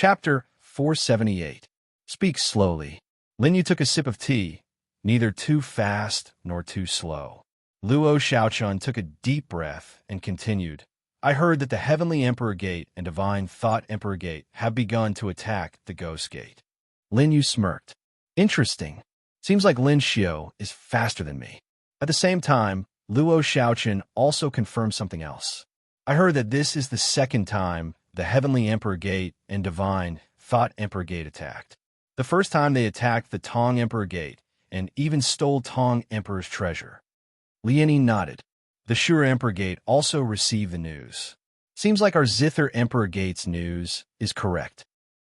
Chapter 478. Speak slowly. Lin Yu took a sip of tea, neither too fast nor too slow. Luo Xiaochun took a deep breath and continued. I heard that the Heavenly Emperor Gate and Divine Thought Emperor Gate have begun to attack the Ghost Gate. Lin Yu smirked. Interesting. Seems like Lin Xiao is faster than me. At the same time, Luo Xiaochun also confirmed something else. I heard that this is the second time the Heavenly Emperor Gate and Divine Thought Emperor Gate attacked. The first time they attacked the Tong Emperor Gate and even stole Tong Emperor's treasure. Liani nodded. The Sure Emperor Gate also received the news. Seems like our Zither Emperor Gate's news is correct.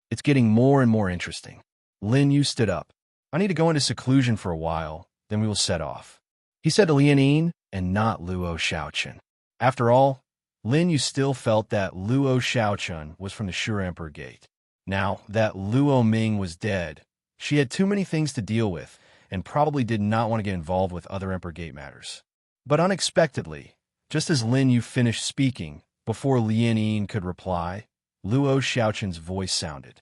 It's getting more and more interesting. Lin Yu stood up. I need to go into seclusion for a while, then we will set off. He said to Lianin and not Luo Xiaochun. After all, Lin Yu still felt that Luo Xiaochun was from the Sure Emperor Gate. Now that Luo Ming was dead, she had too many things to deal with and probably did not want to get involved with other Emperor Gate matters. But unexpectedly, just as Lin Yu finished speaking, before Lianin could reply, Luo Xiaochun's voice sounded.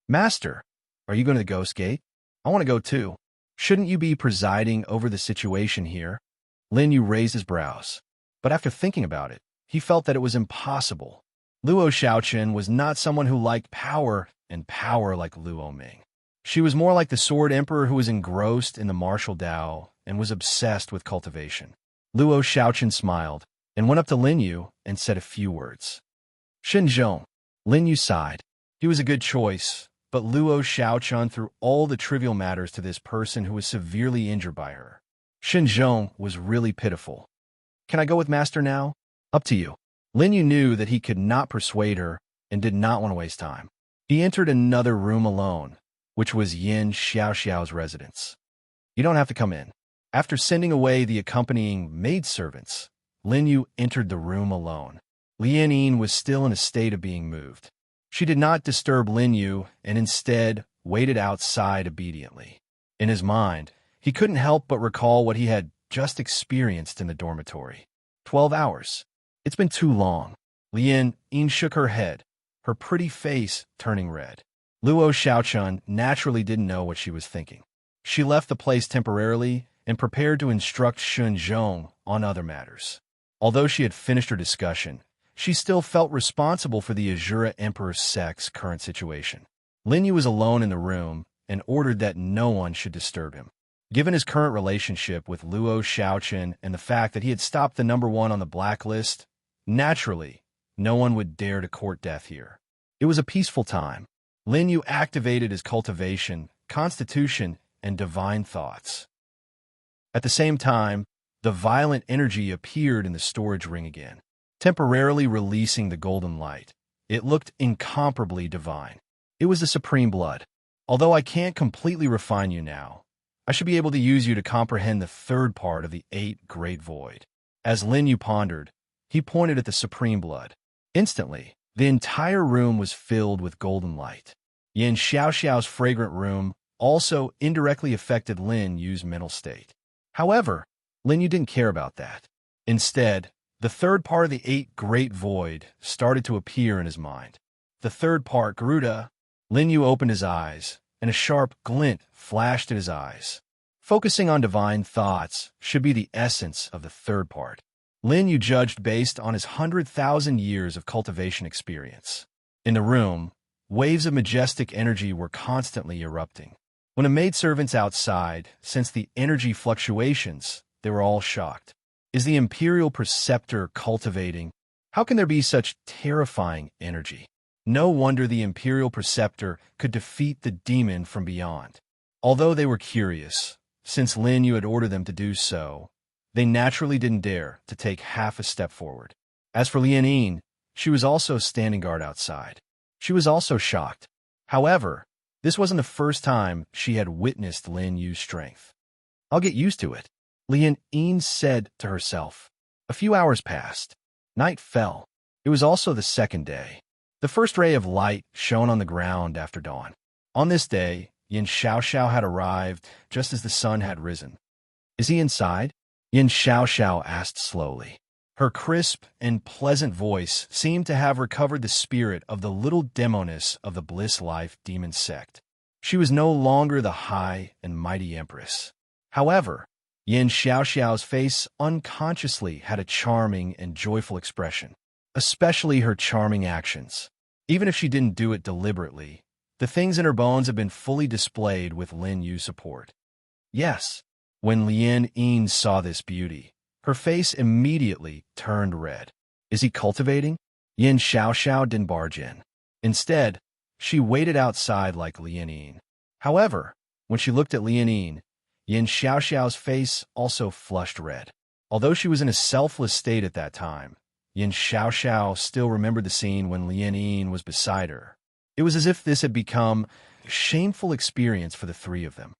Master, are you going to the Ghost Gate? I want to go too. Shouldn't you be presiding over the situation here? Lin Yu raised his brows. But after thinking about it, he felt that it was impossible. Luo Xiaochun was not someone who liked power and power like Luo Ming. She was more like the Sword Emperor who was engrossed in the martial Tao and was obsessed with cultivation. Luo Xiaochun smiled and went up to Lin Yu and said a few words. Shinzhong. Lin Yu sighed. He was a good choice, but Luo Xiaochun threw all the trivial matters to this person who was severely injured by her. Shinzhong was really pitiful. Can I go with Master now? Up to you. Lin Yu knew that he could not persuade her and did not want to waste time. He entered another room alone, which was Yin Xiaoxiao's residence. You don't have to come in. After sending away the accompanying maidservants, Lin Yu entered the room alone. Lianin was still in a state of being moved. She did not disturb Lin Yu and instead waited outside obediently. In his mind, he couldn't help but recall what he had just experienced in the dormitory. 12 hours. It's been too long. Lian shook her head, her pretty face turning red. Luo Xiaochun naturally didn't know what she was thinking. She left the place temporarily and prepared to instruct Shunzhong on other matters. Although she had finished her discussion, she still felt responsible for the Azura Emperor's sect's current situation. Lin Yu was alone in the room and ordered that no one should disturb him. Given his current relationship with Luo Xiaochun and the fact that he had stopped the #1 on the blacklist, naturally, no one would dare to court death here. It was a peaceful time. Lin Yu activated his cultivation, constitution, and divine thoughts. At the same time, the violent energy appeared in the storage ring again, temporarily releasing the golden light. It looked incomparably divine. It was the supreme blood. Although I can't completely refine you now, I should be able to use you to comprehend the third part of the 8 Great Void. As Lin Yu pondered, he pointed at the supreme blood. Instantly, the entire room was filled with golden light. Yin Xiaoxiao's fragrant room also indirectly affected Lin Yu's mental state. However, Lin Yu didn't care about that. Instead, the third part of the 8 Great Void started to appear in his mind. The third part, Garuda. Lin Yu opened his eyes, and a sharp glint flashed at his eyes. Focusing on divine thoughts should be the essence of the third part. Lin Yu judged based on his 100,000 years of cultivation experience. In the room, waves of majestic energy were constantly erupting. When a maidservants outside sensed the energy fluctuations, they were all shocked. Is the Imperial Preceptor cultivating? How can there be such terrifying energy? No wonder the Imperial Preceptor could defeat the demon from beyond. Although they were curious, since Lin Yu had ordered them to do so, they naturally didn't dare to take half a step forward. As for Lianin, she was also standing guard outside. She was also shocked. However, this wasn't the first time she had witnessed Lin Yu's strength. I'll get used to it, Lianin said to herself. A few hours passed. Night fell. It was also the second day. The first ray of light shone on the ground after dawn. On this day, Yin Xiaoxiao had arrived just as the sun had risen. Is he inside? Yin Xiaoxiao asked slowly. Her crisp and pleasant voice seemed to have recovered the spirit of the little demoness of the Bliss Life demon sect. She was no longer the high and mighty empress. However, Yin Xiaoxiao's face unconsciously had a charming and joyful expression, especially her charming actions. Even if she didn't do it deliberately, the things in her bones have been fully displayed with Lin Yu's support. Yes, when Lien Yin saw this beauty, her face immediately turned red. Is he cultivating? Yin Xiaoxiao didn't barge in. Instead, she waited outside like Lien Yin. However, when she looked at Lien Yin, Yin Xiaoxiao's face also flushed red. Although she was in a selfless state at that time, Yin Xiaoxiao still remembered the scene when Lien Yin was beside her. It was as if this had become a shameful experience for the three of them.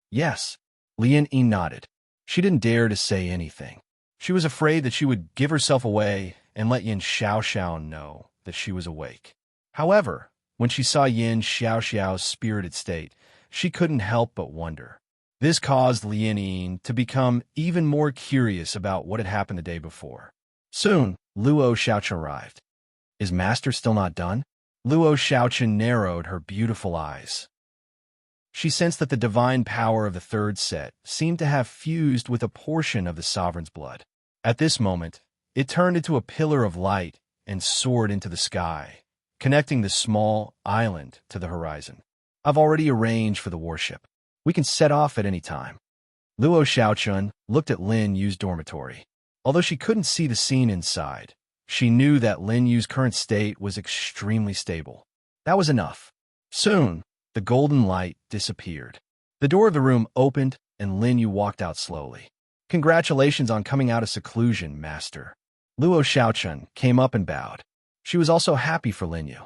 Yes, Lien Yin nodded. She didn't dare to say anything. She was afraid that she would give herself away and let Yin Xiaoxiao know that she was awake. However, when she saw Yin Xiaoxiao's spirited state, she couldn't help but wonder. This caused Lien Yin to become even more curious about what had happened the day before. Soon, Luo Xiaochen arrived. Is Master still not done? Luo Xiaochen narrowed her beautiful eyes. She sensed that the divine power of the third set seemed to have fused with a portion of the sovereign's blood. At this moment, it turned into a pillar of light and soared into the sky, connecting the small island to the horizon. I've already arranged for the warship. We can set off at any time. Luo Xiaochen looked at Lin Yu's dormitory. Although she couldn't see the scene inside, she knew that Lin Yu's current state was extremely stable. That was enough. Soon, the golden light disappeared. The door of the room opened, and Lin Yu walked out slowly. Congratulations on coming out of seclusion, Master. Luo Xiaochen came up and bowed. She was also happy for Lin Yu.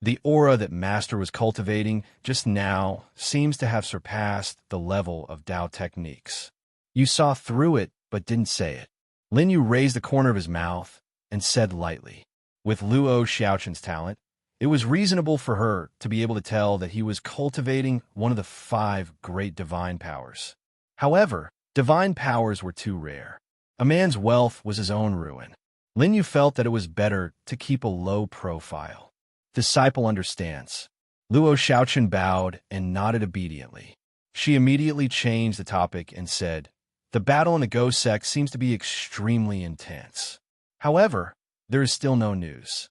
The aura that Master was cultivating just now seems to have surpassed the level of Dao techniques. You saw through it, but didn't say it. Lin Yu raised the corner of his mouth and said lightly. With Luo Xiaochen's talent, it was reasonable for her to be able to tell that he was cultivating one of the 5 great divine powers. However, divine powers were too rare. A man's wealth was his own ruin. Lin Yu felt that it was better to keep a low profile. Disciple understands. Luo Xiaochen bowed and nodded obediently. She immediately changed the topic and said, the battle in the Ghost sect seems to be extremely intense. However, there is still no news.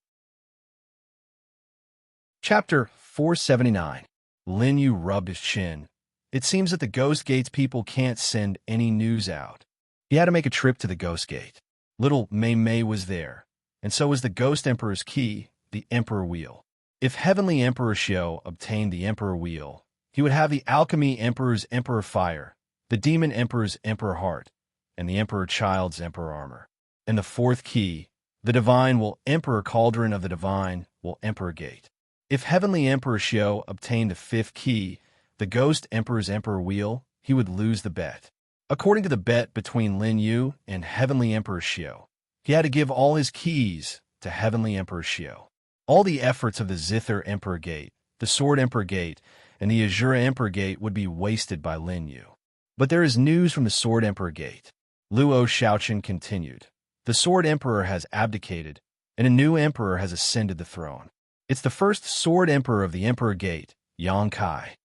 Chapter 479. Lin Yu rubbed his chin. It seems that the Ghost Gate's people can't send any news out. He had to make a trip to the Ghost Gate. Little Mei Mei was there, and so was the Ghost Emperor's key, the Emperor Wheel. If Heavenly Emperor Xiao obtained the Emperor Wheel, he would have the Alchemy Emperor's Emperor Fire, the Demon Emperor's Emperor Heart, and the Emperor Child's Emperor Armor. And the 4th key, the Divine will Emperor Cauldron of the Divine will Emperor Gate. If Heavenly Emperor Xiao obtained the 5th key, the Ghost Emperor's Emperor Wheel, he would lose the bet. According to the bet between Lin Yu and Heavenly Emperor Xiao, he had to give all his keys to Heavenly Emperor Xiao. All the efforts of the Zither Emperor Gate, the Sword Emperor Gate, and the Azura Emperor Gate would be wasted by Lin Yu. But there is news from the Sword Emperor Gate. Luo Xiaochen continued. The Sword Emperor has abdicated, and a new emperor has ascended the throne. It's the first Sword Emperor of the Emperor Gate, Yang Kai.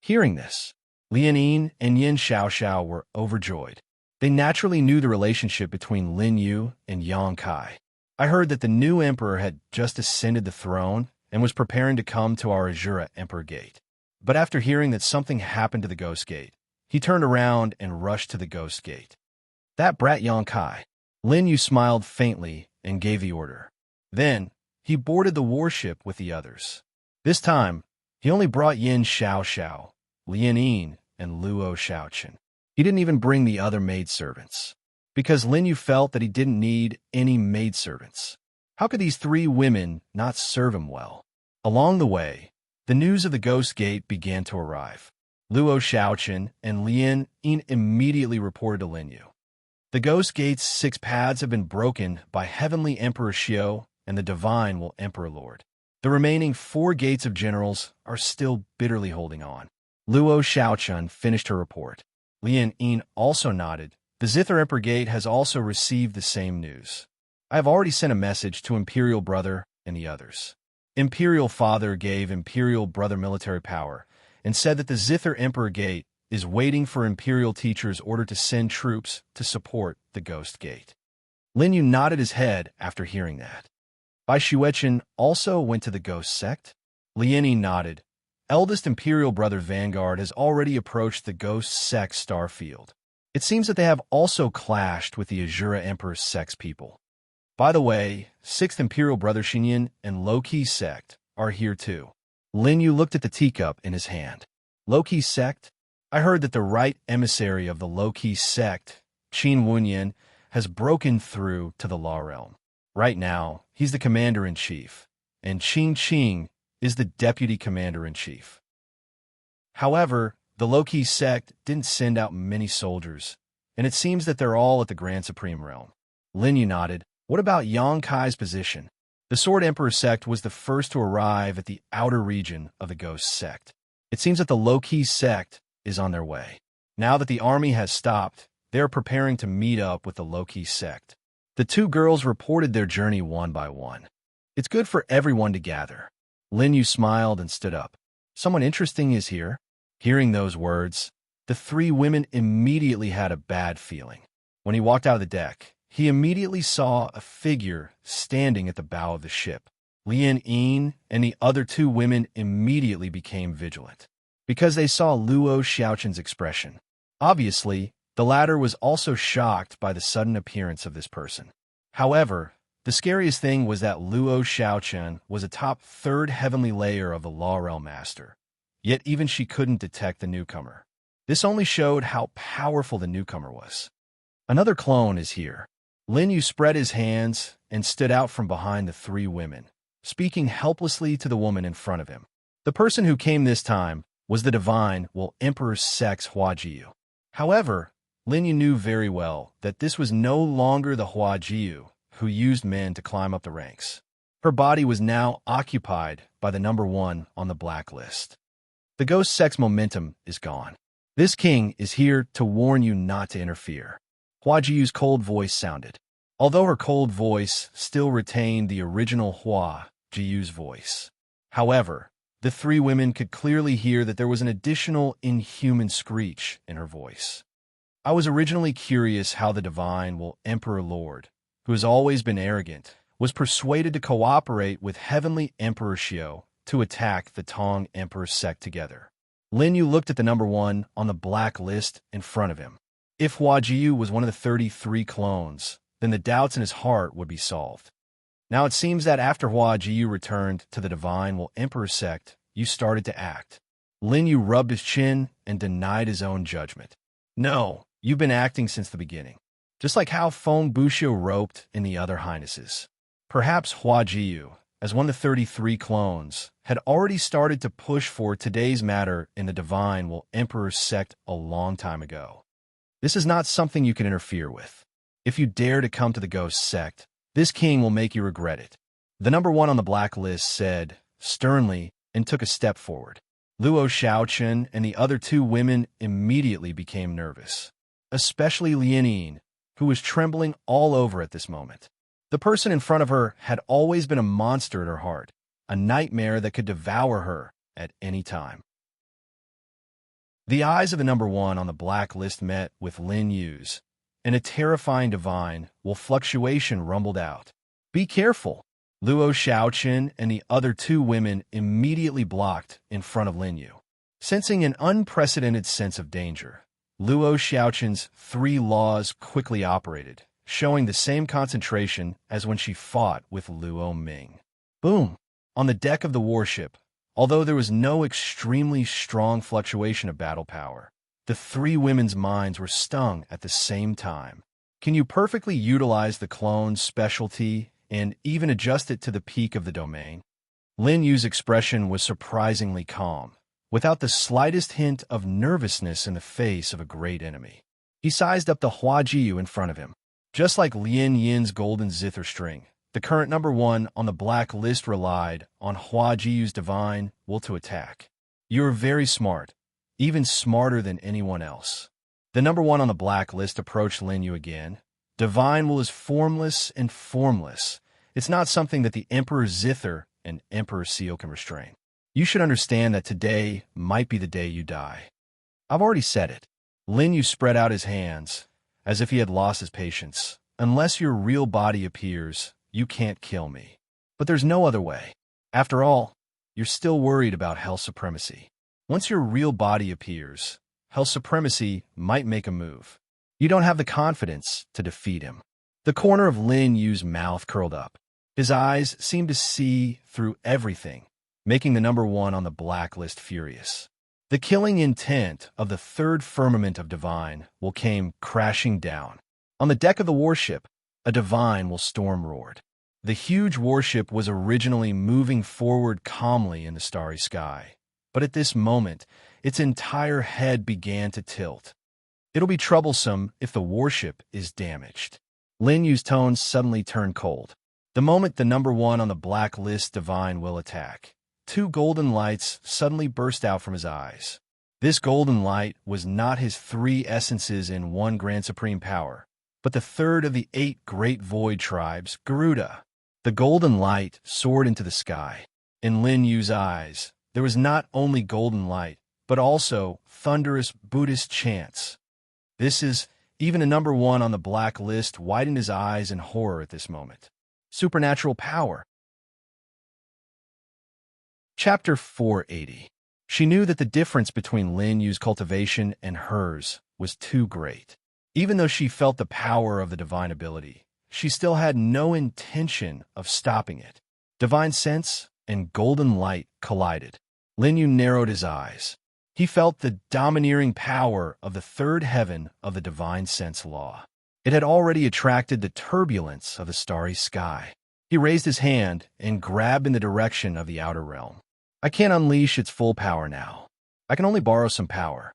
Hearing this, Lien Yin and Yin Xiaoxiao were overjoyed. They naturally knew the relationship between Lin Yu and Yang Kai. I heard that the new emperor had just ascended the throne and was preparing to come to our Azura Emperor Gate. But after hearing that something happened to the Ghost Gate, he turned around and rushed to the Ghost Gate. That brat Yang Kai. Lin Yu smiled faintly and gave the order. Then, he boarded the warship with the others. This time, he only brought Yin Xiaoxiao, Lien Yin, and Luo Xiaochen. He didn't even bring the other maidservants, because Lin Yu felt that he didn't need any maidservants. How could these 3 women not serve him well? Along the way, the news of the Ghost Gate began to arrive. Luo Xiaochen and Lien Yin immediately reported to Lin Yu. The Ghost Gate's 6 paths have been broken by Heavenly Emperor Xiao and the Divine will Emperor Lord. The remaining 4 gates of generals are still bitterly holding on. Luo Xiaochen finished her report. Lien Yin also nodded. The Zither Emperor Gate has also received the same news. I have already sent a message to Imperial Brother and the others. Imperial Father gave Imperial Brother military power and said that the Zither Emperor Gate is waiting for Imperial Teacher's order to send troops to support the Ghost Gate. Lin Yu nodded his head after hearing that. Bai Xuechen also went to the Ghost Sect? Lian Yi nodded. Eldest Imperial Brother Vanguard has already approached the Ghost Sect starfield. It seems that they have also clashed with the Azura Emperor's Sect's people. By the way, 6th Imperial Brother Xinyan and Low-Key Sect are here too. Lin Yu looked at the teacup in his hand. Low-Key Sect? I heard that the right emissary of the Low-Key Sect, Qin Wunyan, has broken through to the Law Realm. Right now, he's the Commander-in-Chief, and Qing Qing is the Deputy Commander-in-Chief. However, the Low-Key Sect didn't send out many soldiers, and it seems that they're all at the Grand Supreme Realm. Lin Yu nodded. What about Yang Kai's position? The Sword Emperor Sect was the first to arrive at the outer region of the Ghost Sect. It seems that the Low-Key Sect is on their way. Now that the army has stopped, they are preparing to meet up with the Low-Key Sect. The two girls reported their journey one by one. It's good for everyone to gather. Lin Yu smiled and stood up. Someone interesting is here. Hearing those words, the three women immediately had a bad feeling. When he walked out of the deck, he immediately saw a figure standing at the bow of the ship. Lian Yin and the other two women immediately became vigilant, because they saw Luo Xiaochen's expression. Obviously, the latter was also shocked by the sudden appearance of this person. However, the scariest thing was that Luo Xiaochen was a top 3rd heavenly layer of the Law Realm Master, yet even she couldn't detect the newcomer. This only showed how powerful the newcomer was. Another clone is here. Lin Yu spread his hands and stood out from behind the three women, speaking helplessly to the woman in front of him. The person who came this time was the divine, Emperor Sect's Hua Jiyu. However, Lin Yu knew very well that this was no longer the Hua Jiyu who used men to climb up the ranks. Her body was now occupied by the number 1 on the blacklist. The Ghost Sect's momentum is gone. This king is here to warn you not to interfere. Hua Jiyu's cold voice sounded. Although her cold voice still retained the original Hua Jiyu's voice. However, the three women could clearly hear that there was an additional inhuman screech in her voice. I was originally curious how the divine Emperor Lord, who has always been arrogant, was persuaded to cooperate with Heavenly Emperor Xiao to attack the Tong Emperor Sect together. Lin Yu looked at the number 1 on the black list in front of him. If Hua Jiyu was one of the 33 clones, then the doubts in his heart would be solved. Now it seems that after Hua Jiyu returned to the divine Emperor Sect, you started to act. Lin Yu rubbed his chin and denied his own judgment. No, you've been acting since the beginning. Just like how Feng Buxiu roped in the other highnesses. Perhaps Hua Jiyu, as one of the 33 clones, had already started to push for today's matter in the divine Emperor Sect a long time ago. This is not something you can interfere with. If you dare to come to the Ghost Sect, this king will make you regret it. The number 1 on the blacklist said, sternly, and took a step forward. Luo Xiaochen and the other two women immediately became nervous, especially Lian Yin, who was trembling all over at this moment. The person in front of her had always been a monster at her heart, a nightmare that could devour her at any time. The eyes of the number 1 on the blacklist met with Lin Yu's, and a terrifying divine fluctuation rumbled out. Be careful! Luo Xiaochen and the other two women immediately blocked in front of Lin Yu. Sensing an unprecedented sense of danger, Luo Xiaochen's 3 laws quickly operated, showing the same concentration as when she fought with Luo Ming. Boom! On the deck of the warship, although there was no extremely strong fluctuation of battle power, the 3 women's minds were stung at the same time. Can you perfectly utilize the clone's specialty and even adjust it to the peak of the domain? Lin Yu's expression was surprisingly calm, without the slightest hint of nervousness in the face of a great enemy. He sized up the Hua Jiyu in front of him. Just like Lian Yin's golden zither string, the current number 1 on the black list relied on Hua Jiyu's divine will to attack. You are very smart, even smarter than anyone else. The number 1 on the black list approached Lin Yu again, Divine will is formless and formless. It's not something that the Emperor Zither and Emperor Seal can restrain. You should understand that today might be the day you die. I've already said it. Lin Yu spread out his hands, as if he had lost his patience. Unless your real body appears, you can't kill me. But there's no other way. After all, you're still worried about Hell Supremacy. Once your real body appears, Hell Supremacy might make a move. You don't have the confidence to defeat him. The corner of Lin Yu's mouth curled up. His eyes seemed to see through everything, making the number one on the blacklist furious. The killing intent of the third firmament of Divine will came crashing down. On the deck of the warship, a Divine will storm roared. The huge warship was originally moving forward calmly in the starry sky, but at this moment, its entire head began to tilt. It'll be troublesome if the warship is damaged. Lin Yu's tone suddenly turned cold. The moment the number one on the blacklist Divine will attack, two golden lights suddenly burst out from his eyes. This golden light was not his three essences in one grand supreme power, but the third of the 8 great void tribes, Garuda. The golden light soared into the sky. In Lin Yu's eyes, there was not only golden light, but also thunderous Buddhist chants. This is, even a number one on the blacklist widened his eyes in horror at this moment. Supernatural power. Chapter 480. She knew that the difference between Lin Yu's cultivation and hers was too great. Even though she felt the power of the divine ability, she still had no intention of stopping it. Divine sense and golden light collided. Lin Yu narrowed his eyes. He felt the domineering power of the third heaven of the divine sense law. It had already attracted the turbulence of the starry sky. He raised his hand and grabbed in the direction of the outer realm. I can't unleash its full power now. I can only borrow some power.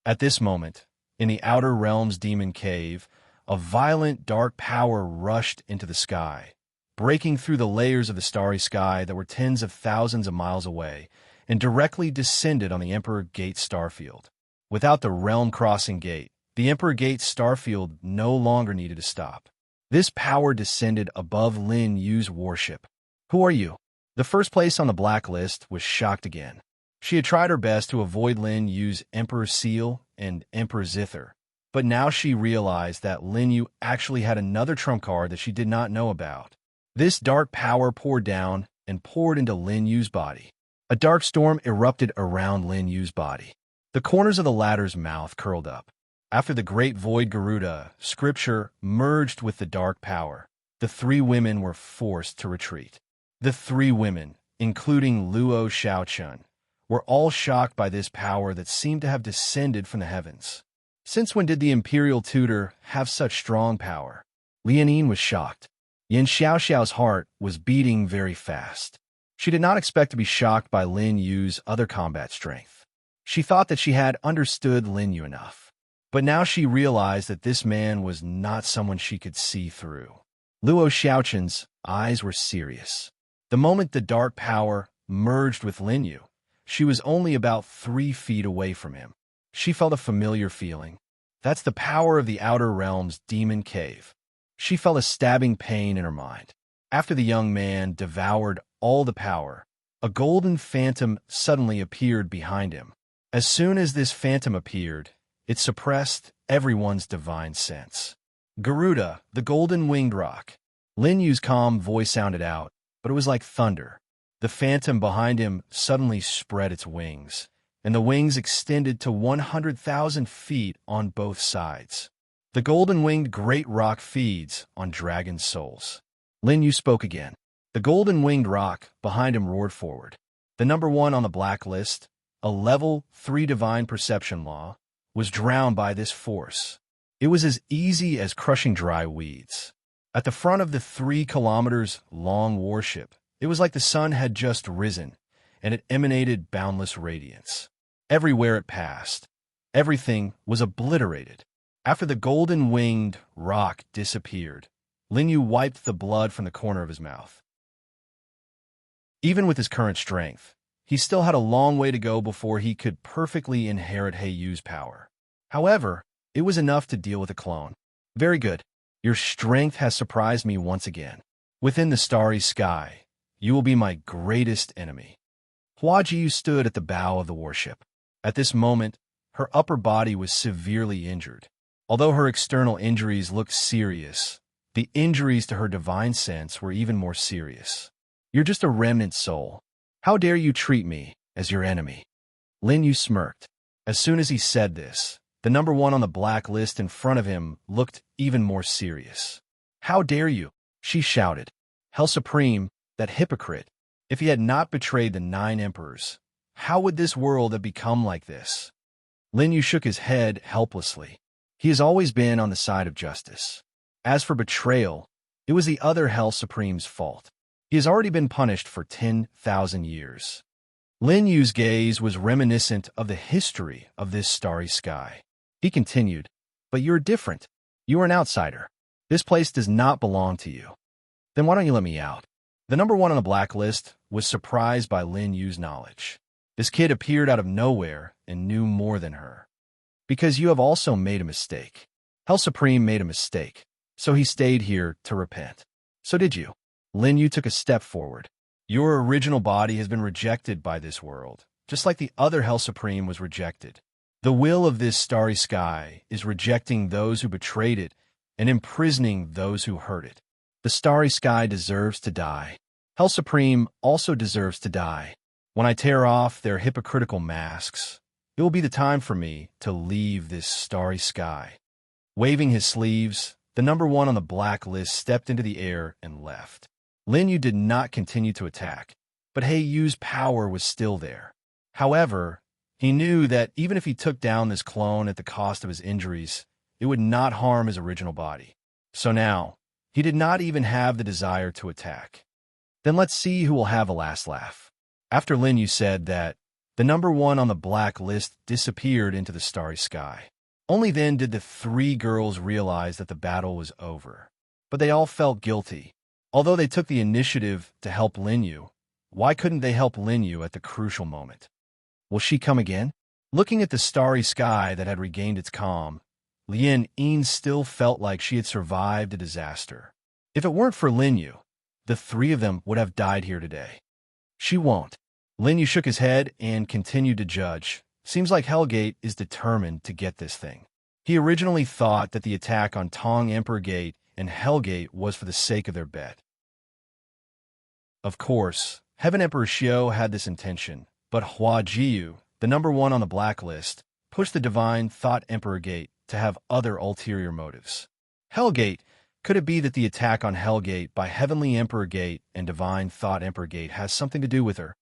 At this moment, in the outer realm's demon cave, a violent dark power rushed into the sky, breaking through the layers of the starry sky that were tens of thousands of miles away, and directly descended on the Emperor Gate starfield. Without the realm-crossing gate, the Emperor Gate starfield no longer needed to stop. This power descended above Lin Yu's warship. Who are you? The first place on the blacklist was shocked again. She had tried her best to avoid Lin Yu's Emperor Seal and Emperor Zither, but now she realized that Lin Yu actually had another trump card that she did not know about. This dark power poured down and poured into Lin Yu's body. A dark storm erupted around Lin Yu's body. The corners of the latter's mouth curled up. After the great void Garuda scripture merged with the dark power, the 3 women were forced to retreat. The 3 women, including Luo Xiaochun, were all shocked by this power that seemed to have descended from the heavens. Since when did the imperial tutor have such strong power? Lianin was shocked. Yan Xiaoxiao's heart was beating very fast. She did not expect to be shocked by Lin Yu's other combat strength. She thought that she had understood Lin Yu enough. But now she realized that this man was not someone she could see through. Luo Xiaochun's eyes were serious. The moment the dark power merged with Lin Yu, she was only about 3 feet away from him. She felt a familiar feeling. That's the power of the outer realm's demon cave. She felt a stabbing pain in her mind. After the young man devoured all the power, a golden phantom suddenly appeared behind him. As soon as this phantom appeared, it suppressed everyone's divine sense. Garuda, the golden-winged rock. Lin Yu's calm voice sounded out, but it was like thunder. The phantom behind him suddenly spread its wings, and the wings extended to 100,000 feet on both sides. The golden-winged great rock feeds on dragon souls. Lin Yu spoke again. The golden-winged rock behind him roared forward. The number 1 on the blacklist, a level 3 divine perception law, was drowned by this force. It was as easy as crushing dry weeds. At the front of the 3 kilometers long warship, it was like the sun had just risen, and it emanated boundless radiance. Everywhere it passed, everything was obliterated. After the golden-winged rock disappeared, Lin Yu wiped the blood from the corner of his mouth. Even with his current strength, he still had a long way to go before he could perfectly inherit He Yu's power. However, it was enough to deal with a clone. Very good. Your strength has surprised me once again. Within the starry sky, you will be my greatest enemy. Huajiu stood at the bow of the warship. At this moment, her upper body was severely injured. Although her external injuries looked serious, the injuries to her divine sense were even more serious. You're just a remnant soul. How dare you treat me as your enemy? Lin Yu smirked. As soon as he said this, the number one on the black list in front of him looked even more serious. How dare you? She shouted. Hell Supreme, that hypocrite. If he had not betrayed the 9 emperors, how would this world have become like this? Lin Yu shook his head helplessly. He has always been on the side of justice. As for betrayal, it was the other Hell Supreme's fault. He has already been punished for 10,000 years. Lin Yu's gaze was reminiscent of the history of this starry sky. He continued, but you're different. You are an outsider. This place does not belong to you. Then why don't you let me out? The number one on the blacklist was surprised by Lin Yu's knowledge. This kid appeared out of nowhere and knew more than her. Because you have also made a mistake. Hell Supreme made a mistake, so he stayed here to repent. So did you. Lin Yu took a step forward. Your original body has been rejected by this world, just like the other Hell Supreme was rejected. The will of this starry sky is rejecting those who betrayed it and imprisoning those who hurt it. The starry sky deserves to die. Hell Supreme also deserves to die. When I tear off their hypocritical masks, it will be the time for me to leave this starry sky. Waving his sleeves, the number one on the black list stepped into the air and left. Lin Yu did not continue to attack, but He Yu's power was still there. However, he knew that even if he took down this clone at the cost of his injuries, it would not harm his original body. So now, he did not even have the desire to attack. Then let's see who will have a last laugh. After Lin Yu said that, the number one on the black list disappeared into the starry sky. Only then did the 3 girls realize that the battle was over. But they all felt guilty. Although they took the initiative to help Lin Yu, why couldn't they help Lin Yu at the crucial moment? Will she come again? Looking at the starry sky that had regained its calm, Lien Yin still felt like she had survived a disaster. If it weren't for Lin Yu, the 3 of them would have died here today. She won't. Lin Yu shook his head and continued to judge. Seems like Hellgate is determined to get this thing. He originally thought that the attack on Tong Emperor Gate and Hellgate was for the sake of their bet. Of course, Heaven Emperor Xiao had this intention, but Huajiu, the number one on the blacklist, pushed the Divine Thought Emperor Gate to have other ulterior motives. Hellgate, could it be that the attack on Hellgate by Heavenly Emperor Gate and Divine Thought Emperor Gate has something to do with her?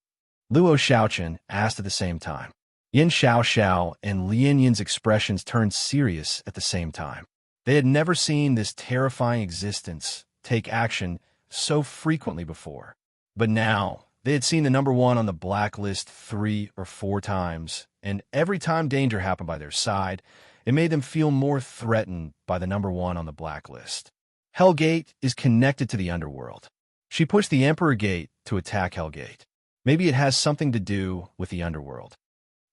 Luo Xiaochen asked at the same time. Yin Xiao and Lien Yin's expressions turned serious at the same time. They had never seen this terrifying existence take action so frequently before. But now, they had seen the number one on the blacklist 3 or 4 times, and every time danger happened by their side, it made them feel more threatened by the number one on the blacklist. Hellgate is connected to the underworld. She pushed the Emperor Gate to attack Hellgate. Maybe it has something to do with the underworld.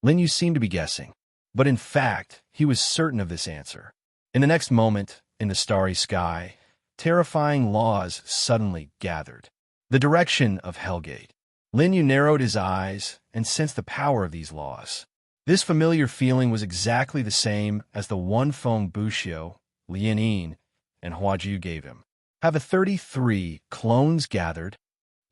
Lin Yu seemed to be guessing, but in fact, he was certain of this answer. In the next moment, in the starry sky, terrifying laws suddenly gathered. The direction of Hellgate. Lin Yu narrowed his eyes and sensed the power of these laws. This familiar feeling was exactly the same as the one Feng Buxiu, Lien Yin, and Huajiu gave him. Have the 33 clones gathered?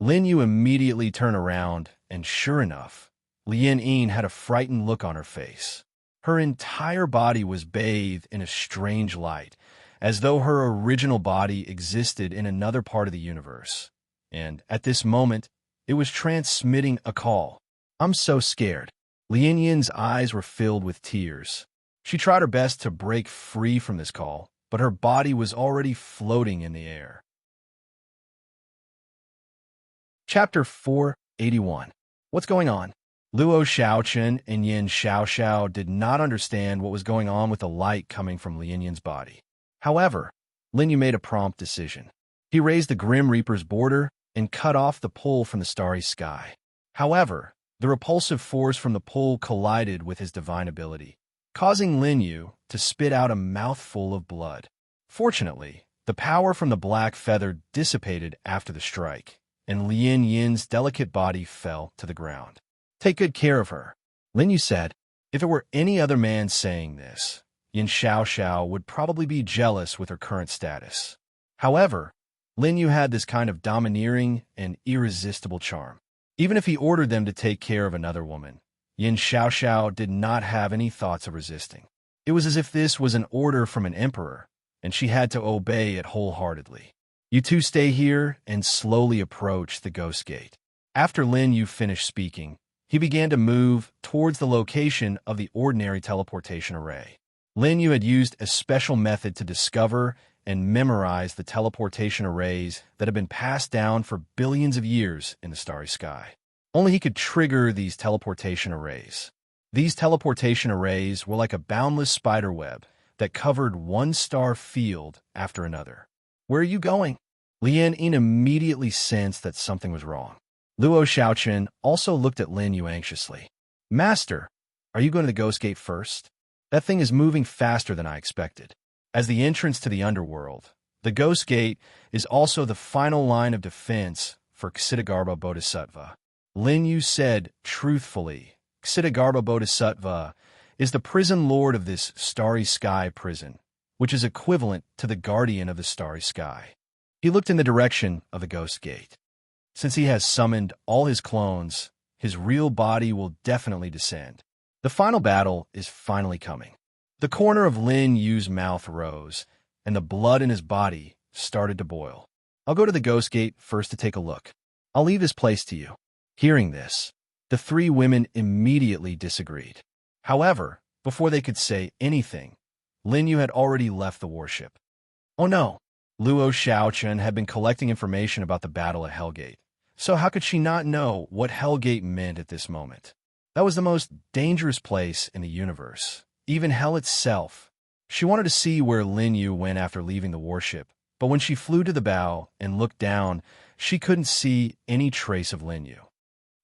Lin Yu immediately turned around, and sure enough, Lien Yin had a frightened look on her face. Her entire body was bathed in a strange light, as though her original body existed in another part of the universe. And at this moment, it was transmitting a call. I'm so scared. Lien Yin's eyes were filled with tears. She tried her best to break free from this call, but her body was already floating in the air. Chapter 481. What's going on? Luo Xiaochen and Yin Xiao did not understand what was going on with the light coming from Lien Yin's body. However, Lin Yu made a prompt decision. He raised the Grim Reaper's border and cut off the pull from the starry sky. However, the repulsive force from the pull collided with his divine ability, causing Lin Yu to spit out a mouthful of blood. Fortunately, The power from the black feather dissipated after the strike, and Lin Yin's delicate body fell to the ground. Take good care of her, Lin Yu said. If it were any other man saying this, Yin Xiaoxiao would probably be jealous with her current status. However, Lin Yu had this kind of domineering and irresistible charm. Even if he ordered them to take care of another woman, Yin Xiaoxiao did not have any thoughts of resisting. It was as if this was an order from an emperor, and she had to obey it wholeheartedly. You two stay here and slowly approach the ghost gate. After Lin Yu finished speaking, he began to move towards the location of the ordinary teleportation array. Lin Yu had used a special method to discover and memorize the teleportation arrays that had been passed down for billions of years in the starry sky. Only he could trigger these teleportation arrays. These teleportation arrays were like a boundless spider web that covered one star field after another. Where are you going? Lian Yin immediately sensed that something was wrong. Luo Xiaochen also looked at Lin Yu anxiously. Master, are you going to the ghost gate first? That thing is moving faster than I expected. As the entrance to the underworld, the ghost gate is also the final line of defense for Ksitigarbha Bodhisattva. Lin Yu said truthfully, Ksitigarbha Bodhisattva is the prison lord of this starry sky prison, which is equivalent to the guardian of the starry sky. He looked in the direction of the ghost gate. Since he has summoned all his clones, his real body will definitely descend. The final battle is finally coming. The corner of Lin Yu's mouth rose, and the blood in his body started to boil. I'll go to the ghost gate first to take a look. I'll leave this place to you. Hearing this, the three women immediately disagreed. However, before they could say anything, Lin Yu had already left the warship. Oh no! Luo Xiaochen had been collecting information about the battle at Hellgate, so how could she not know what Hellgate meant at this moment? That was the most dangerous place in the universe, even hell itself. She wanted to see where Lin Yu went after leaving the warship, but when she flew to the bow and looked down, she couldn't see any trace of Lin Yu.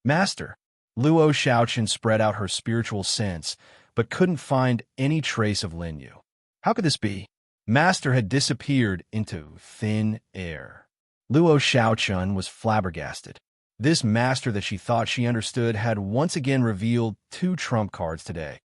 Master, Luo Xiaochen spread out her spiritual sense, but couldn't find any trace of Lin Yu. How could this be? Master had disappeared into thin air. Luo Xiaochen was flabbergasted. This master that she thought she understood had once again revealed 2 trump cards today.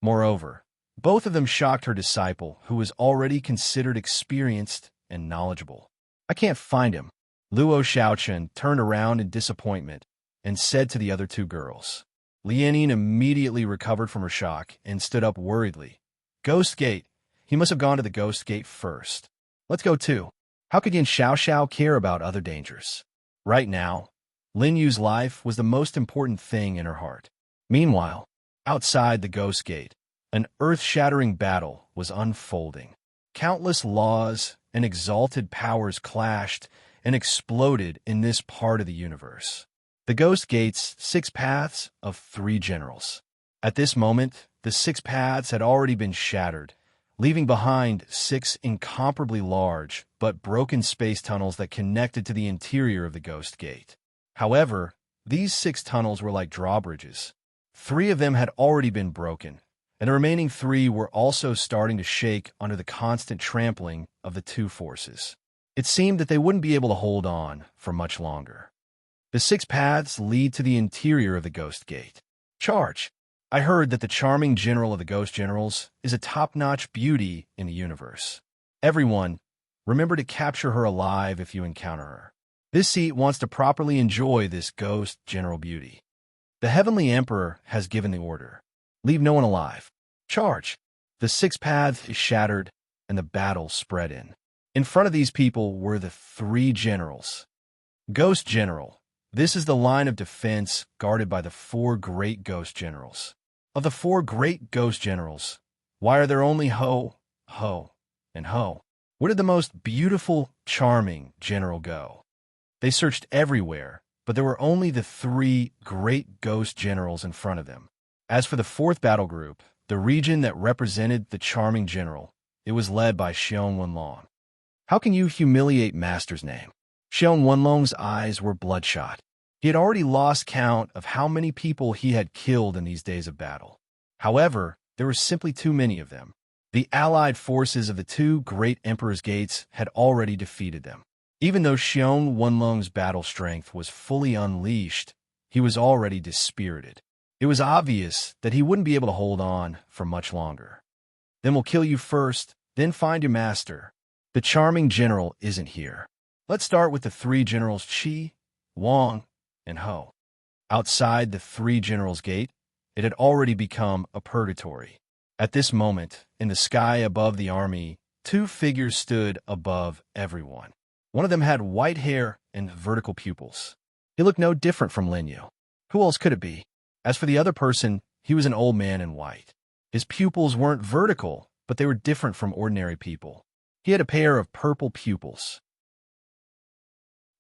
Moreover, both of them shocked her disciple, who was already considered experienced and knowledgeable. I can't find him. Luo Xiaochen turned around in disappointment and said to the other 2 girls. Lianin immediately recovered from her shock and stood up worriedly. Ghost Gate. He must have gone to the Ghost Gate first. Let's go too. How could Yin Xiaoxiao care about other dangers? Right now, Lin Yu's life was the most important thing in her heart. Meanwhile, outside the Ghost Gate, an earth-shattering battle was unfolding. Countless laws and exalted powers clashed and exploded in this part of the universe. The Ghost Gate's 6 paths of 3 generals. At this moment, the 6 paths had already been shattered, leaving behind 6 incomparably large but broken space tunnels that connected to the interior of the Ghost Gate. However, these 6 tunnels were like drawbridges. 3 of them had already been broken, and the remaining 3 were also starting to shake under the constant trampling of the 2 forces. It seemed that they wouldn't be able to hold on for much longer. The 6 paths lead to the interior of the Ghost Gate. Charge! I heard that the charming general of the Ghost Generals is a top-notch beauty in the universe. Everyone, remember to capture her alive if you encounter her. This seat wants to properly enjoy this Ghost General beauty. The Heavenly Emperor has given the order. Leave no one alive. Charge! The 6 paths is shattered, and the battle spread in. In front of these people were the 3 generals. Ghost General. This is the line of defense guarded by the 4 great Ghost Generals. Of the 4 great Ghost Generals, why are there only Ho, Ho, and Ho? Where did the most beautiful, charming general go? They searched everywhere, but there were only the 3 great Ghost Generals in front of them. As for the 4th battle group, the region that represented the charming general, it was led by Xiong Wenlong. How can you humiliate Master's name? Xiong Wenlong's eyes were bloodshot. He had already lost count of how many people he had killed in these days of battle. However, there were simply too many of them. The allied forces of the two great emperor's gates had already defeated them. Even though Xiong Wenlong's battle strength was fully unleashed, he was already dispirited. It was obvious that he wouldn't be able to hold on for much longer. Then we'll kill you first, then find your master. The charming general isn't here. Let's start with the three generals Qi, Wang, and Ho. Outside the three generals' gate, it had already become a purgatory. At this moment, in the sky above the army, two figures stood above everyone. One of them had white hair and vertical pupils. He looked no different from Lin Yu. Who else could it be? As for the other person, he was an old man in white. His pupils weren't vertical, but they were different from ordinary people. He had a pair of purple pupils.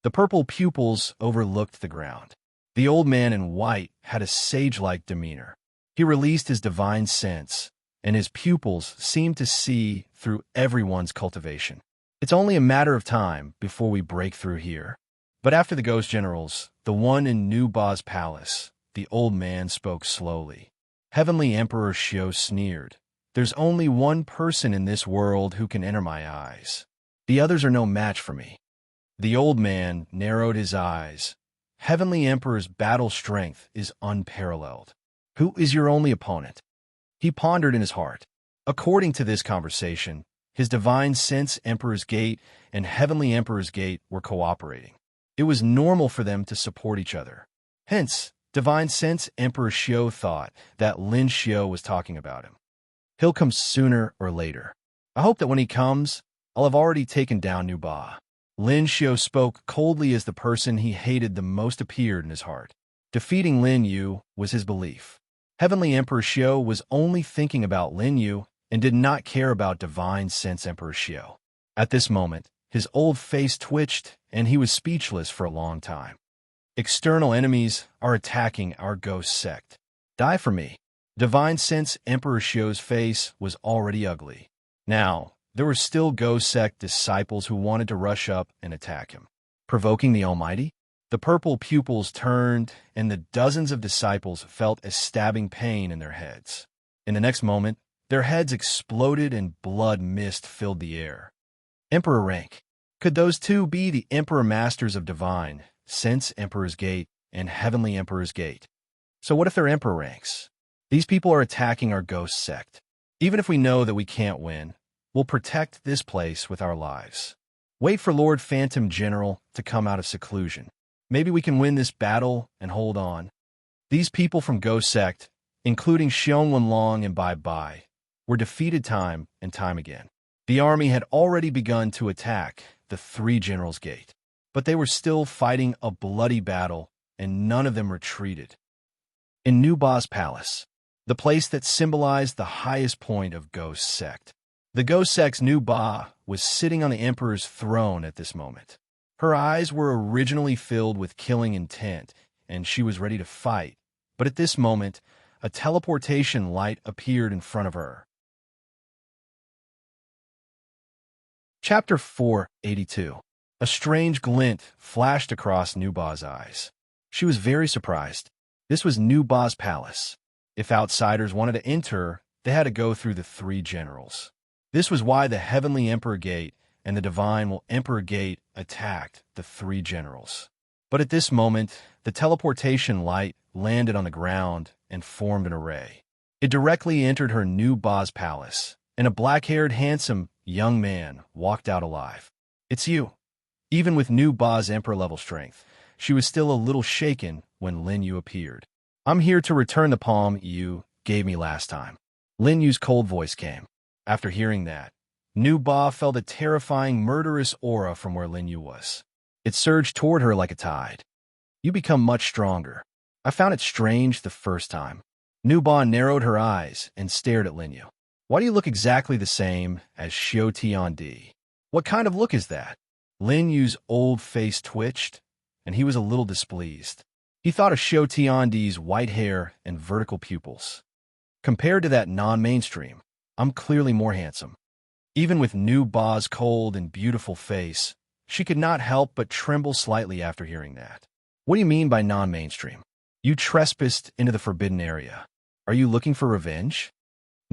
The purple pupils overlooked the ground. The old man in white had a sage-like demeanor. He released his divine sense, and his pupils seemed to see through everyone's cultivation. It's only a matter of time before we break through here. But after the ghost generals, the one in Nu Ba's palace, the old man spoke slowly. Heavenly Emperor Xiao sneered. There's only one person in this world who can enter my eyes. The others are no match for me. The old man narrowed his eyes. Heavenly Emperor's battle strength is unparalleled. Who is your only opponent? He pondered in his heart. According to this conversation, his divine sense Emperor's Gate and Heavenly Emperor's Gate were cooperating. It was normal for them to support each other. Hence, divine sense Emperor Xiao thought that Lin Xiao was talking about him. He'll come sooner or later. I hope that when he comes, I'll have already taken down Nu Ba. Lin Xiao spoke coldly as the person he hated the most appeared in his heart. Defeating Lin Yu was his belief. Heavenly Emperor Xiao was only thinking about Lin Yu and did not care about divine sense Emperor Xiao. At this moment, his old face twitched and he was speechless for a long time. External enemies are attacking our ghost sect. Die for me. Divine sense Emperor Xiao's face was already ugly. Now, there were still ghost sect disciples who wanted to rush up and attack him. Provoking the Almighty? The purple pupils turned, and the dozens of disciples felt a stabbing pain in their heads. In the next moment, their heads exploded and blood mist filled the air. Emperor rank. Could those two be the Emperor Masters of Divine, Sense Emperor's Gate, and Heavenly Emperor's Gate? So what if they're Emperor ranks? These people are attacking our ghost sect. Even if we know that we can't win, we'll protect this place with our lives. Wait for Lord Phantom General to come out of seclusion. Maybe we can win this battle and hold on. These people from Ghost Sect, including Xiong Wenlong and Bai Bai, were defeated time and time again. The army had already begun to attack the three generals' gate, but they were still fighting a bloody battle, and none of them retreated. In Nu Ba's palace, the place that symbolized the highest point of Ghost Sect, the Ghost Sect's Nu Ba was sitting on the Emperor's throne at this moment. Her eyes were originally filled with killing intent, and she was ready to fight. But at this moment, a teleportation light appeared in front of her. Chapter 482. A strange glint flashed across Nu Ba's eyes. She was very surprised. This was Nu Ba's palace. If outsiders wanted to enter, they had to go through the three generals. This was why the Heavenly Emperor Gate and the Divine Emperor Gate attacked the three generals. But at this moment, the teleportation light landed on the ground and formed an array. It directly entered her Nu Ba's palace, and a black-haired, handsome young man walked out alive. It's you. Even with Nu Ba's emperor-level strength, she was still a little shaken when Lin Yu appeared. I'm here to return the palm you gave me last time. Lin Yu's cold voice came. After hearing that, Nu Ba felt a terrifying, murderous aura from where Lin Yu was. It surged toward her like a tide. You become much stronger. I found it strange the first time. Nu Ba narrowed her eyes and stared at Lin Yu. Why do you look exactly the same as Xiao Tiandi? What kind of look is that? Lin Yu's old face twitched, and he was a little displeased. He thought of Xiao Tiandi's white hair and vertical pupils. Compared to that non-mainstream, I'm clearly more handsome. Even with Nu Ba's cold and beautiful face, she could not help but tremble slightly after hearing that. What do you mean by non-mainstream? You trespassed into the forbidden area. Are you looking for revenge?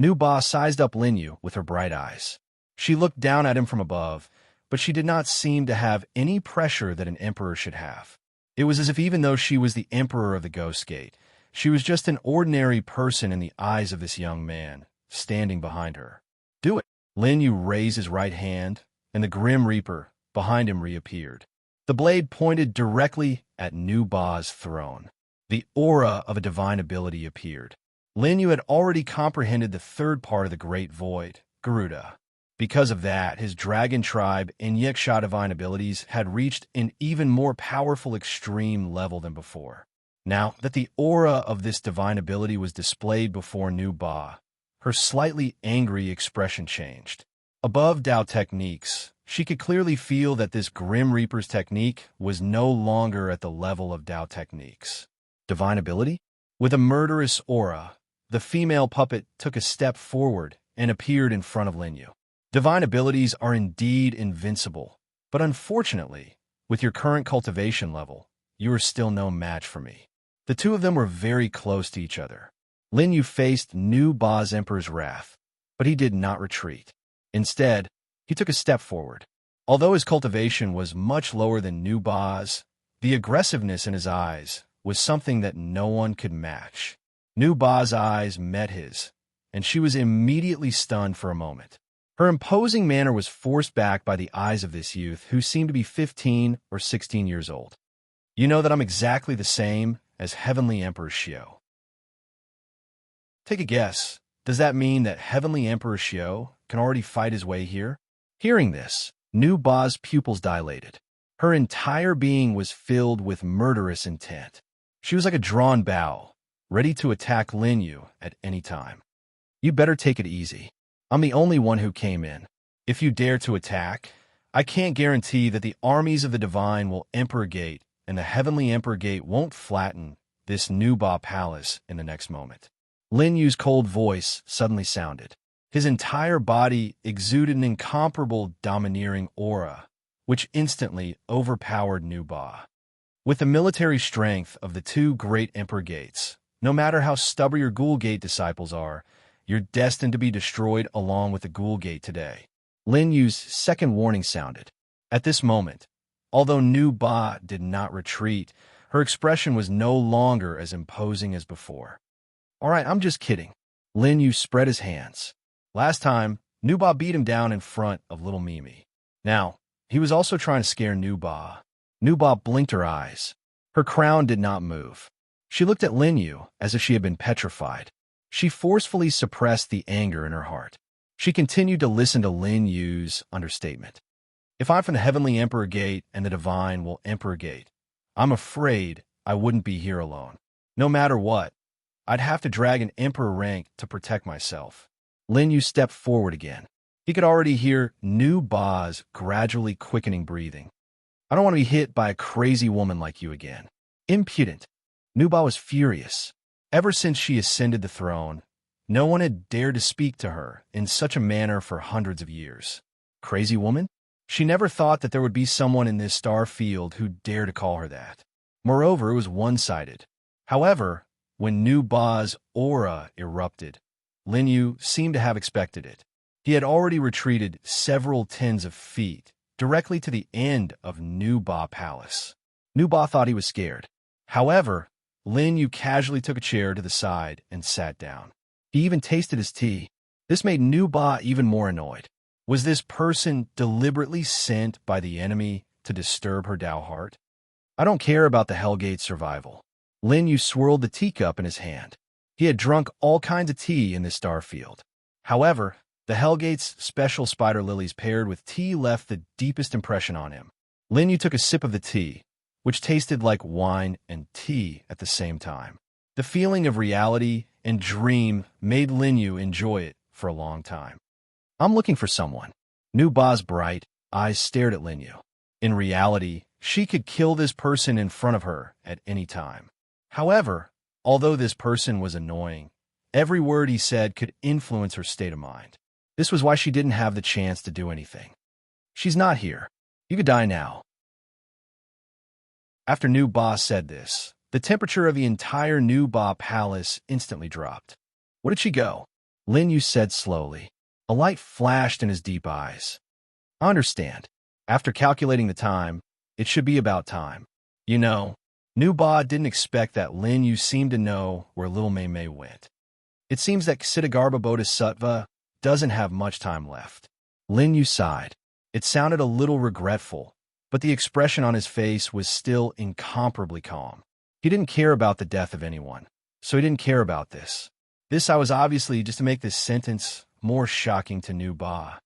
Nu Ba sized up Lin Yu with her bright eyes. She looked down at him from above, but she did not seem to have any pressure that an emperor should have. It was as if even though she was the emperor of the Ghost Gate, she was just an ordinary person in the eyes of this young man, standing behind her. Do it. Lin Yu raised his right hand, and the Grim Reaper behind him reappeared. The blade pointed directly at Nu Ba's throne. The aura of a divine ability appeared. Lin Yu had already comprehended the third part of the Great Void, Garuda. Because of that, his dragon tribe and Yiksha divine abilities had reached an even more powerful extreme level than before. Now that the aura of this divine ability was displayed before Nu Ba, her slightly angry expression changed. Above Dao techniques, she could clearly feel that this Grim Reaper's technique was no longer at the level of Dao techniques. Divine ability? With a murderous aura, the female puppet took a step forward and appeared in front of Lin Yu. Divine abilities are indeed invincible, but unfortunately, with your current cultivation level, you are still no match for me. The two of them were very close to each other. Lin Yu faced Nu Ba's Emperor's wrath, but he did not retreat. Instead, he took a step forward. Although his cultivation was much lower than Nu Ba's, the aggressiveness in his eyes was something that no one could match. Nu Ba's eyes met his, and she was immediately stunned for a moment. Her imposing manner was forced back by the eyes of this youth who seemed to be 15 or 16 years old. You know that I'm exactly the same as Heavenly Emperor Xiao. Take a guess. Does that mean that Heavenly Emperor Xiao can already fight his way here? Hearing this, Nu Ba's pupils dilated. Her entire being was filled with murderous intent. She was like a drawn bow, ready to attack Lin Yu at any time. You better take it easy. I'm the only one who came in. If you dare to attack, I can't guarantee that the armies of the Divine will Emperor Gate and the Heavenly Emperor Gate won't flatten this Nu Ba palace in the next moment. Lin Yu's cold voice suddenly sounded. His entire body exuded an incomparable domineering aura, which instantly overpowered Nu Ba. With the military strength of the two great Emperor Gates, no matter how stubborn your Ghoul Gate disciples are, you're destined to be destroyed along with the Ghoul Gate today. Lin Yu's second warning sounded. At this moment, although Nu Ba did not retreat, her expression was no longer as imposing as before. All right, I'm just kidding. Lin Yu spread his hands. Last time, Nu Ba beat him down in front of little Mimi. Now, he was also trying to scare Nu Ba. Nu Ba blinked her eyes. Her crown did not move. She looked at Lin Yu as if she had been petrified. She forcefully suppressed the anger in her heart. She continued to listen to Lin Yu's understatement. If I'm from the Heavenly Emperor Gate and the Divine will Emperor Gate, I'm afraid I wouldn't be here alone. No matter what, I'd have to drag an Emperor rank to protect myself. Lin Yu stepped forward again. He could already hear Nu Ba's gradually quickening breathing. I don't want to be hit by a crazy woman like you again. Impudent. Nu Ba was furious. Ever since she ascended the throne, no one had dared to speak to her in such a manner for hundreds of years. Crazy woman? She never thought that there would be someone in this star field who dared to call her that. Moreover, it was one-sided. However, when Nu Ba's aura erupted, Lin Yu seemed to have expected it. He had already retreated several tens of feet, directly to the end of Nu Ba Palace. Nu Ba thought he was scared. However, Lin Yu casually took a chair to the side and sat down. He even tasted his tea. This made Nu Ba even more annoyed. Was this person deliberately sent by the enemy to disturb her Dao heart? I don't care about the Hellgate's survival. Lin Yu swirled the teacup in his hand. He had drunk all kinds of tea in this star field. However, the Hellgate's special spider lilies paired with tea left the deepest impression on him. Lin Yu took a sip of the tea, which tasted like wine and tea at the same time. The feeling of reality and dream made Lin Yu enjoy it for a long time. I'm looking for someone. Nu Ba's bright eyes stared at Lin Yu. In reality, she could kill this person in front of her at any time. However, although this person was annoying, every word he said could influence her state of mind. This was why she didn't have the chance to do anything. She's not here. You could die now. After Nu Ba said this, the temperature of the entire Nu Ba palace instantly dropped. Where did she go? Lin Yu said slowly. A light flashed in his deep eyes. I understand. After calculating the time, it should be about time. You know, Nu Ba didn't expect that Lin Yu seemed to know where Lil Mei Mei went. It seems that Ksitigarbha Bodhisattva doesn't have much time left. Lin Yu sighed. It sounded a little regretful, but the expression on his face was still incomparably calm. He didn't care about the death of anyone, so he didn't care about this. This I was obviously just to make this sentence more shocking to Nu Ba.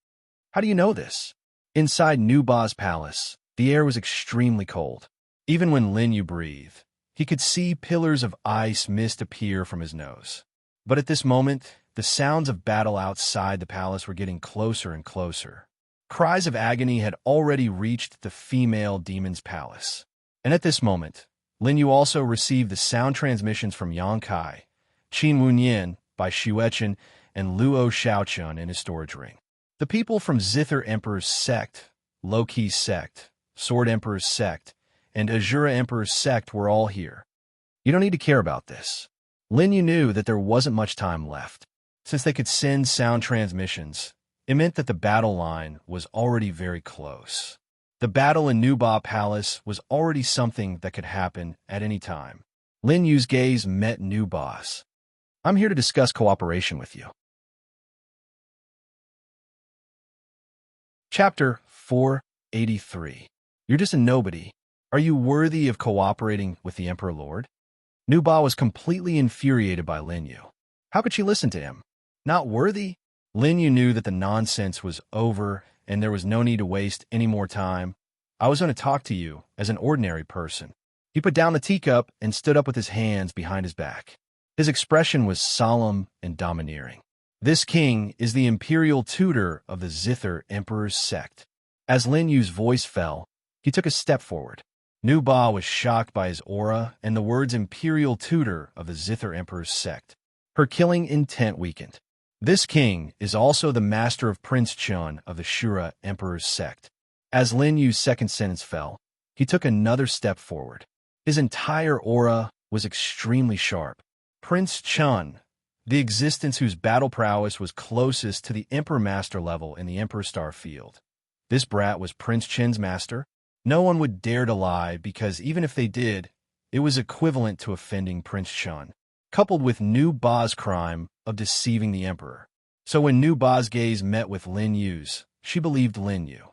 How do you know this? Inside Nu Ba's palace, the air was extremely cold. Even when Lin Yu breathed, he could see pillars of ice mist appear from his nose. But at this moment, the sounds of battle outside the palace were getting closer and closer. Cries of agony had already reached the female demon's palace. And at this moment, Lin Yu also received the sound transmissions from Yang Kai, Qin Wunyan by Xuechen, and Luo Shaochun in his storage ring. The people from Zither Emperor's sect, Low-Key sect, Sword Emperor's sect, and Azura Emperor's sect were all here. You don't need to care about this. Lin Yu knew that there wasn't much time left. Since they could send sound transmissions, it meant that the battle line was already very close. The battle in Nu Ba Palace was already something that could happen at any time. Lin Yu's gaze met Nu Ba's. I'm here to discuss cooperation with you. Chapter 483. You're just a nobody. Are you worthy of cooperating with the Emperor Lord? Nu Ba was completely infuriated by Lin Yu. How could she listen to him? Not worthy? Lin Yu knew that the nonsense was over and there was no need to waste any more time. I was going to talk to you as an ordinary person. He put down the teacup and stood up with his hands behind his back. His expression was solemn and domineering. This king is the imperial tutor of the Zither Emperor's sect. As Lin Yu's voice fell, he took a step forward. Nu Ba was shocked by his aura and the words imperial tutor of the Zither Emperor's sect. Her killing intent weakened. This king is also the master of Prince Chun of the Shura Emperor's sect. As Lin Yu's second sentence fell, he took another step forward. His entire aura was extremely sharp. Prince Chun, the existence whose battle prowess was closest to the Emperor Master level in the Emperor Star Field. This brat was Prince Chen's master. No one would dare to lie because even if they did, it was equivalent to offending Prince Chun, coupled with Nu Ba's crime of deceiving the Emperor. So when Nu Ba's gaze met with Lin Yu's, she believed Lin Yu.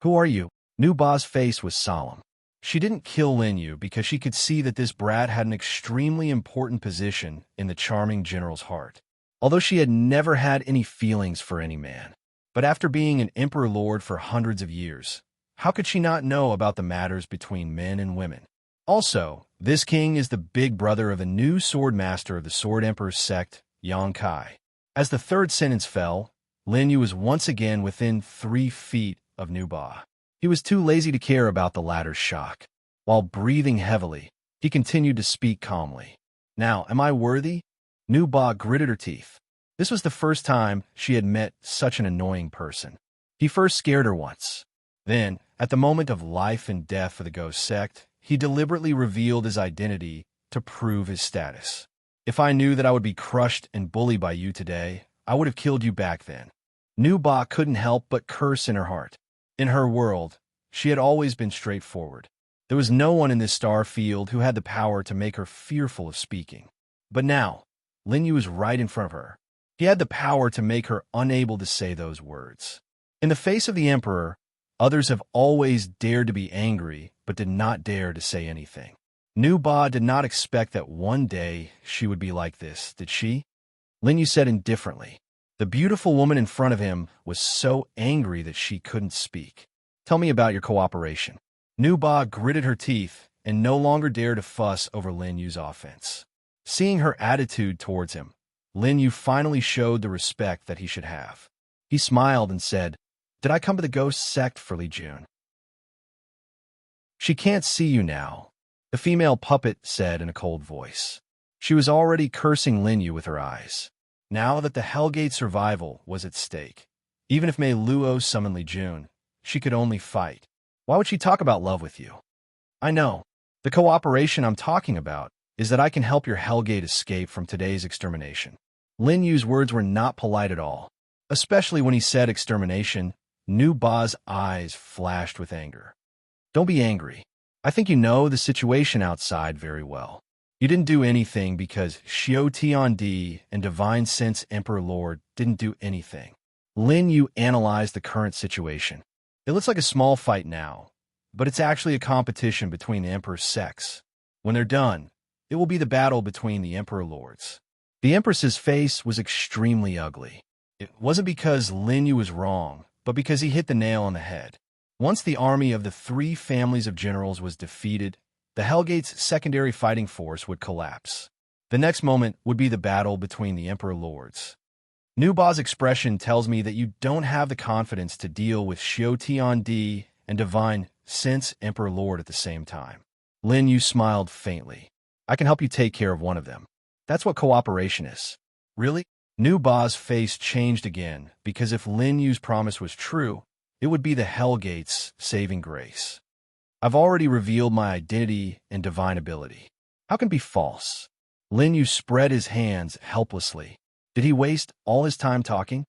Who are you? Nu Ba's face was solemn. She didn't kill Lin Yu because she could see that this brat had an extremely important position in the charming general's heart, although she had never had any feelings for any man. But after being an Emperor Lord for hundreds of years, how could she not know about the matters between men and women? Also, this king is the big brother of the new sword master of the Sword Emperor's sect, Yang Kai. As the third sentence fell, Lin Yu was once again within 3 feet of Nu Ba. He was too lazy to care about the latter's shock. While breathing heavily, he continued to speak calmly. Now, am I worthy? Nu Ba gritted her teeth. This was the first time she had met such an annoying person. He first scared her once. Then, at the moment of life and death for the ghost sect, he deliberately revealed his identity to prove his status. If I knew that I would be crushed and bullied by you today, I would have killed you back then. Nu Ba couldn't help but curse in her heart. In her world, she had always been straightforward. There was no one in this star field who had the power to make her fearful of speaking. But now, Lin Yu was right in front of her. He had the power to make her unable to say those words. In the face of the Emperor, others have always dared to be angry, but did not dare to say anything. Nu Ba did not expect that one day she would be like this, did she? Lin Yu said indifferently. The beautiful woman in front of him was so angry that she couldn't speak. Tell me about your cooperation. Nu Ba gritted her teeth and no longer dared to fuss over Lin Yu's offense. Seeing her attitude towards him, Lin Yu finally showed the respect that he should have. He smiled and said, Did I come to the ghost sect for Li Jun? She can't see you now, the female puppet said in a cold voice. She was already cursing Lin Yu with her eyes. Now that the Hellgate survival was at stake, even if Mei Luo summoned Li Jun, she could only fight. Why would she talk about love with you? I know. The cooperation I'm talking about is that I can help your Hellgate escape from today's extermination. Lin Yu's words were not polite at all. Especially when he said extermination, Nu Ba's eyes flashed with anger. Don't be angry. I think you know the situation outside very well. You didn't do anything because Xiao Tiandi and Divine Sense Emperor Lord didn't do anything. Lin Yu analyzed the current situation. It looks like a small fight now, but it's actually a competition between the Emperor's sects. When they're done, it will be the battle between the Emperor Lords. The Empress's face was extremely ugly. It wasn't because Lin Yu was wrong, but because he hit the nail on the head. Once the army of the three families of generals was defeated, the Hellgate's secondary fighting force would collapse. The next moment would be the battle between the Emperor Lords. Nu Ba's expression tells me that you don't have the confidence to deal with Xiao Tiandi and Divine Sense Emperor Lord at the same time. Lin Yu smiled faintly. I can help you take care of one of them. That's what cooperation is. Really? Nu Ba's face changed again, because if Lin Yu's promise was true, it would be the Hellgate's saving grace. I've already revealed my identity and divine ability. How can it be false? Lin Yu spread his hands helplessly. Did he waste all his time talking?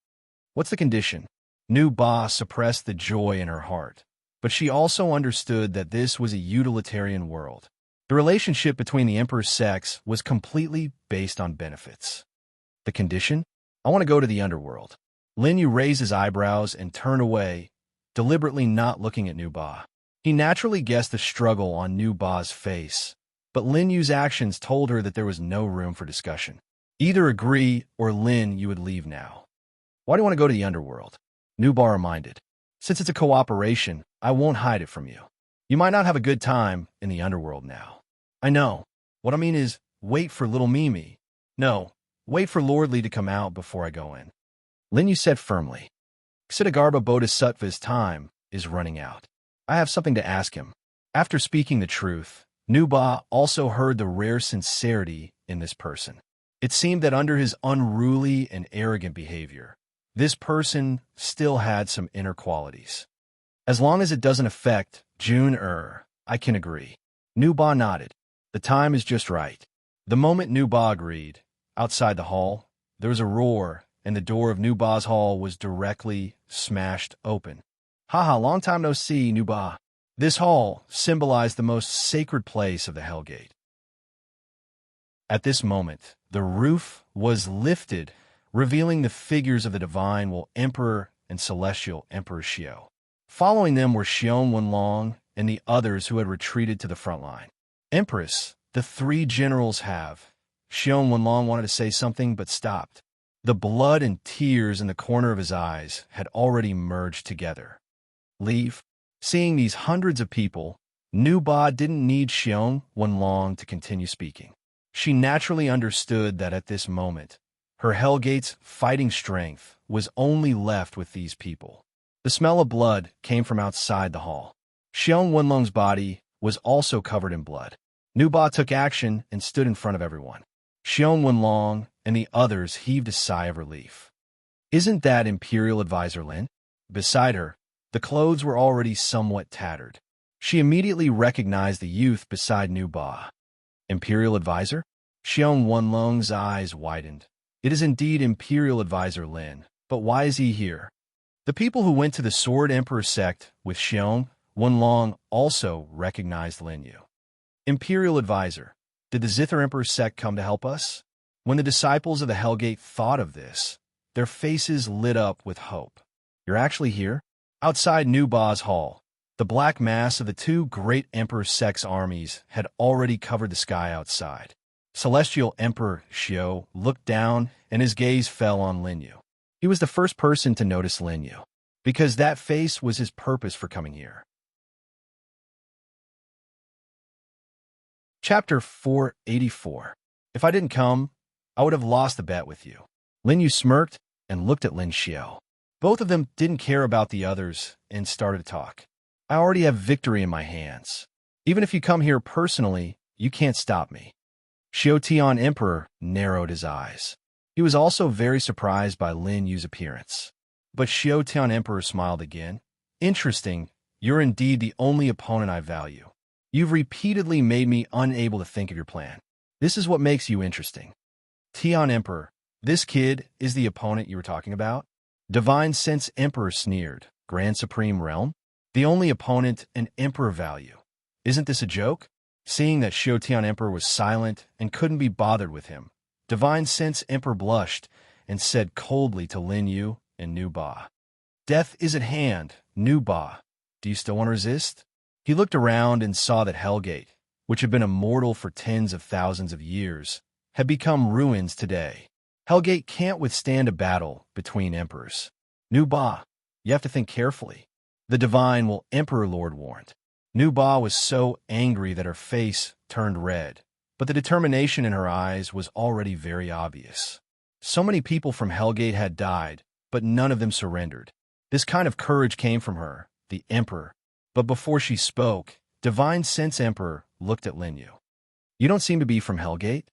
What's the condition? Nu Ba suppressed the joy in her heart, but she also understood that this was a utilitarian world. The relationship between the Emperor's sects was completely based on benefits. The condition? I want to go to the underworld. Lin Yu raised his eyebrows and turned away, deliberately not looking at Nu Ba. He naturally guessed the struggle on Nu Ba's face, but Lin Yu's actions told her that there was no room for discussion. Either agree or Lin Yu would leave now. Why do you want to go to the underworld? Nu Ba reminded. Since it's a cooperation, I won't hide it from you. You might not have a good time in the underworld now. I know. What I mean is, wait for little Mimi. No, wait for Lord Li to come out before I go in. Lin Yu said firmly. Ksitigarbha Bodhisattva's time is running out. I have something to ask him. After speaking the truth, Nu Ba also heard the rare sincerity in this person. It seemed that under his unruly and arrogant behavior, this person still had some inner qualities. As long as it doesn't affect June I can agree. Nu Ba nodded. The time is just right. The moment Nu Ba agreed, outside the hall, there was a roar, and the door of Nu Ba's hall was directly smashed open. Haha, long time no see, Nu Ba. This hall symbolized the most sacred place of the Hellgate. At this moment, the roof was lifted, revealing the figures of the Divine Will Emperor and Celestial Emperor Xiao. Following them were Xiong Wenlong and the others who had retreated to the front line. Empress, the three generals have. Xiong Wenlong wanted to say something but stopped. The blood and tears in the corner of his eyes had already merged together. Leave. Seeing these hundreds of people, Nu Ba didn't need Xiong Wenlong to continue speaking. She naturally understood that at this moment, her Hellgate's fighting strength was only left with these people. The smell of blood came from outside the hall. Xiong Wenlong's body was also covered in blood. Nu Ba took action and stood in front of everyone. Xiong Wenlong and the others heaved a sigh of relief. Isn't that Imperial Advisor Lin? Beside her, the clothes were already somewhat tattered. She immediately recognized the youth beside Nu Ba. Imperial Advisor? Xiong Wenlong's eyes widened. It is indeed Imperial Advisor Lin, but why is he here? The people who went to the Sword Emperor sect with Xiong Wenlong also recognized Lin Yu. Imperial Advisor, did the Zither Emperor sect come to help us? When the disciples of the Hellgate thought of this, their faces lit up with hope. You're actually here? Outside Nu Ba's hall, the black mass of the two great Emperor sect's armies had already covered the sky outside. Celestial Emperor Xiao looked down and his gaze fell on Lin Yu. He was the first person to notice Lin Yu, because that face was his purpose for coming here. Chapter 484. If I didn't come, I would have lost the bet with you. Lin Yu smirked and looked at Lin Xiao. Both of them didn't care about the others and started to talk. I already have victory in my hands. Even if you come here personally, you can't stop me. Xiao Tian Emperor narrowed his eyes. He was also very surprised by Lin Yu's appearance. But Xiao Tian Emperor smiled again. Interesting, you're indeed the only opponent I value. You've repeatedly made me unable to think of your plan. This is what makes you interesting. Tian Emperor, This kid is the opponent you were talking about? Divine Sense Emperor sneered. Grand Supreme Realm? The only opponent an emperor value. Isn't this a joke? Seeing that Xiaotian Emperor was silent and couldn't be bothered with him, Divine Sense Emperor blushed and said coldly to Lin Yu and Nu Ba, "Death is at hand, Nu Ba. Do you still want to resist?" He looked around and saw that Hellgate, which had been immortal for tens of thousands of years, had become ruins today. Hellgate can't withstand a battle between emperors. Nu Ba, you have to think carefully. The Divine will Emperor Lord warned. Nu Ba was so angry that her face turned red, but the determination in her eyes was already very obvious. So many people from Hellgate had died, but none of them surrendered. This kind of courage came from her, the Emperor. But before she spoke, Divine Sense Emperor looked at Lin Yu. "You don't seem to be from Hellgate?"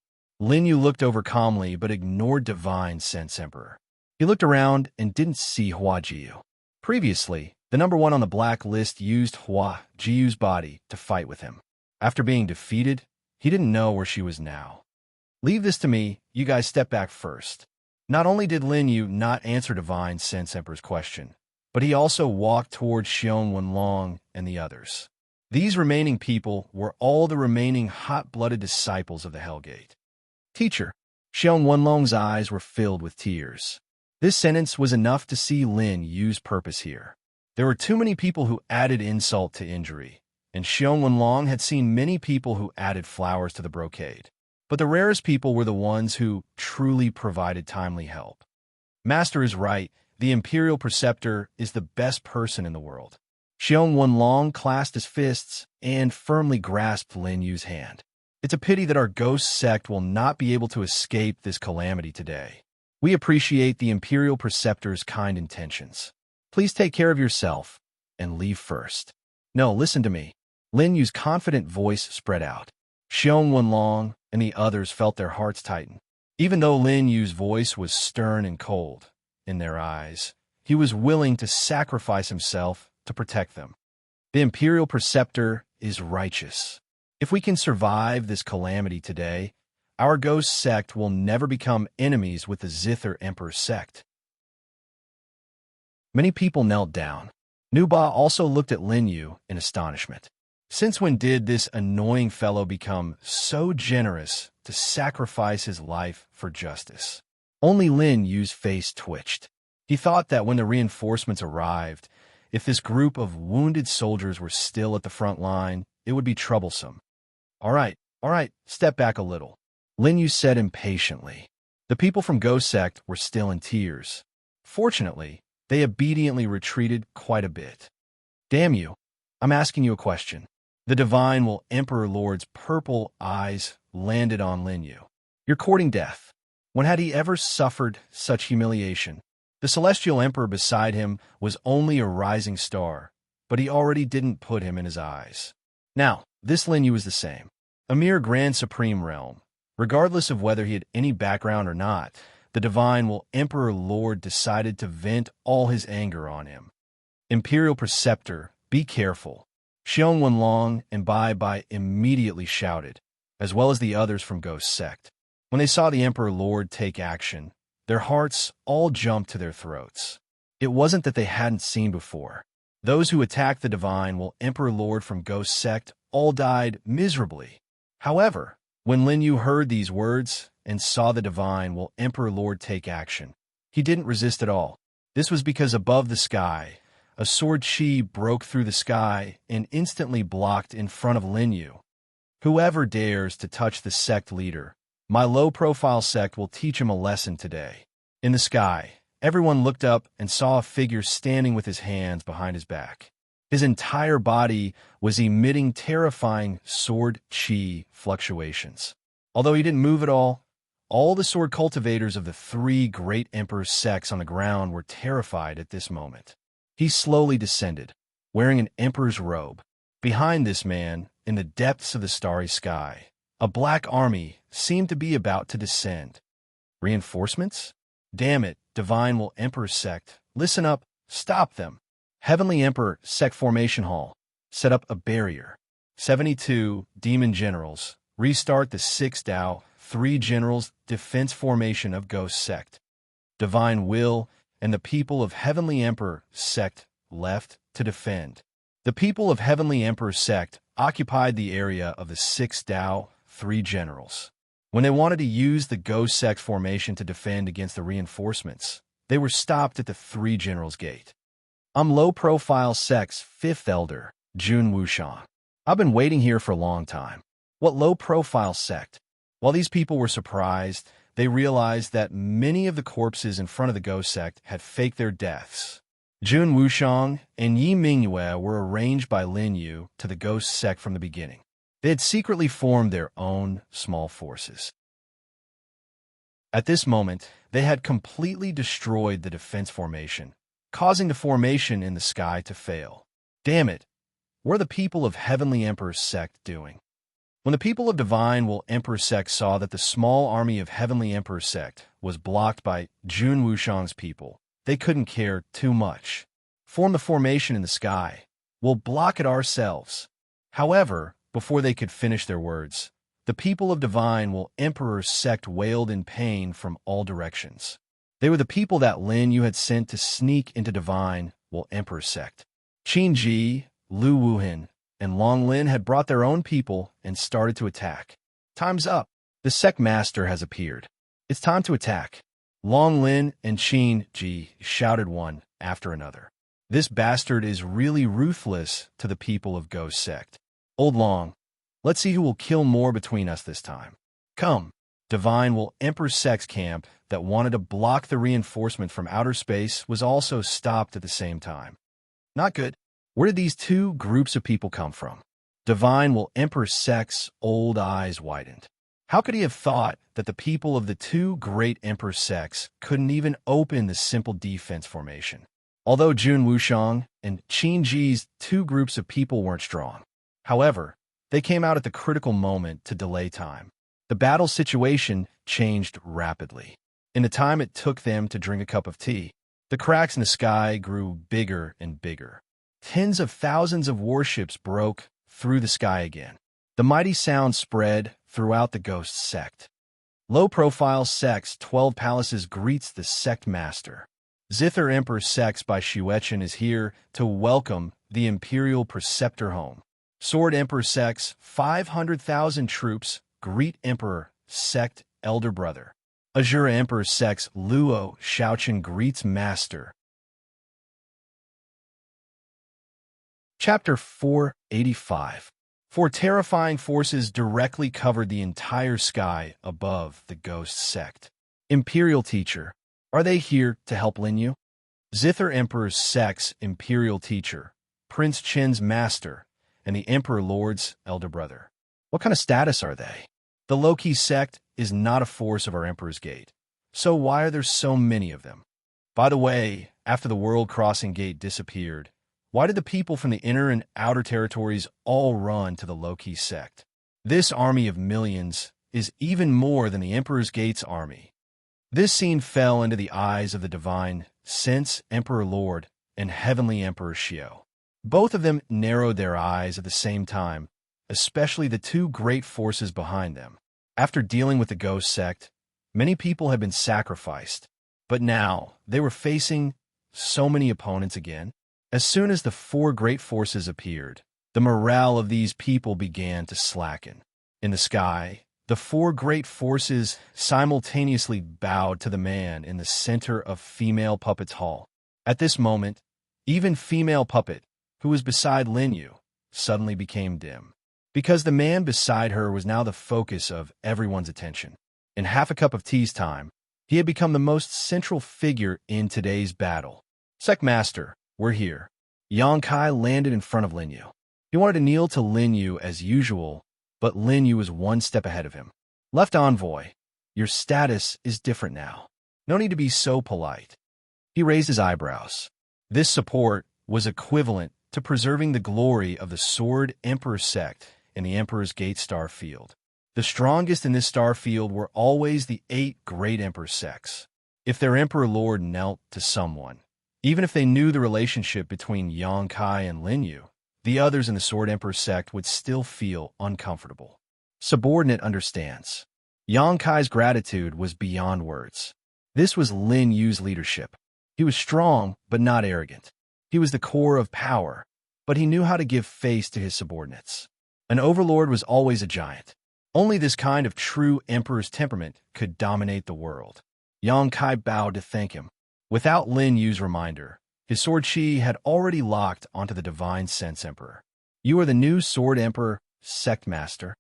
Lin Yu looked over calmly but ignored Divine Sense Emperor. He looked around and didn't see Hua Jiu. Previously, the number one on the black list used Hua Jiu's body to fight with him. After being defeated, he didn't know where she was now. "Leave this to me, you guys step back first." Not only did Lin Yu not answer Divine Sense Emperor's question, but he also walked towards Xiong Wenlong and the others. These remaining people were all the remaining hot-blooded disciples of the Hellgate. "Teacher." Xiong Wenlong's eyes were filled with tears. This sentence was enough to see Lin Yu's purpose here. There were too many people who added insult to injury, and Xiong Wenlong had seen many people who added flowers to the brocade. But the rarest people were the ones who truly provided timely help. Master is right. The Imperial Preceptor is the best person in the world. Xiong Wenlong clasped his fists and firmly grasped Lin Yu's hand. "It's a pity that our ghost sect will not be able to escape this calamity today. We appreciate the Imperial Preceptor's kind intentions. Please take care of yourself and leave first." "No, listen to me." Lin Yu's confident voice spread out. Xiong Wenlong and the others felt their hearts tighten. Even though Lin Yu's voice was stern and cold, in their eyes, he was willing to sacrifice himself to protect them. The Imperial Preceptor is righteous. If we can survive this calamity today, our ghost sect will never become enemies with the Zither Emperor sect. Many people knelt down. Nu Ba also looked at Lin Yu in astonishment. Since when did this annoying fellow become so generous to sacrifice his life for justice? Only Lin Yu's face twitched. He thought that when the reinforcements arrived, if this group of wounded soldiers were still at the front line, it would be troublesome. All right, step back a little," Lin Yu said impatiently. The people from Ghost Sect were still in tears. Fortunately, they obediently retreated quite a bit. "Damn you, I'm asking you a question." The Divine Will Emperor Lord's purple eyes landed on Lin Yu. "You're courting death. When had he ever suffered such humiliation?" The Celestial Emperor beside him was only a rising star, but he already didn't put him in his eyes. Now, this Lin Yu was the same. A mere Grand Supreme Realm. Regardless of whether he had any background or not, the Divine Will Emperor Lord decided to vent all his anger on him. "Imperial Preceptor, be careful." Xiong Wenlong and Bai immediately shouted, as well as the others from Ghost Sect. When they saw the Emperor Lord take action, their hearts all jumped to their throats. It wasn't that they hadn't seen before. Those who attacked the Divine Will Emperor Lord from Ghost Sect all died miserably. However, when Lin Yu heard these words and saw the Divine Will Emperor Lord take action, he didn't resist at all. This was because above the sky, a sword chi broke through the sky and instantly blocked in front of Lin Yu. "Whoever dares to touch the sect leader, my low-profile sect will teach him a lesson today." In the sky, everyone looked up and saw a figure standing with his hands behind his back. His entire body was emitting terrifying sword chi fluctuations. Although he didn't move at all the sword cultivators of the three great emperor sects on the ground were terrified at this moment. He slowly descended, wearing an emperor's robe. Behind this man, in the depths of the starry sky, a black army seemed to be about to descend. Reinforcements? Damn it, Divine Will Emperor Sect, listen up, stop them. Heavenly Emperor Sect Formation Hall, set up a barrier. 72 Demon Generals, restart the 6 Dao three generals' defense formation of Ghost Sect. Divine Will and the people of Heavenly Emperor Sect left to defend. The people of Heavenly Emperor Sect occupied the area of the Six Tao, three generals. When they wanted to use the Ghost Sect formation to defend against the reinforcements, they were stopped at the three generals' gate. I'm low-profile Sect's fifth elder, Jun Wushang. I've been waiting here for a long time. What low-profile sect? While these people were surprised, they realized that many of the corpses in front of the Ghost Sect had faked their deaths. Jun Wushang and Yi Mingyue were arranged by Lin Yu to the Ghost Sect from the beginning. They had secretly formed their own small forces. At this moment, they had completely destroyed the defense formation, causing the formation in the sky to fail. Damn it! What are the people of Heavenly Emperor Sect doing? When the people of Divine Will Emperor Sect saw that the small army of Heavenly Emperor Sect was blocked by Jun Wushang's people, they couldn't care too much. Form the formation in the sky. We'll block it ourselves. However, before they could finish their words, the people of Divine Will Emperor Sect wailed in pain from all directions. They were the people that Lin Yu had sent to sneak into Divine Will Emperor Sect. Qin Ji, Lu Wuhan, and Long Lin had brought their own people and started to attack. Time's up. The sect master has appeared. It's time to attack. Long Lin and Qin Ji shouted one after another. This bastard is really ruthless to the people of Ghost Sect. Old Long, let's see who will kill more between us this time. Come. Divine Will Emperor Sect's camp that wanted to block the reinforcement from outer space was also stopped at the same time. Not good. Where did these two groups of people come from? Divine Will Emperor Sect's old eyes widened. How could he have thought that the people of the two great Emperor Sects couldn't even open the simple defense formation? Although Jun Wushang and Qin Ji's two groups of people weren't strong. However, they came out at the critical moment to delay time. The battle situation changed rapidly. In the time it took them to drink a cup of tea, the cracks in the sky grew bigger and bigger. Tens of thousands of warships broke through the sky again. The mighty sound spread throughout the Ghost Sect. Low-profile Sect's 12 palaces greets the sect master. Zither Emperor Sects by Shuechen is here to welcome the Imperial Preceptor home. Sword Emperor Sects, 500,000 troops greet Emperor Sect Elder Brother. Azura Emperor Sects Luo Shaochen greets Master. Chapter 485. Four terrifying forces directly covered the entire sky above the Ghost Sect. Imperial Teacher. Are they here to help Lin Yu? Zither Emperor Sect's Imperial Teacher, Prince Qin's Master, and the Emperor Lord's elder brother. What kind of status are they? The Loki Sect is not a force of our Emperor's Gate, so why are there so many of them? By the way, after the World Crossing Gate disappeared, why did the people from the inner and outer territories all run to the Loki Sect? This army of millions is even more than the Emperor's Gate's army. This scene fell into the eyes of the divine Sense Emperor Lord and Heavenly Emperor Xiao. Both of them narrowed their eyes at the same time, especially the two great forces behind them. After dealing with the Ghost Sect, many people had been sacrificed, but now they were facing so many opponents again. As soon as the four great forces appeared, the morale of these people began to slacken. In the sky, the four great forces simultaneously bowed to the man in the center of Female Puppet's hall. At this moment, even Female Puppet, who was beside Lin Yu, suddenly became dim, because the man beside her was now the focus of everyone's attention. In half a cup of tea's time, he had become the most central figure in today's battle. Sect Master, we're here. Yang Kai landed in front of Lin Yu. He wanted to kneel to Lin Yu as usual, but Lin Yu was one step ahead of him. Left Envoy, your status is different now. No need to be so polite. He raised his eyebrows. This support was equivalent to preserving the glory of the Sword Emperor Sect in the Emperor's Gate star field. The strongest in this star field were always the 8 great Emperor Sects. If their Emperor Lord knelt to someone, even if they knew the relationship between Yang Kai and Lin Yu, the others in the Sword Emperor Sect would still feel uncomfortable. Subordinate understands. Yang Kai's gratitude was beyond words. This was Lin Yu's leadership. He was strong, but not arrogant. He was the core of power, but he knew how to give face to his subordinates. An overlord was always a giant. Only this kind of true emperor's temperament could dominate the world. Yang Kai bowed to thank him. Without Lin Yu's reminder, his sword chi had already locked onto the Divine Sense Emperor. You are the new Sword Emperor, Sect Master.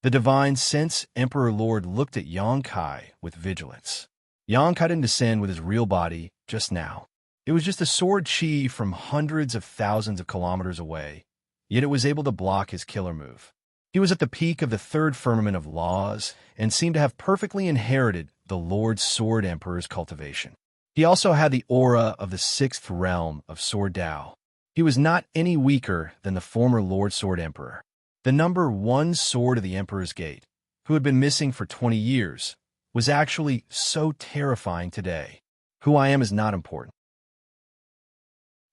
The Divine Sense Emperor Lord looked at Yang Kai with vigilance. Yang Kai didn't descend with his real body just now. It was just a sword chi from hundreds of thousands of kilometers away, yet it was able to block his killer move. He was at the peak of the third firmament of laws and seemed to have perfectly inherited the Lord Sword Emperor's cultivation. He also had the aura of the sixth realm of Sword Dao. He was not any weaker than the former Lord Sword Emperor. The number 1 sword of the Emperor's Gate, who had been missing for 20 years, was actually so terrifying today. Who I am is not important.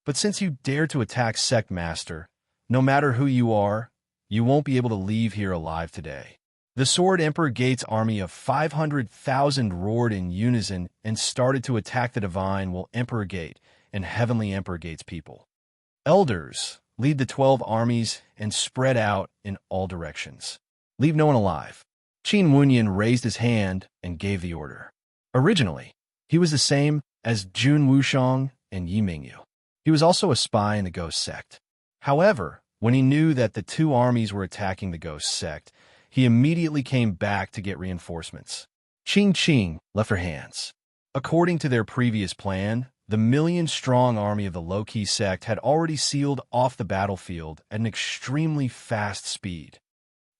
But since you dare to attack Sect Master, no matter who you are, you won't be able to leave here alive today. The Sword Emperor Gate's army of 500,000 roared in unison and started to attack the Divine Will Emperor Gate and Heavenly Emperor Gate's people. Elders, lead the 12 armies and spread out in all directions. Leave no one alive. Qin Wunyan raised his hand and gave the order. Originally, he was the same as Jun Wushang and Yi Mingyu. He was also a spy in the Ghost Sect. However, when he knew that the 2 armies were attacking the Ghost Sect, he immediately came back to get reinforcements. Qing left her hands. According to their previous plan, the million-strong army of the Low-Key Sect had already sealed off the battlefield at an extremely fast speed.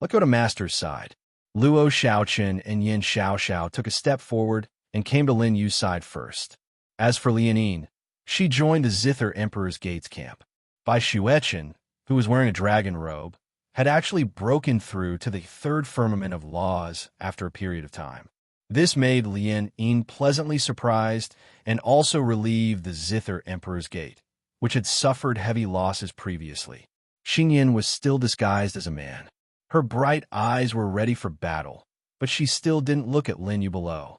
Let's go to Master's side. Luo Xiaoqun and Yin Xiaoxiao took a step forward and came to Lin Yu's side first. As for Lianin, she joined the Zither Emperor's Gates camp. Bai Xuechen, who was wearing a dragon robe, had actually broken through to the third firmament of laws after a period of time. This made Lian Yin pleasantly surprised and also relieved the Zither Emperor's Gate, which had suffered heavy losses previously. Xingyin was still disguised as a man. Her bright eyes were ready for battle, but she still didn't look at Lin Yu below.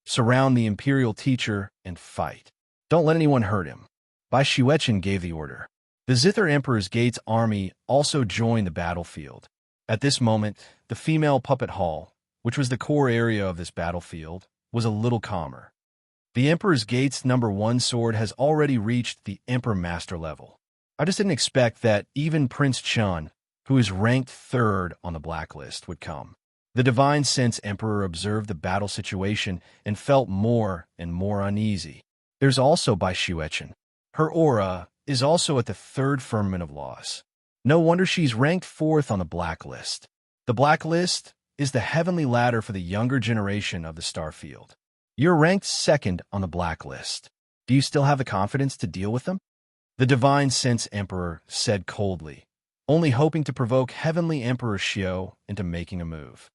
Surround the Imperial teacher and fight. Don't let anyone hurt him. Bai Xuechen gave the order. The Zither Emperor's Gate's army also joined the battlefield. At this moment, the female puppet hall, which was the core area of this battlefield, was a little calmer. The Emperor's Gate's number 1 sword has already reached the Emperor Master level. I just didn't expect that even Prince Chun, who is ranked 3rd on the blacklist, would come. The Divine Sense Emperor observed the battle situation and felt more and more uneasy. There's also Bai Xuechen. Her aura is also at the 3rd firmament of laws. No wonder she's ranked 4th on the blacklist. The blacklist is the heavenly ladder for the younger generation of the Starfield. You're ranked 2nd on the blacklist. Do you still have the confidence to deal with them? The Divine Sense Emperor said coldly, only hoping to provoke Heavenly Emperor Xiao into making a move.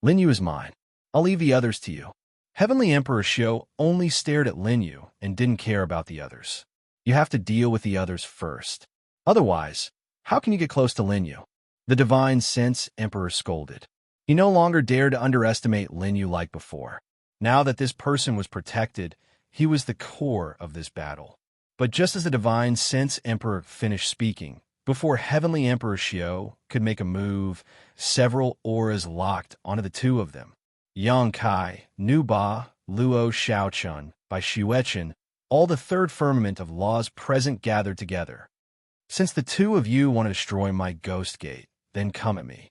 Lin Yu is mine. I'll leave the others to you. Heavenly Emperor Xiao only stared at Lin Yu and didn't care about the others. You have to deal with the others first. Otherwise, how can you get close to Lin Yu? The Divine Sense Emperor scolded. He no longer dared to underestimate Lin Yu like before. Now that this person was protected, he was the core of this battle. But just as the Divine Sense Emperor finished speaking, before Heavenly Emperor Xiao could make a move, several auras locked onto the 2 of them. Yang Kai, Nu Ba, Luo Xiaoqun, Bai Xuechen, all the 3rd firmament of laws present gathered together. Since the 2 of you want to destroy my Ghost Gate, then come at me.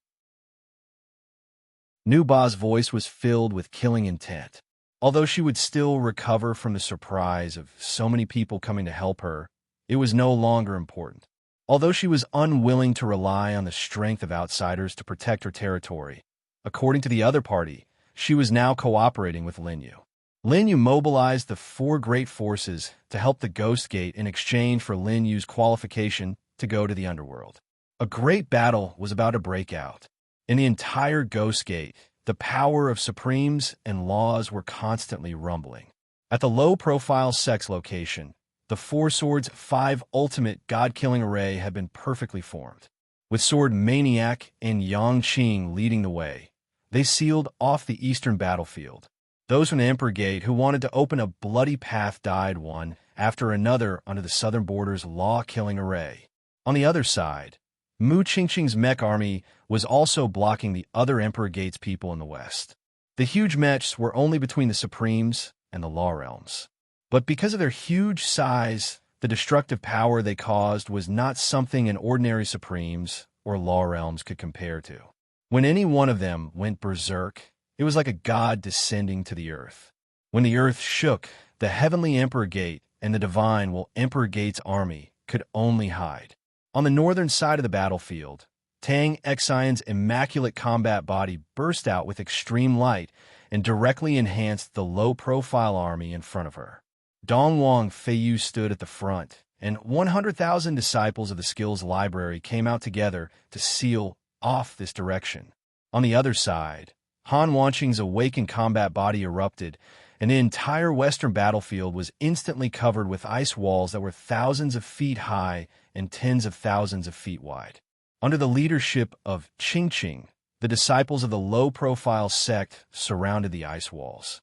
Nu Ba's voice was filled with killing intent. Although she would still recover from the surprise of so many people coming to help her, it was no longer important. Although she was unwilling to rely on the strength of outsiders to protect her territory, according to the other party, she was now cooperating with Lin Yu. Lin Yu mobilized the 4 great forces to help the Ghost Gate in exchange for Lin Yu's qualification to go to the underworld. A great battle was about to break out. In the entire Ghost Gate, the power of supremes and laws were constantly rumbling. At the low-profile sex location, the 4 Swords 5 ultimate god-killing array had been perfectly formed. With Sword Maniac and Yang Qing leading the way, They sealed off the eastern battlefield. Those from the Emperor Gate who wanted to open a bloody path died one after another under the southern border's law-killing array. On the other side, Mu Qingqing's mech army was also blocking the other Emperor Gate's people in the west. The huge mechs were only between the Supremes and the Law Realms. But because of their huge size, the destructive power they caused was not something an ordinary Supremes or Law Realms could compare to. When any one of them went berserk, it was like a god descending to the earth. When the earth shook, the Heavenly Emperor Gate and the Divine Emperor Gate's army could only hide. On the northern side of the battlefield, Tang Xion's immaculate combat body burst out with extreme light and directly enhanced the low-profile army in front of her. Dongwang Feiyu stood at the front, and 100,000 disciples of the skills library came out together to seal off this direction. On the other side, Han Wanqing's awakened combat body erupted, and the entire western battlefield was instantly covered with ice walls that were thousands of feet high and tens of thousands of feet wide. Under the leadership of Qingqing, the disciples of the low-profile sect surrounded the ice walls.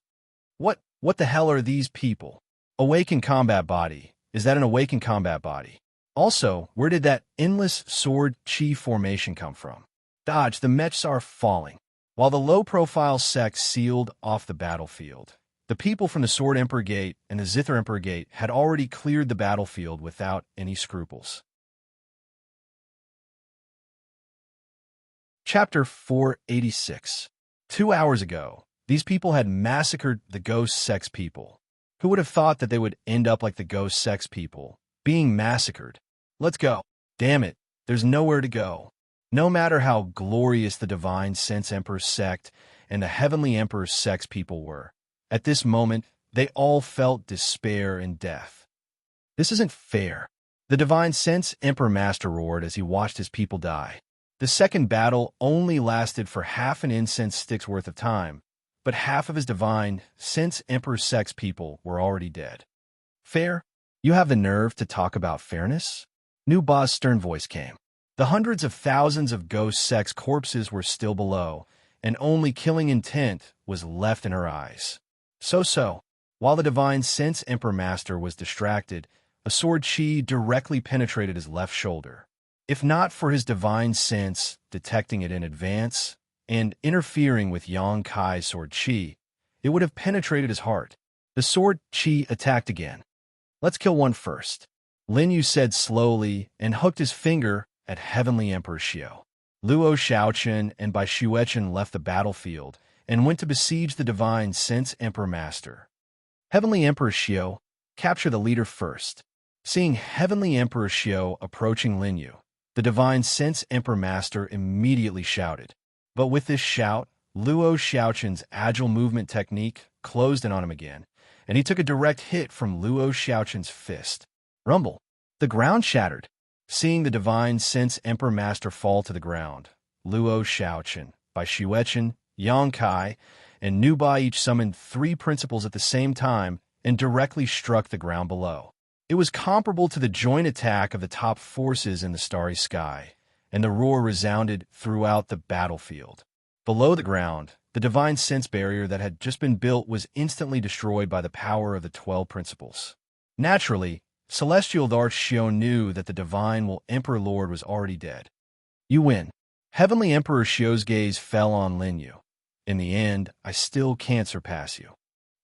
What the hell are these people? Awakened combat body. Is that an awakened combat body? Also, where did that endless sword chi formation come from? Dodge, the mechs are falling. While the low-profile sect sealed off the battlefield, the people from the Sword Emperor Gate and the Zither Emperor Gate had already cleared the battlefield without any scruples. Chapter 486. 2 hours ago, these people had massacred the Ghost Sex people. Who would have thought that they would end up like the Ghost Sex people, being massacred? Let's go. Damn it, there's nowhere to go. No matter how glorious the Divine Sense Emperor sect and the Heavenly Emperor Sex people were, at this moment, they all felt despair and death. This isn't fair. The Divine Sense Emperor Master roared as he watched his people die. The second battle only lasted for half an incense stick's worth of time, but half of his Divine Sense Emperor Sex people were already dead. Fair? You have the nerve to talk about fairness? New Ba's stern voice came. The hundreds of thousands of Ghost Sex corpses were still below, and only killing intent was left in her eyes. So, while the Divine Sense Emperor Master was distracted, a sword chi directly penetrated his left shoulder. If not for his Divine Sense detecting it in advance and interfering with Yang Kai's sword chi, it would have penetrated his heart. The sword chi attacked again. Let's kill one first, Lin Yu said slowly and hooked his finger at Heavenly Emperor Xiao. Luo Xiaochen and Bai Xuechen left the battlefield and went to besiege the Divine Sense Emperor Master. Heavenly Emperor Xiao, capture the leader first. Seeing Heavenly Emperor Xiao approaching Lin Yu, the Divine Sense Emperor Master immediately shouted. But with this shout, Luo Xiaochen's agile movement technique closed in on him again, and he took a direct hit from Luo Xiaochen's fist. Rumble. The ground shattered. Seeing the Divine Sense Emperor Master fall to the ground, Luo Xiaochen, Bai Xuechen, Yang Kai, and Nu Ba each summoned 3 principles at the same time and directly struck the ground below. It was comparable to the joint attack of the top forces in the starry sky, and the roar resounded throughout the battlefield. Below the ground, the Divine Sense barrier that had just been built was instantly destroyed by the power of the 12 principles. Naturally, Celestial Darth Xiao knew that the Divine Emperor Lord was already dead. You win. Heavenly Emperor Xiao's gaze fell on Lin Yu. In the end, I still can't surpass you.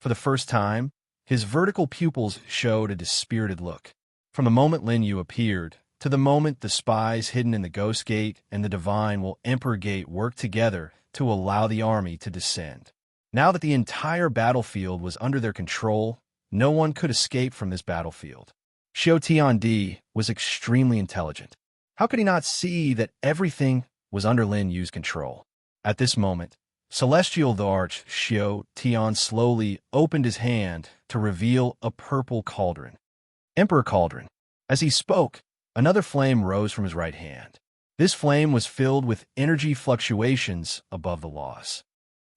For the first time, his vertical pupils showed a dispirited look. From the moment Lin Yu appeared, to the moment the spies hidden in the Ghost Gate and the Divine Emperor Gate worked together to allow the army to descend. Now that the entire battlefield was under their control, no one could escape from this battlefield. Xiao Tiandi was extremely intelligent. How could he not see that everything was under Lin Yu's control? At this moment, Celestial Darch Xiao Tian slowly opened his hand to reveal a purple cauldron. Emperor Cauldron. As he spoke, another flame rose from his right hand. This flame was filled with energy fluctuations above the laws.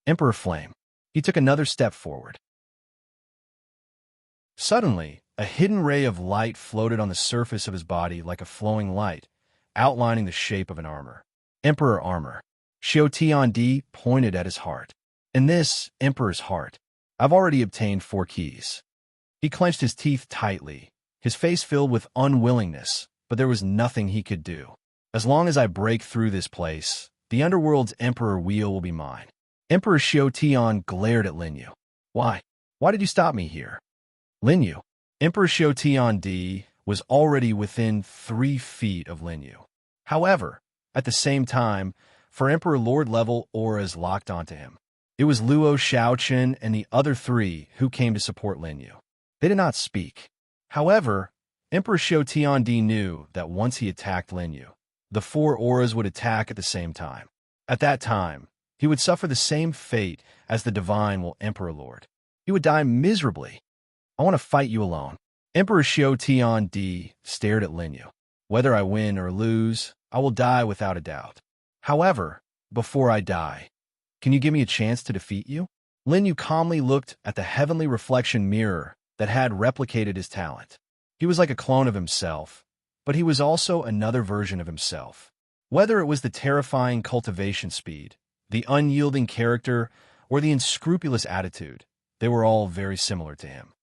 Emperor Flame. He took another step forward. Suddenly, a hidden ray of light floated on the surface of his body like a flowing light, outlining the shape of an armor. Emperor Armor. Xiao Tiandi pointed at his heart. In this Emperor's heart, I've already obtained 4 keys. He clenched his teeth tightly, his face filled with unwillingness, but there was nothing he could do. As long as I break through this place, the underworld's Emperor wheel will be mine. Emperor Xiao Tian glared at Lin Yu. Why? Why did you stop me here? Lin Yu. Emperor Xiao Tiandi was already within 3 feet of Lin Yu. However, at the same time, for Emperor Lord level auras locked onto him. It was Luo Shaochen and the other 3 who came to support Lin Yu. They did not speak. However, Emperor Xiao Tiandi knew that once he attacked Lin Yu, the 4 auras would attack at the same time. At that time, he would suffer the same fate as the divine Emperor Lord. He would die miserably. I want to fight you alone. Emperor Xiao Tiandi stared at Lin Yu. Whether I win or lose, I will die without a doubt. However, before I die, can you give me a chance to defeat you? Lin Yu calmly looked at the heavenly reflection mirror that had replicated his talent. He was like a clone of himself, but he was also another version of himself. Whether it was the terrifying cultivation speed, the unyielding character, or the unscrupulous attitude, they were all very similar to him.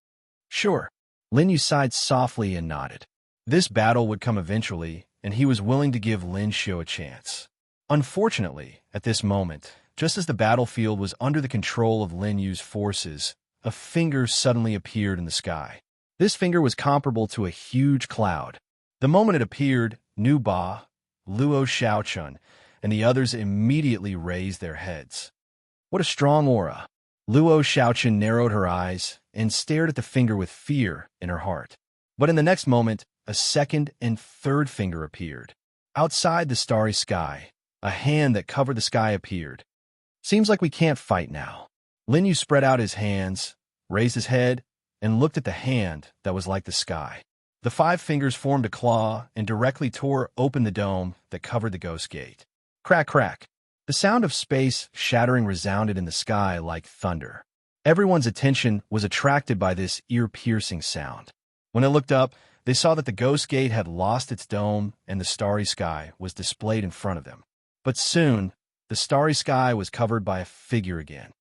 Sure, Lin Yu sighed softly and nodded. This battle would come eventually, and he was willing to give Lin Xiu a chance. Unfortunately, at this moment, just as the battlefield was under the control of Lin Yu's forces, a finger suddenly appeared in the sky. This finger was comparable to a huge cloud. The moment it appeared, Nu Ba, Luo Shaochun, and the others immediately raised their heads. What a strong aura! Luo Shaochun narrowed her eyes and stared at the finger with fear in her heart. But in the next moment, a second and third finger appeared. Outside the starry sky, a hand that covered the sky appeared. Seems like we can't fight now. Lin Yu spread out his hands, raised his head, and looked at the hand that was like the sky. The 5 fingers formed a claw and directly tore open the dome that covered the ghost gate. Crack, crack. The sound of space shattering resounded in the sky like thunder. Everyone's attention was attracted by this ear-piercing sound. When they looked up, they saw that the ghost gate had lost its dome and the starry sky was displayed in front of them. But soon, the starry sky was covered by a figure again.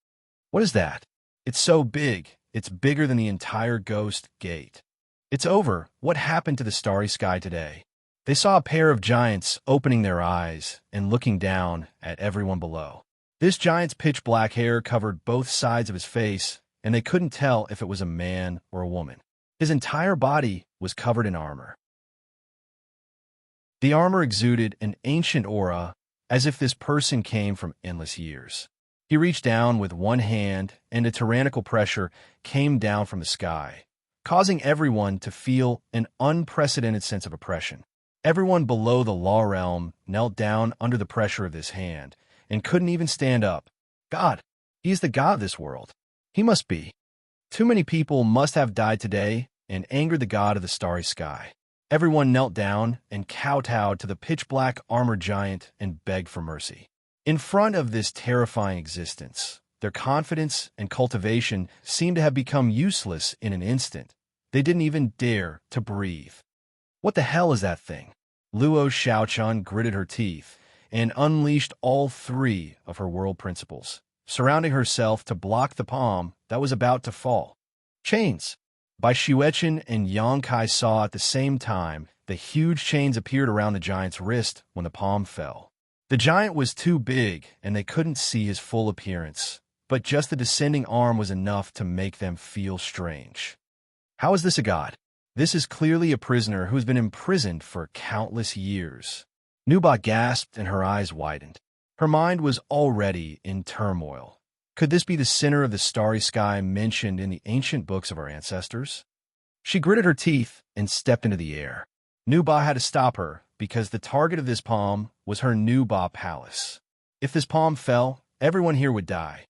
What is that? It's so big, it's bigger than the entire ghost gate. It's over. What happened to the starry sky today? They saw a pair of giants opening their eyes and looking down at everyone below. This giant's pitch-black hair covered both sides of his face, and they couldn't tell if it was a man or a woman. His entire body was covered in armor. The armor exuded an ancient aura, as if this person came from endless years. He reached down with one hand, and a tyrannical pressure came down from the sky, causing everyone to feel an unprecedented sense of oppression. Everyone below the law realm knelt down under the pressure of this hand, and couldn't even stand up. God, he is the god of this world. He must be. Too many people must have died today and angered the god of the starry sky. Everyone knelt down and kowtowed to the pitch-black armored giant and begged for mercy. In front of this terrifying existence, their confidence and cultivation seemed to have become useless in an instant. They didn't even dare to breathe. What the hell is that thing? Luo Shaochun gritted her teeth and unleashed all 3 of her world principles, surrounding herself to block the palm that was about to fall. Chains. Bai Xuechen and Yang Kai saw at the same time the huge chains appeared around the giant's wrist when the palm fell. The giant was too big and they couldn't see his full appearance, but just the descending arm was enough to make them feel strange. How is this a god? This is clearly a prisoner who has been imprisoned for countless years. Nuba gasped and her eyes widened. Her mind was already in turmoil. Could this be the center of the starry sky mentioned in the ancient books of our ancestors? She gritted her teeth and stepped into the air. Nuba had to stop her because the target of this palm was her Nuba palace. If this palm fell, everyone here would die.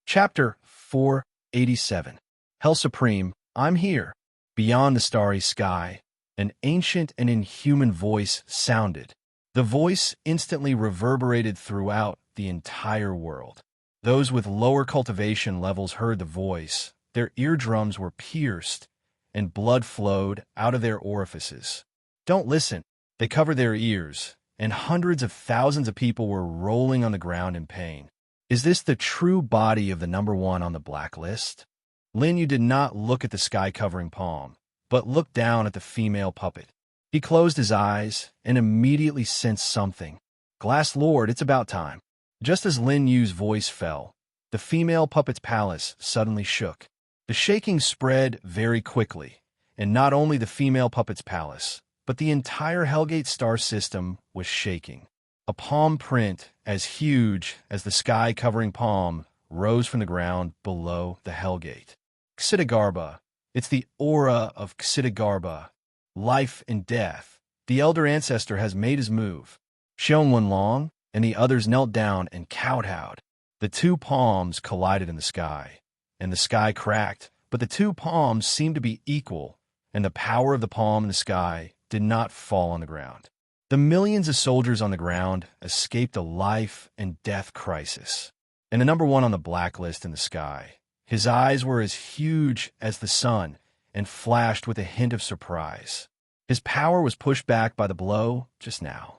Chapter 487. Hell Supreme, I'm here. Beyond the starry sky, an ancient and inhuman voice sounded. The voice instantly reverberated throughout the entire world. Those with lower cultivation levels heard the voice. Their eardrums were pierced, and blood flowed out of their orifices. Don't listen. They covered their ears, and hundreds of thousands of people were rolling on the ground in pain. Is this the true body of the number one on the blacklist? Lin Yu did not look at the sky-covering palm, but looked down at the female puppet. He closed his eyes and immediately sensed something. Glass Lord, it's about time. Just as Lin Yu's voice fell, the female puppet's palace suddenly shook. The shaking spread very quickly, and not only the female puppet's palace, but the entire Hellgate star system was shaking. A palm print as huge as the sky-covering palm rose from the ground below the Hellgate. Xitigarbha. It's the aura of Xitigarbha. Life and death. The elder ancestor has made his move. Xiongwen Long and the others knelt down and kowtowed. The two palms collided in the sky, and the sky cracked, but the two palms seemed to be equal, and the power of the palm in the sky did not fall on the ground. The millions of soldiers on the ground escaped a life and death crisis. And the number one on the blacklist in the sky, his eyes were as huge as the sun and flashed with a hint of surprise. His power was pushed back by the blow just now.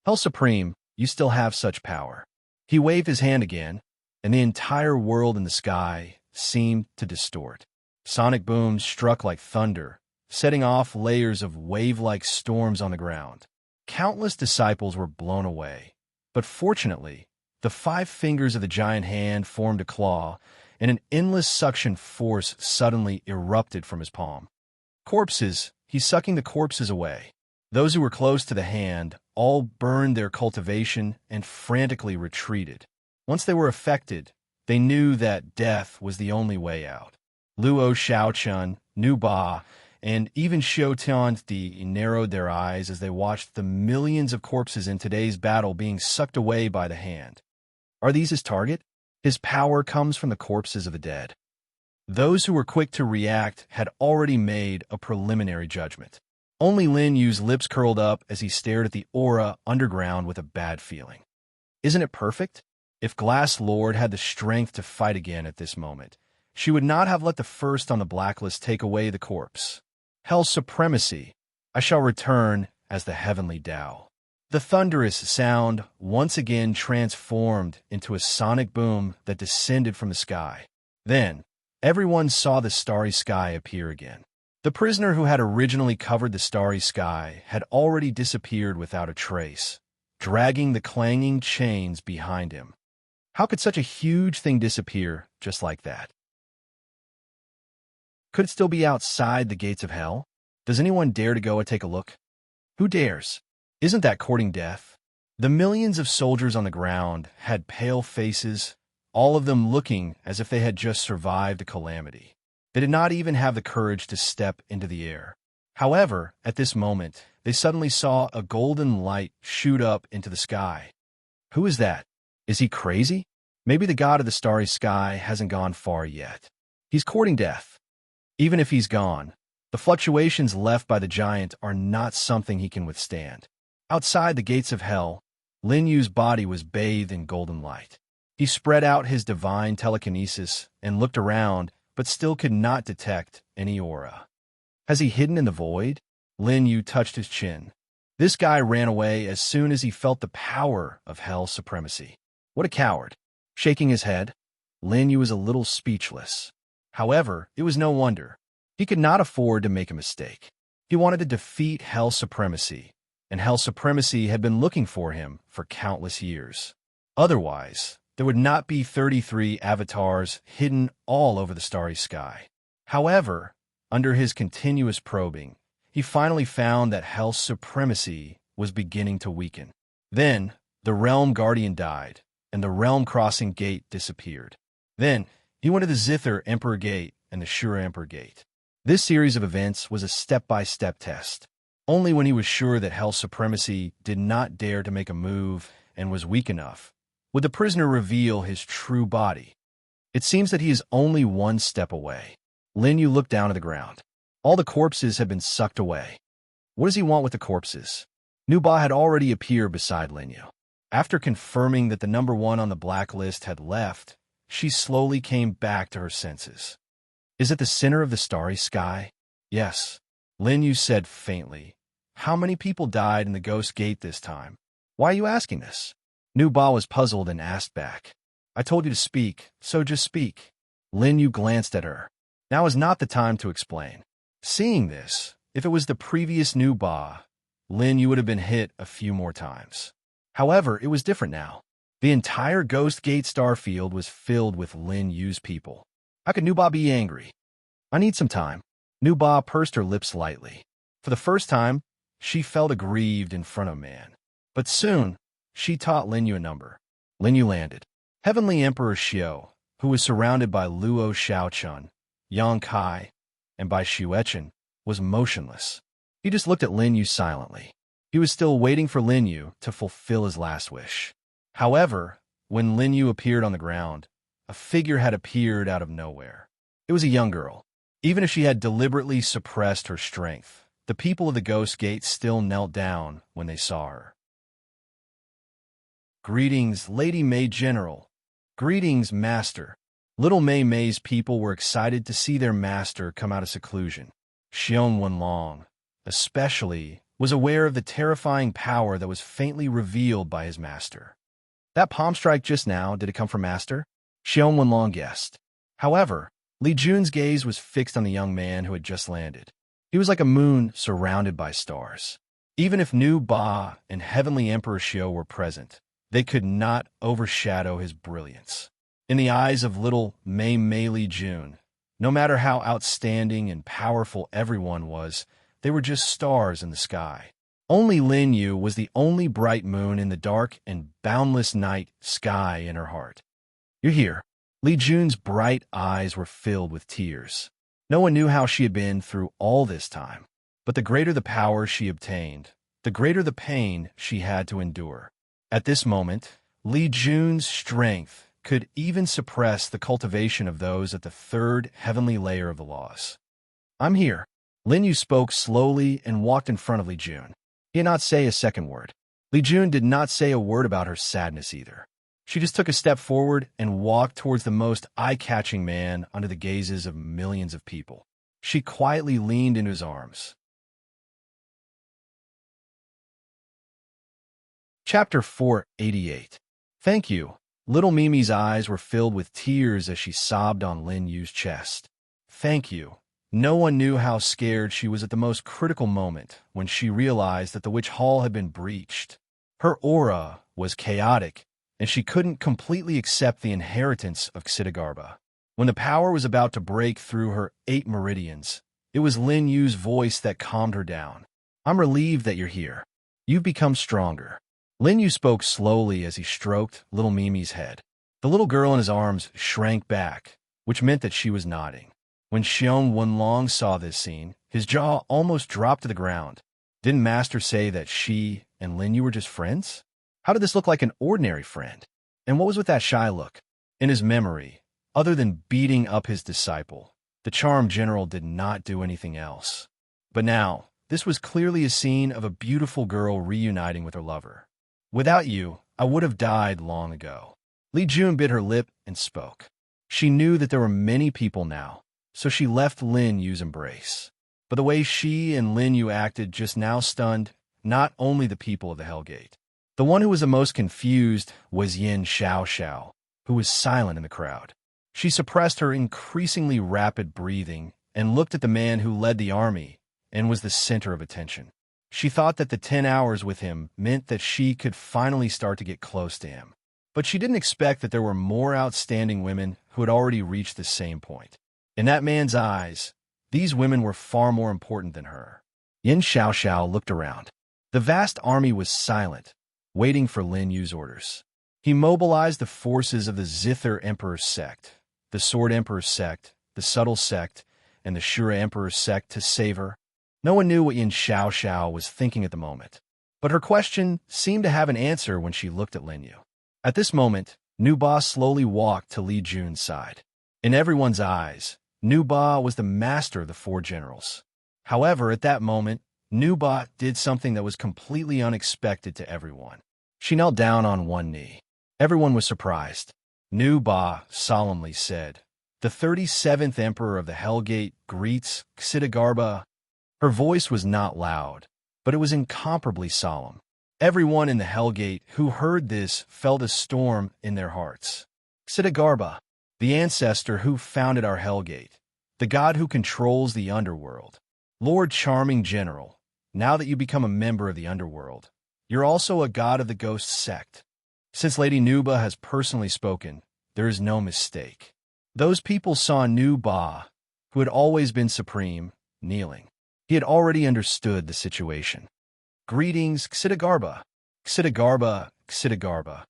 Hell Supreme, you still have such power. He waved his hand again, and the entire world in the sky seemed to distort. Sonic booms struck like thunder, setting off layers of wave-like storms on the ground. Countless disciples were blown away, but fortunately, the 5 fingers of the giant hand formed a claw, and an endless suction force suddenly erupted from his palm. Corpses, he's sucking the corpses away. Those who were close to the hand all burned their cultivation and frantically retreated. Once they were affected, they knew that death was the only way out. Luo Xiaochun, Nu Ba, and even Xiu Tianti narrowed their eyes as they watched the millions of corpses in today's battle being sucked away by the hand. Are these his target? His power comes from the corpses of the dead. Those who were quick to react had already made a preliminary judgment. Only Lin Yu's lips curled up as he stared at the aura underground with a bad feeling. Isn't it perfect? If Glass Lord had the strength to fight again at this moment, she would not have let the first on the blacklist take away the corpse. Hell's supremacy. I shall return as the heavenly Tao. The thunderous sound once again transformed into a sonic boom that descended from the sky. Then, everyone saw the starry sky appear again. The prisoner who had originally covered the starry sky had already disappeared without a trace, dragging the clanging chains behind him. How could such a huge thing disappear just like that? Could it still be outside the gates of hell? Does anyone dare to go and take a look? Who dares? Isn't that courting death? The millions of soldiers on the ground had pale faces, all of them looking as if they had just survived a calamity. They did not even have the courage to step into the air. However, at this moment, they suddenly saw a golden light shoot up into the sky. Who is that? Is he crazy? Maybe the god of the starry sky hasn't gone far yet. He's courting death. Even if he's gone, the fluctuations left by the giant are not something he can withstand. Outside the gates of hell, Lin Yu's body was bathed in golden light. He spread out his divine telekinesis and looked around, but still could not detect any aura. Has he hidden in the void? Lin Yu touched his chin. This guy ran away as soon as he felt the power of hell's supremacy. What a coward. Shaking his head, Lin Yu was a little speechless. However, it was no wonder. He could not afford to make a mistake. He wanted to defeat hell's supremacy, and hell's supremacy had been looking for him for countless years. Otherwise, there would not be 33 avatars hidden all over the starry sky. However, under his continuous probing, he finally found that hell's supremacy was beginning to weaken. Then, the Realm Guardian died, and the Realm Crossing Gate disappeared. Then, he went to the Zither Emperor Gate and the Shura Emperor Gate. This series of events was a step-by-step test. Only when he was sure that hell's supremacy did not dare to make a move and was weak enough would the prisoner reveal his true body. It seems that he is only one step away. Lin Yu looked down at the ground. All the corpses had been sucked away. What does he want with the corpses? Nu Ba had already appeared beside Lin Yu. After confirming that the number one on the blacklist had left, she slowly came back to her senses. Is it the center of the starry sky? Yes, Lin Yu said faintly, How many people died in the Ghost Gate this time? Why are you asking this? Nu Ba was puzzled and asked back. I told you to speak, so just speak. Lin Yu glanced at her. Now is not the time to explain. Seeing this, if it was the previous Nu Ba, Lin Yu would have been hit a few more times. However, it was different now. The entire Ghost Gate Starfield was filled with Lin Yu's people. How could Nu Ba be angry? I need some time. Nu Ba pursed her lips lightly. For the first time, she felt aggrieved in front of man. But soon, she taught Lin Yu a number. Lin Yu landed. Heavenly Emperor Xiao, who was surrounded by Luo Shaochun, Yang Kai, and by Xuechen, was motionless. He just looked at Lin Yu silently. He was still waiting for Lin Yu to fulfill his last wish. However, when Lin Yu appeared on the ground, a figure had appeared out of nowhere. It was a young girl. Even if she had deliberately suppressed her strength, the people of the Ghost Gate still knelt down when they saw her. Greetings, Lady Mei General. Greetings, Master. Little Mei Mei's people were excited to see their master come out of seclusion. Xion Wenlong, especially, was aware of the terrifying power that was faintly revealed by his master. That palm strike just now, did it come from Master? Xion Wenlong guessed. However, Li Jun's gaze was fixed on the young man who had just landed. He was like a moon surrounded by stars. Even if Nu Ba and Heavenly Emperor Xiao were present, they could not overshadow his brilliance. In the eyes of little Mei Mei Li Jun, no matter how outstanding and powerful everyone was, they were just stars in the sky. Only Lin Yu was the only bright moon in the dark and boundless night sky in her heart. You're here. Li Jun's bright eyes were filled with tears. No one knew how she had been through all this time, but the greater the power she obtained, the greater the pain she had to endure. At this moment, Li Jun's strength could even suppress the cultivation of those at the third heavenly layer of the laws. I'm here. Lin Yu spoke slowly and walked in front of Li Jun. He did not say a second word. Li Jun did not say a word about her sadness either. She just took a step forward and walked towards the most eye-catching man under the gazes of millions of people. She quietly leaned into his arms. Chapter 488. Thank you. Little Mimi's eyes were filled with tears as she sobbed on Lin Yu's chest. Thank you. No one knew how scared she was at the most critical moment when she realized that the Witch Hall had been breached. Her aura was chaotic, and she couldn't completely accept the inheritance of Xidagarba. When the power was about to break through her 8 meridians, it was Lin Yu's voice that calmed her down. I'm relieved that you're here. You've become stronger. Lin Yu spoke slowly as he stroked little Mimi's head. The little girl in his arms shrank back, which meant that she was nodding. When Xion Wenlong saw this scene, his jaw almost dropped to the ground. Didn't Master say that she and Lin Yu were just friends? How did this look like an ordinary friend? And what was with that shy look? In his memory, other than beating up his disciple, the charm general did not do anything else. But now, this was clearly a scene of a beautiful girl reuniting with her lover. Without you, I would have died long ago. Li Jun bit her lip and spoke. She knew that there were many people now, so she left Lin Yu's embrace. But the way she and Lin Yu acted just now stunned not only the people of the Hellgate. The one who was the most confused was Yin Xiao, who was silent in the crowd. She suppressed her increasingly rapid breathing and looked at the man who led the army and was the center of attention. She thought that the 10 hours with him meant that she could finally start to get close to him. But she didn't expect that there were more outstanding women who had already reached the same point. In that man's eyes, these women were far more important than her. Yin Xiao looked around. The vast army was silent, waiting for Lin Yu's orders. He mobilized the forces of the Zither Emperor's sect, the Sword Emperor's sect, the Subtle sect, and the Shura Emperor's sect to save her. No one knew what Yin Xiao was thinking at the moment, but her question seemed to have an answer when she looked at Lin Yu. At this moment, Nu Ba slowly walked to Li Jun's side. In everyone's eyes, Nu Ba was the master of the 4 generals. However, at that moment, Nu Ba did something that was completely unexpected to everyone. She knelt down on one knee. Everyone was surprised. Nu Ba solemnly said, "The 37th Emperor of the Hellgate greets Xidagarba." Her voice was not loud, but it was incomparably solemn. Everyone in the Hellgate who heard this felt a storm in their hearts. Xidagarba, the ancestor who founded our Hellgate, the god who controls the underworld. Lord Charming General, now that you become a member of the underworld, you're also a god of the ghost sect. Since Lady Nuba has personally spoken, there is no mistake. Those people saw Nuba, who had always been supreme, kneeling. He had already understood the situation. Greetings, Xidagarba. Xidagarba, Xidagarba.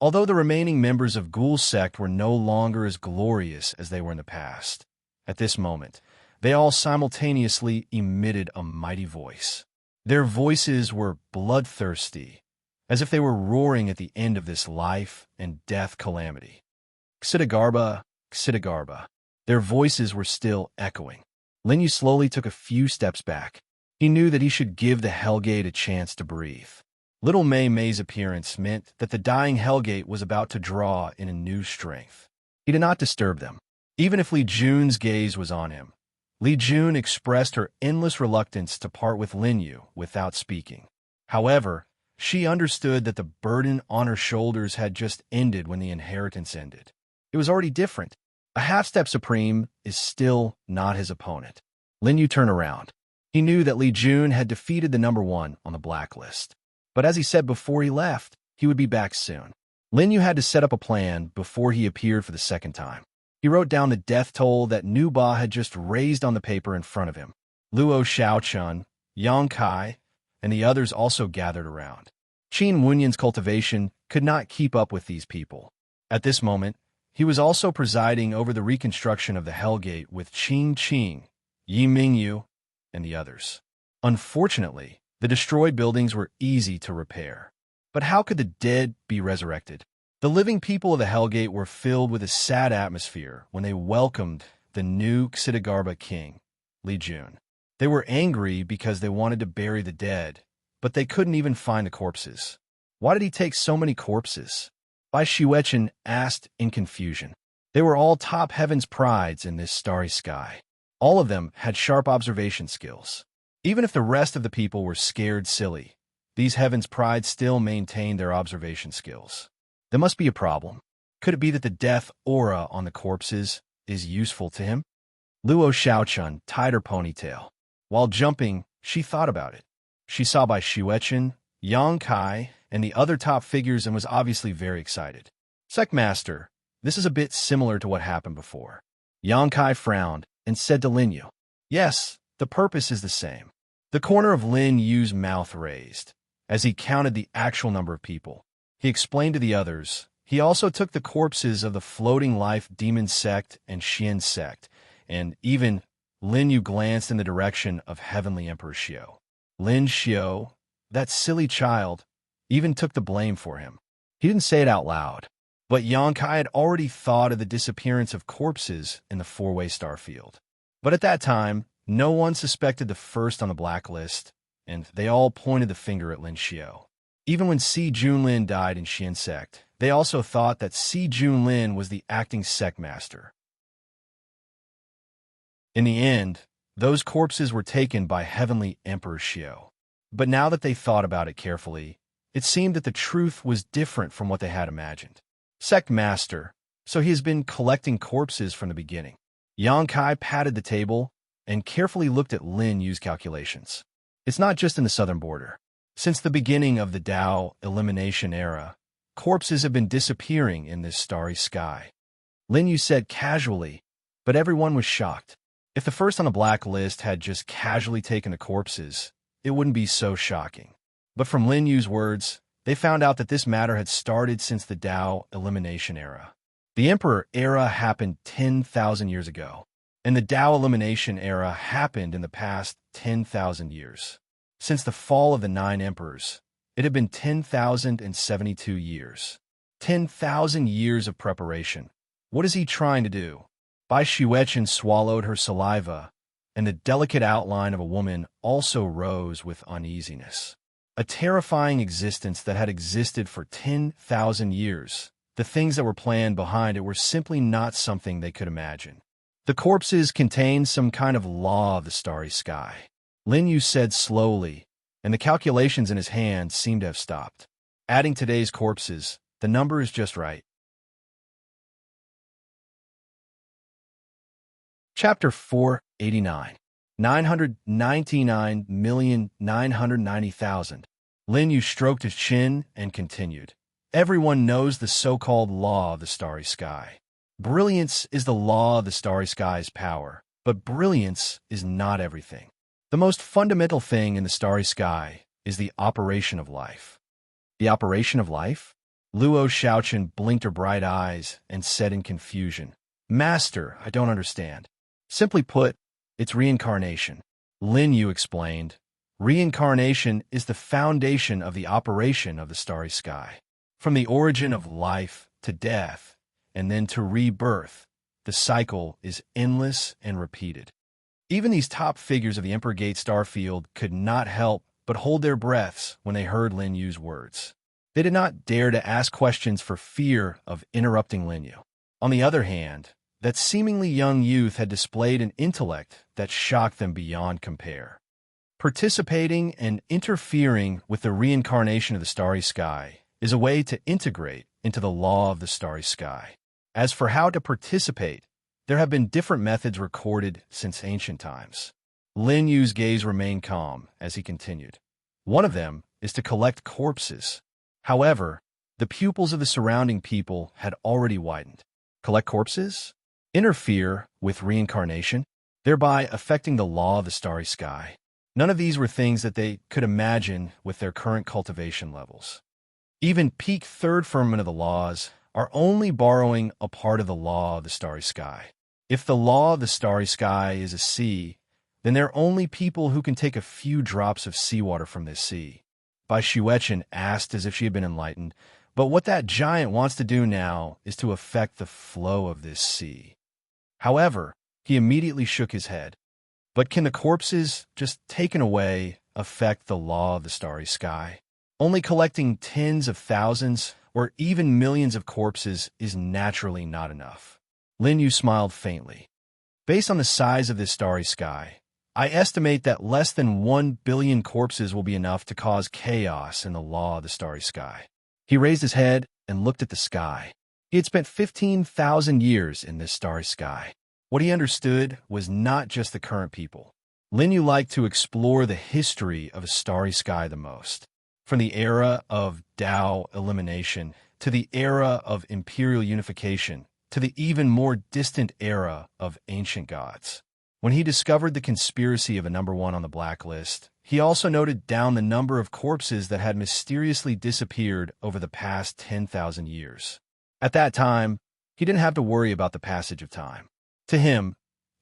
Although the remaining members of Ghoul sect were no longer as glorious as they were in the past, at this moment, they all simultaneously emitted a mighty voice. Their voices were bloodthirsty, as if they were roaring at the end of this life and death calamity. Xidagarba, Xidagarba. Their voices were still echoing. Linyu slowly took a few steps back. He knew that he should give the Hellgate a chance to breathe. Little Mei Mei's appearance meant that the dying Hellgate was about to draw in a new strength. He did not disturb them. Even if Li Jun's gaze was on him, Li Jun expressed her endless reluctance to part with Linyu without speaking. However, she understood that the burden on her shoulders had just ended when the inheritance ended. It was already different. A half-step supreme is still not his opponent. Linyu turned around. He knew that Li Jun had defeated the number one on the blacklist. But as he said before he left, he would be back soon. Linyu had to set up a plan before he appeared for the second time. He wrote down the death toll that Nuba had just raised on the paper in front of him. Luo Xiaochun, Yang Kai, and the others also gathered around. Qin Wunyan's cultivation could not keep up with these people. At this moment, he was also presiding over the reconstruction of the Hellgate with Qing Qing, Yi Mingyu, and the others. Unfortunately, the destroyed buildings were easy to repair. But how could the dead be resurrected? The living people of the Hellgate were filled with a sad atmosphere when they welcomed the new Xidagarba king, Li Jun. They were angry because they wanted to bury the dead, but they couldn't even find the corpses. Why did he take so many corpses? Bai Shiwechen asked in confusion. They were all top heaven's prides in this starry sky. All of them had sharp observation skills. Even if the rest of the people were scared silly, these heaven's prides still maintained their observation skills. There must be a problem. Could it be that the death aura on the corpses is useful to him? Luo Xiaochun tied her ponytail. While jumping, she thought about it. She saw Bai Shiwechen, Yang Kai, and the other top figures and was obviously very excited. Sectmaster, this is a bit similar to what happened before. Yang Kai frowned and said to Lin Yu, yes, the purpose is the same. The corner of Lin Yu's mouth raised. As he counted the actual number of people, he explained to the others, he also took the corpses of the Floating Life Demon Sect and Xian Sect, and even Lin Yu glanced in the direction of Heavenly Emperor Xiao. Lin Xiao, that silly child, even took the blame for him. He didn't say it out loud, but Yang Kai had already thought of the disappearance of corpses in the four-way star field. But at that time, no one suspected the first on the blacklist, and they all pointed the finger at Lin Xiao. Even when Si Junlin died in Xian Sect, they also thought that Si Junlin was the acting sect master. In the end, those corpses were taken by Heavenly Emperor Xiao. But now that they thought about it carefully, it seemed that the truth was different from what they had imagined. Sect master, so he has been collecting corpses from the beginning. Yang Kai patted the table and carefully looked at Lin Yu's calculations. It's not just in the southern border. Since the beginning of the Dao elimination era, corpses have been disappearing in this starry sky. Lin Yu said casually, but everyone was shocked. If the first on the blacklist had just casually taken the corpses, it wouldn't be so shocking. But from Lin Yu's words, they found out that this matter had started since the Dao elimination era. The Emperor era happened 10,000 years ago, and the Dao elimination era happened in the past 10,000 years. Since the fall of the 9 emperors, it had been 10,072 years. 10,000 years of preparation. What is he trying to do? Bai Shiwechen swallowed her saliva, and the delicate outline of a woman also rose with uneasiness. A terrifying existence that had existed for 10,000 years. The things that were planned behind it were simply not something they could imagine. The corpses contained some kind of law of the starry sky. Lin Yu said slowly, and the calculations in his hand seemed to have stopped. Adding today's corpses, the number is just right. Chapter 489. 999,990,000. Lin Yu stroked his chin and continued. Everyone knows the so-called law of the starry sky. Brilliance is the law of the starry sky's power, but brilliance is not everything. The most fundamental thing in the starry sky is the operation of life. The operation of life? Luo Shaochen blinked her bright eyes and said in confusion, Master, I don't understand. Simply put, it's reincarnation. Lin Yu explained, reincarnation is the foundation of the operation of the starry sky. From the origin of life to death, and then to rebirth, the cycle is endless and repeated. Even these top figures of the Emperor Gate Starfield could not help but hold their breaths when they heard Lin Yu's words. They did not dare to ask questions for fear of interrupting Lin Yu. On the other hand, that seemingly young youth had displayed an intellect that shocked them beyond compare. Participating and interfering with the reincarnation of the starry sky is a way to integrate into the law of the starry sky. As for how to participate, there have been different methods recorded since ancient times. Lin Yu's gaze remained calm as he continued. One of them is to collect corpses. However, the pupils of the surrounding people had already widened. Collect corpses? Interfere with reincarnation, thereby affecting the law of the starry sky. None of these were things that they could imagine with their current cultivation levels. Even peak third firmament of the laws are only borrowing a part of the law of the starry sky. If the law of the starry sky is a sea, then there are only people who can take a few drops of seawater from this sea. Bai Xuechen asked as if she had been enlightened, but what that giant wants to do now is to affect the flow of this sea. However, he immediately shook his head. But can the corpses, just taken away, affect the law of the starry sky? Only collecting tens of thousands or even millions of corpses is naturally not enough. Lin Yu smiled faintly. Based on the size of this starry sky, I estimate that less than 1 billion corpses will be enough to cause chaos in the law of the starry sky. He raised his head and looked at the sky. He had spent 15,000 years in this starry sky. What he understood was not just the current people. Lin Yu liked to explore the history of a starry sky the most. From the era of Tao elimination, to the era of imperial unification, to the even more distant era of ancient gods. When he discovered the conspiracy of a number one on the blacklist, he also noted down the number of corpses that had mysteriously disappeared over the past 10,000 years. At that time, he didn't have to worry about the passage of time. To him,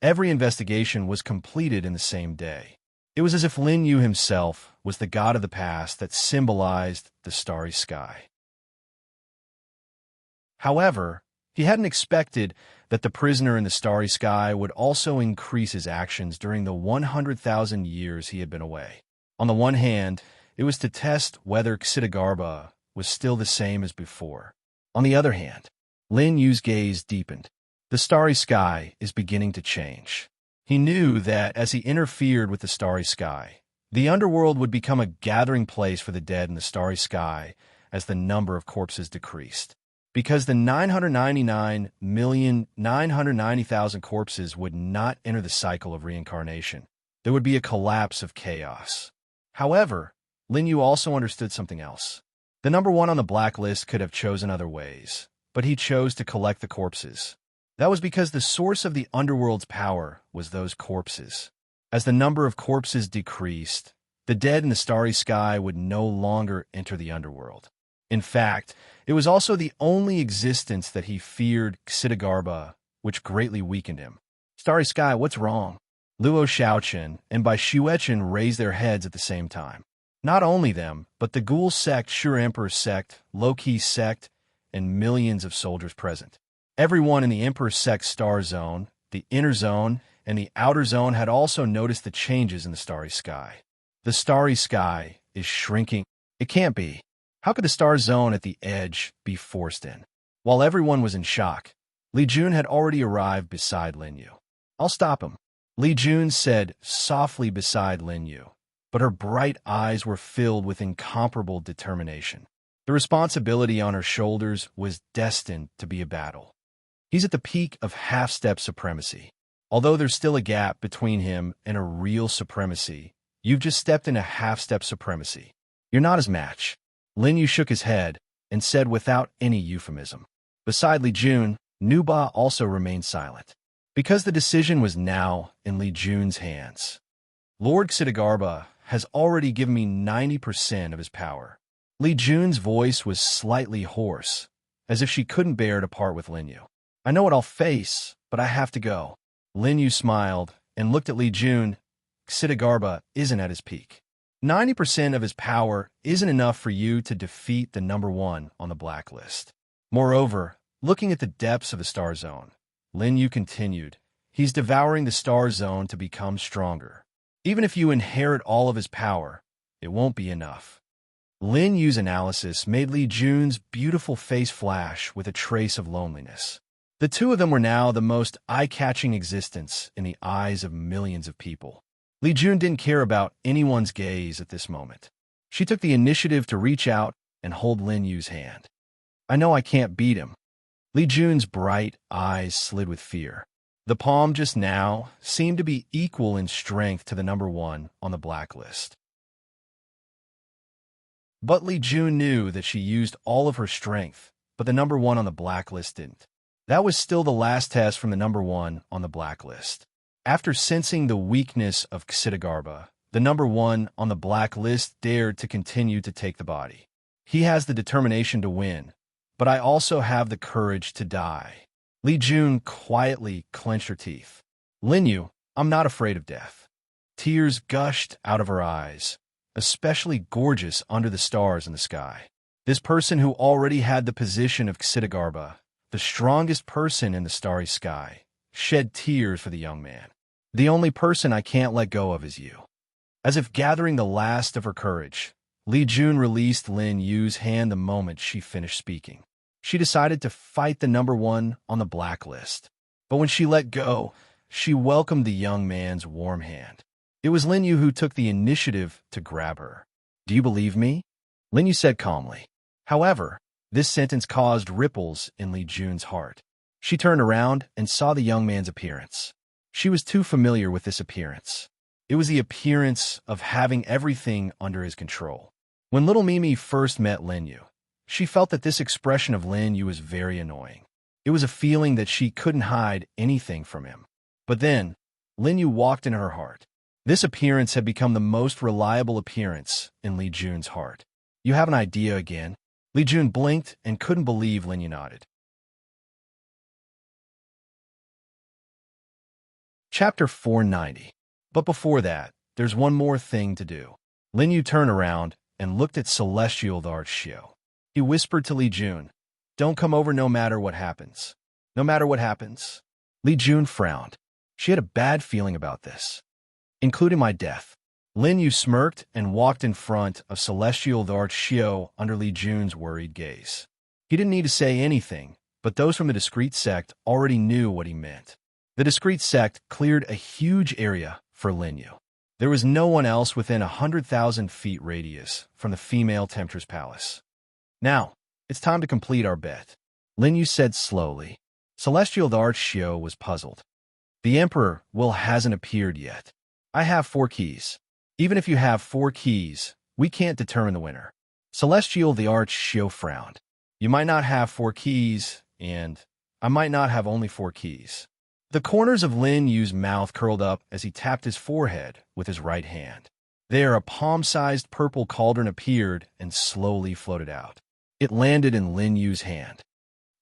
every investigation was completed in the same day. It was as if Lin Yu himself was the god of the past that symbolized the starry sky. However, he hadn't expected that the prisoner in the starry sky would also increase his actions during the 100,000 years he had been away. On the one hand, it was to test whether Xidagarba was still the same as before. On the other hand, Lin Yu's gaze deepened. The starry sky is beginning to change. He knew that as he interfered with the starry sky, the underworld would become a gathering place for the dead in the starry sky as the number of corpses decreased. Because the 999,990,000 corpses would not enter the cycle of reincarnation, there would be a collapse of chaos. However, Lin Yu also understood something else. The number one on the blacklist could have chosen other ways, but he chose to collect the corpses. That was because the source of the underworld's power was those corpses. As the number of corpses decreased, the dead in the starry sky would no longer enter the underworld. In fact, it was also the only existence that he feared Xidagarba, which greatly weakened him. Starry sky, what's wrong? Luo Shaochen and Bai Xuechen raised their heads at the same time. Not only them, but the Ghoul sect, Sure Emperor's sect, Low-Key sect, and millions of soldiers present. Everyone in the Emperor's sect star zone, the inner zone, and the outer zone had also noticed the changes in the starry sky. The starry sky is shrinking. It can't be. How could the star zone at the edge be forced in? While everyone was in shock, Li Jun had already arrived beside Lin Yu. I'll stop him. Li Jun said softly beside Lin Yu, but her bright eyes were filled with incomparable determination. The responsibility on her shoulders was destined to be a battle. He's at the peak of half-step supremacy. Although there's still a gap between him and a real supremacy, you've just stepped into half-step supremacy. You're not his match. Lin Yu shook his head and said without any euphemism. Beside Li Jun, Nuba also remained silent, because the decision was now in Li Jun's hands. Lord Xidagarba has already given me 90% of his power. Li Jun's voice was slightly hoarse, as if she couldn't bear to part with Lin Yu. I know what I'll face, but I have to go. Lin Yu smiled and looked at Li Jun. Xidagarba isn't at his peak. 90% of his power isn't enough for you to defeat the number one on the blacklist. Moreover, looking at the depths of the star zone, Lin Yu continued, he's devouring the star zone to become stronger. Even if you inherit all of his power, it won't be enough. Lin Yu's analysis made Li Jun's beautiful face flash with a trace of loneliness. The two of them were now the most eye-catching existence in the eyes of millions of people. Li Jun didn't care about anyone's gaze at this moment. She took the initiative to reach out and hold Lin Yu's hand. I know I can't beat him. Li Jun's bright eyes slid with fear. The palm just now seemed to be equal in strength to the number one on the blacklist. But Li Jun knew that she used all of her strength, but the number one on the blacklist didn't. That was still the last test from the number one on the blacklist. After sensing the weakness of Xidagarba, the number one on the blacklist dared to continue to take the body. He has the determination to win, but I also have the courage to die. Li Jun quietly clenched her teeth. Lin Yu, I'm not afraid of death. Tears gushed out of her eyes, especially gorgeous under the stars in the sky. This person who already had the position of Xidagarba, the strongest person in the starry sky, shed tears for the young man. The only person I can't let go of is you. As if gathering the last of her courage, Li Jun released Lin Yu's hand the moment she finished speaking. She decided to fight the number one on the blacklist. But when she let go, she welcomed the young man's warm hand. It was Lin Yu who took the initiative to grab her. Do you believe me? Lin Yu said calmly. However, this sentence caused ripples in Li Jun's heart. She turned around and saw the young man's appearance. She was too familiar with this appearance. It was the appearance of having everything under his control. When little Mimi first met Lin Yu, she felt that this expression of Lin Yu was very annoying. It was a feeling that she couldn't hide anything from him. But then, Lin Yu walked into her heart. This appearance had become the most reliable appearance in Li Jun's heart. You have an idea again? Li Jun blinked and couldn't believe Lin Yu nodded. Chapter 490. But before that, there's one more thing to do. Lin Yu turned around and looked at Celestial the Archio. He whispered to Li Jun, don't come over no matter what happens. No matter what happens. Li Jun frowned. She had a bad feeling about this, including my death. Lin Yu smirked and walked in front of Celestial the Archio under Li Jun's worried gaze. He didn't need to say anything, but those from the discreet sect already knew what he meant. The discreet sect cleared a huge area for Lin Yu. There was no one else within 100,000 feet radius from the female Temptress Palace. Now, it's time to complete our bet, Lin Yu said slowly. Celestial the Archio was puzzled. The Emperor hasn't appeared yet. I have 4 keys. Even if you have 4 keys, we can't determine the winner. Celestial the Archio frowned. You might not have 4 keys, and I might not have only 4 keys. The corners of Lin Yu's mouth curled up as he tapped his forehead with his right hand. There, a palm-sized purple cauldron appeared and slowly floated out. It landed in Lin Yu's hand.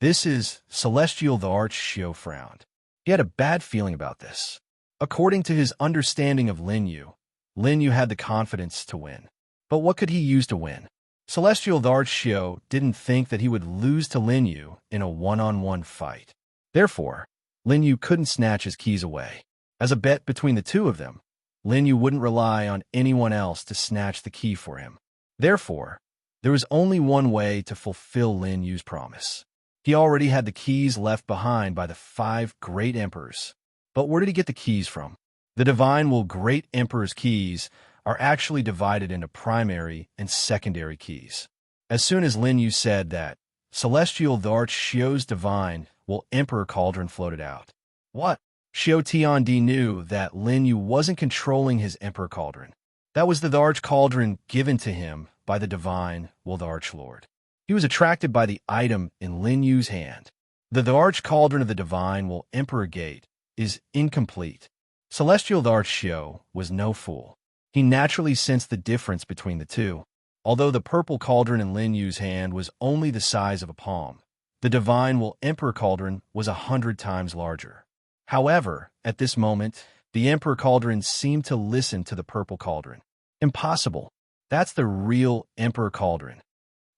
This is Celestial the Archio frowned. He had a bad feeling about this. According to his understanding of Lin Yu had the confidence to win. But what could he use to win? Celestial the Archio didn't think that he would lose to Lin Yu in a one-on-one fight. Therefore, Lin Yu couldn't snatch his keys away. As a bet between the two of them, Lin Yu wouldn't rely on anyone else to snatch the key for him. Therefore, there was only one way to fulfill Lin Yu's promise. He already had the keys left behind by the 5 great emperors. But where did he get the keys from? The divine will great emperor's keys are actually divided into primary and secondary keys. As soon as Lin Yu said that, celestial Dharch Xiu's divine will emperor cauldron floated out. What? Xiu Tiandi knew that Lin Yu wasn't controlling his emperor cauldron. That was the Dharch cauldron given to him by the divine will Dharch Lord. He was attracted by the item in Lin Yu's hand. The Dharch cauldron of the divine will emperor gate is incomplete. Celestial Dharch Xiu was no fool. He naturally sensed the difference between the two. Although the purple cauldron in Lin Yu's hand was only the size of a palm, the divine will emperor cauldron was 100 times larger. However, at this moment, the emperor cauldron seemed to listen to the purple cauldron. Impossible. That's the real emperor cauldron.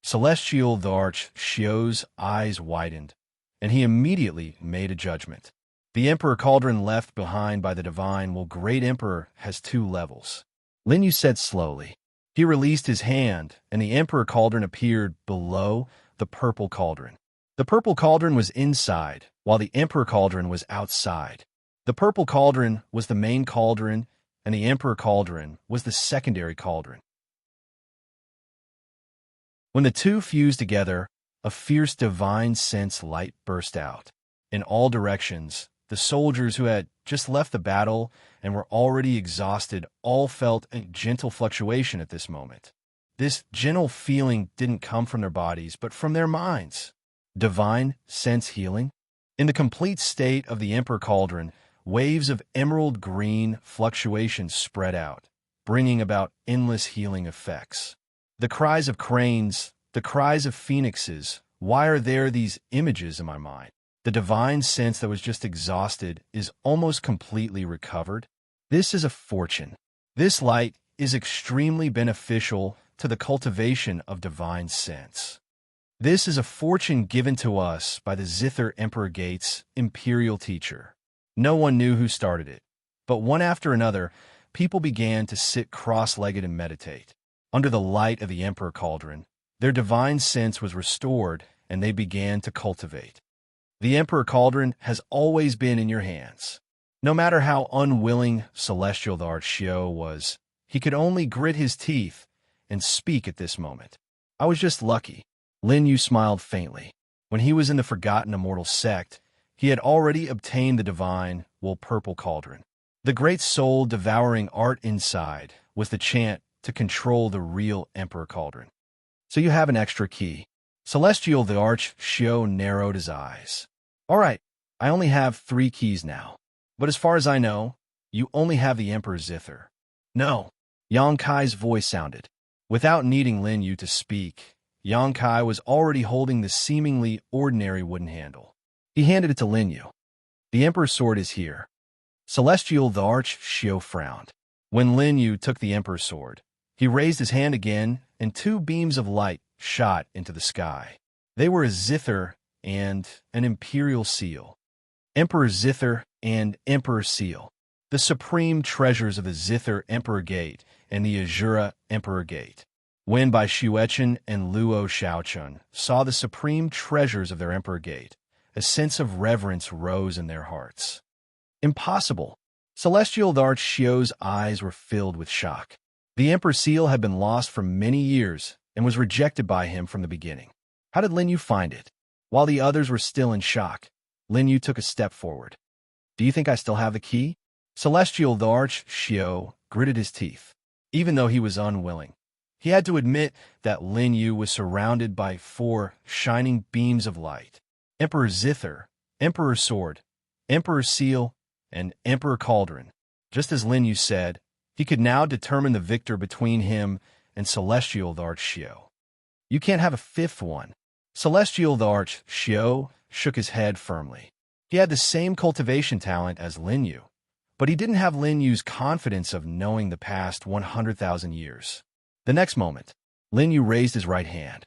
Celestial Dharch Xiu's eyes widened, and he immediately made a judgment. The emperor cauldron left behind by the divine will great emperor has 2 levels. Lin Yu said slowly. He released his hand, and the emperor cauldron appeared below the purple cauldron. The purple cauldron was inside, while the emperor cauldron was outside. The purple cauldron was the main cauldron, and the emperor cauldron was the secondary cauldron. When the two fused together, a fierce divine sense light burst out. In all directions, the soldiers who had just left the battle and were already exhausted all felt a gentle fluctuation at this moment. This gentle feeling didn't come from their bodies, but from their minds. Divine sense healing? In the complete state of the emperor cauldron, waves of emerald green fluctuations spread out, bringing about endless healing effects. The cries of cranes, the cries of phoenixes, why are there these images in my mind? The divine sense that was just exhausted is almost completely recovered. This is a fortune. This light is extremely beneficial to the cultivation of divine sense. This is a fortune given to us by the Zither Emperor Gate's imperial teacher. No one knew who started it, but one after another, people began to sit cross-legged and meditate. Under the light of the Emperor Cauldron, their divine sense was restored and they began to cultivate. The Emperor Cauldron has always been in your hands. No matter how unwilling Celestial Dharch Xiu was, he could only grit his teeth and speak at this moment. I was just lucky. Lin Yu smiled faintly. When he was in the Forgotten Immortal sect, he had already obtained the divine purple cauldron. The great soul-devouring art inside was the chant to control the real Emperor Cauldron. So you have an extra key. Celestial Dharch Xiu narrowed his eyes. All right, I only have 3 keys now. But as far as I know, you only have the Emperor Zither. No, Yang Kai's voice sounded. Without needing Lin Yu to speak, Yang Kai was already holding the seemingly ordinary wooden handle. He handed it to Lin Yu. The Emperor's sword is here. Celestial Dharch Xiu frowned. When Lin Yu took the Emperor's sword, he raised his hand again, and 2 beams of light shot into the sky. They were a zither and an imperial seal. Emperor Zither and Emperor Seal, the supreme treasures of the Zither Emperor Gate and the Azura Emperor Gate. When Bai Xuechen and Luo Shaochun saw the supreme treasures of their Emperor Gate, a sense of reverence rose in their hearts. Impossible! Celestial Dharch Xiu's eyes were filled with shock. The Emperor Seal had been lost for many years and was rejected by him from the beginning. How did Lin Yu find it? While the others were still in shock, Lin Yu took a step forward. Do you think I still have the key? Celestial Dharch Xiu gritted his teeth. Even though he was unwilling, he had to admit that Lin Yu was surrounded by 4 shining beams of light. Emperor Zither, Emperor Sword, Emperor Seal, and Emperor Cauldron. Just as Lin Yu said, he could now determine the victor between him and Celestial Dharch Xiu. You can't have a 5th one. Celestial Dharch Xiu shook his head firmly. He had the same cultivation talent as Lin Yu, but he didn't have Lin Yu's confidence of knowing the past 100,000 years. The next moment, Lin Yu raised his right hand.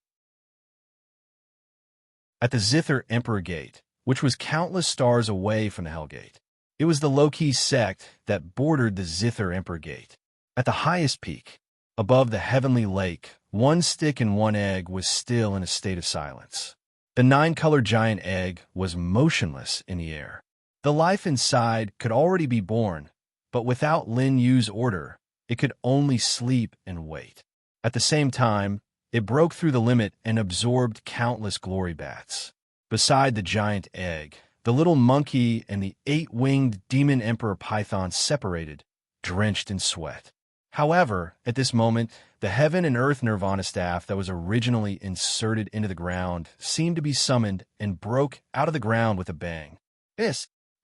At the Zither Emperor Gate, which was countless stars away from the Hell Gate, it was the low-key sect that bordered the Zither Emperor Gate. At the highest peak, above the heavenly lake, 1 stick and 1 egg was still in a state of silence. The 9-colored giant egg was motionless in the air. The life inside could already be born, but without Lin Yu's order, it could only sleep and wait. At the same time, it broke through the limit and absorbed countless glory bats. Beside the giant egg, the little monkey and the 8-winged demon emperor python separated, drenched in sweat. However, at this moment, the heaven and earth nirvana staff that was originally inserted into the ground seemed to be summoned and broke out of the ground with a bang.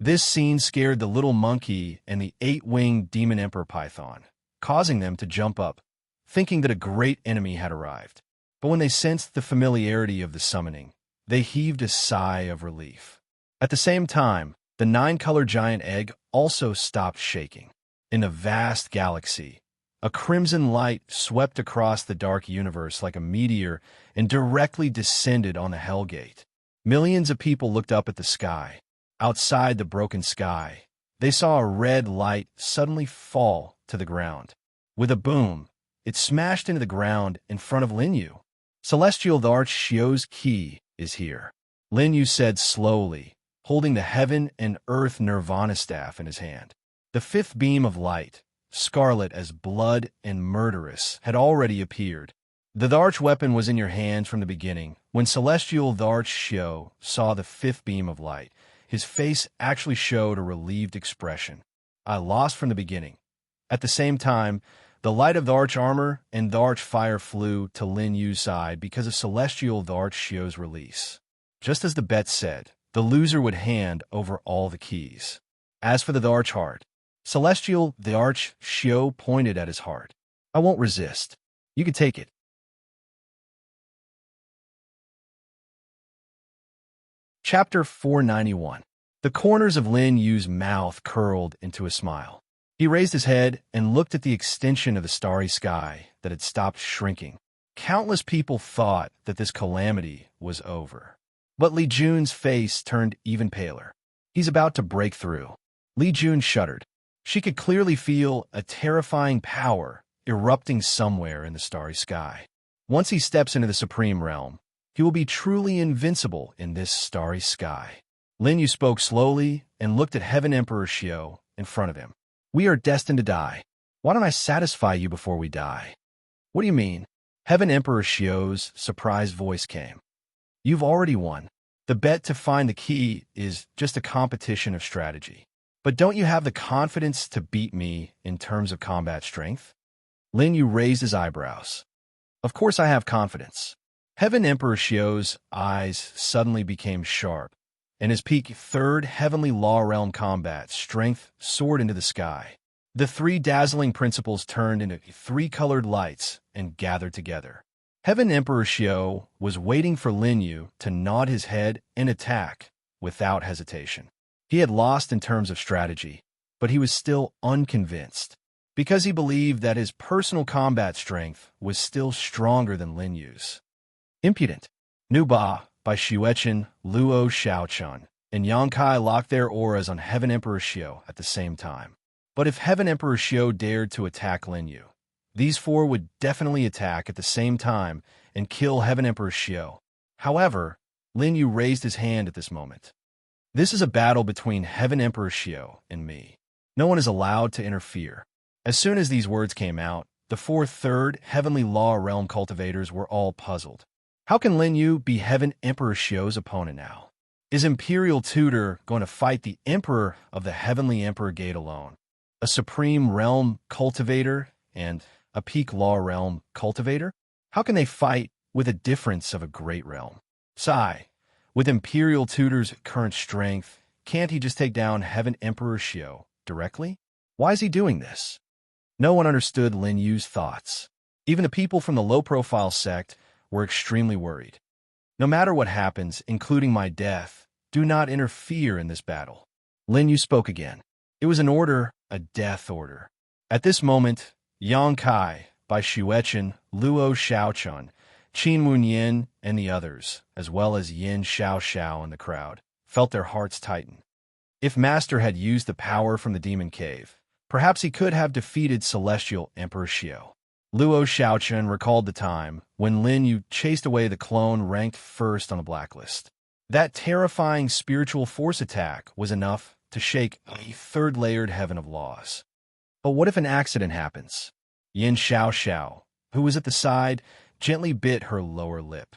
This scene scared the little monkey and the 8-winged demon emperor python, causing them to jump up, thinking that a great enemy had arrived. But when they sensed the familiarity of the summoning, they heaved a sigh of relief. At the same time, the 9-color giant egg also stopped shaking. In a vast galaxy, a crimson light swept across the dark universe like a meteor and directly descended on the Hellgate. Millions of people looked up at the sky. Outside the broken sky, they saw a red light suddenly fall to the ground. With a boom, it smashed into the ground in front of Lin Yu. Celestial the Arch-Xiu's key is here, Lin Yu said slowly, holding the heaven and earth nirvana staff in his hand. The 5th beam of light, scarlet as blood and murderous, had already appeared. The arch weapon was in your hands from the beginning. When Celestial the Arch-Xiu saw the 5th beam of light, his face actually showed a relieved expression. I lost from the beginning. At the same time, the light of the arch armor and the arch fire flew to Lin Yu's side because of Celestial the Arch-Xiu's release. Just as the bet said, the loser would hand over all the keys. As for the arch heart, Celestial the Arch-Xiu pointed at his heart. I won't resist. You can take it. Chapter 491. The corners of Lin Yu's mouth curled into a smile. He raised his head and looked at the extension of the starry sky that had stopped shrinking. Countless people thought that this calamity was over. But Li Jun's face turned even paler. He's about to break through. Li Jun shuddered. She could clearly feel a terrifying power erupting somewhere in the starry sky. Once he steps into the supreme realm, he will be truly invincible in this starry sky. Lin Yu spoke slowly and looked at Heaven Emperor Xiu in front of him. We are destined to die. Why don't I satisfy you before we die? What do you mean? Heaven Emperor Xiu's surprised voice came. You've already won. The bet to find the key is just a competition of strategy. But don't you have the confidence to beat me in terms of combat strength? Lin Yu raised his eyebrows. Of course I have confidence. Heaven Emperor Xiu's eyes suddenly became sharp, and his peak 3rd Heavenly Law Realm combat strength soared into the sky. The 3 dazzling principles turned into 3 colored lights and gathered together. Heaven Emperor Xiu was waiting for Lin Yu to nod his head and attack without hesitation. He had lost in terms of strategy, but he was still unconvinced, because he believed that his personal combat strength was still stronger than Lin Yu's. Impudent. Nu Ba, by Xuechen, Luo Xiaochun, and Yang Kai locked their auras on Heaven Emperor Xiu at the same time. But if Heaven Emperor Xiu dared to attack Lin Yu, these 4 would definitely attack at the same time and kill Heaven Emperor Xiu. However, Lin Yu raised his hand at this moment. This is a battle between Heaven Emperor Xiu and me. No one is allowed to interfere. As soon as these words came out, the 4 3rd Heavenly Law Realm cultivators were all puzzled. How can Lin Yu be Heaven Emperor Xiu's opponent now? Is Imperial Tutor going to fight the Emperor of the Heavenly Emperor Gate alone? A Supreme Realm cultivator and a Peak Law Realm cultivator? How can they fight with a difference of a great realm? Sigh, with Imperial Tutor's current strength, can't he just take down Heaven Emperor Xiu directly? Why is he doing this? No one understood Lin Yu's thoughts. Even the people from the low-profile sect were extremely worried. No matter what happens, including my death, do not interfere in this battle. Lin Yu spoke again. It was an order, a death order. At this moment, Yang Kai, by Xuechen, Luo Xiaochun, Qin Munyin, and the others, as well as Yin Xiaoxiao in the crowd, felt their hearts tighten. If Master had used the power from the Demon Cave, perhaps he could have defeated Celestial Emperor Xiu. Luo Xiaochun recalled the time when Lin Yu chased away the clone ranked first on the blacklist. That terrifying spiritual force attack was enough to shake a 3rd-layered heaven of laws. But what if an accident happens? Yin Xiao Xiao, who was at the side, gently bit her lower lip.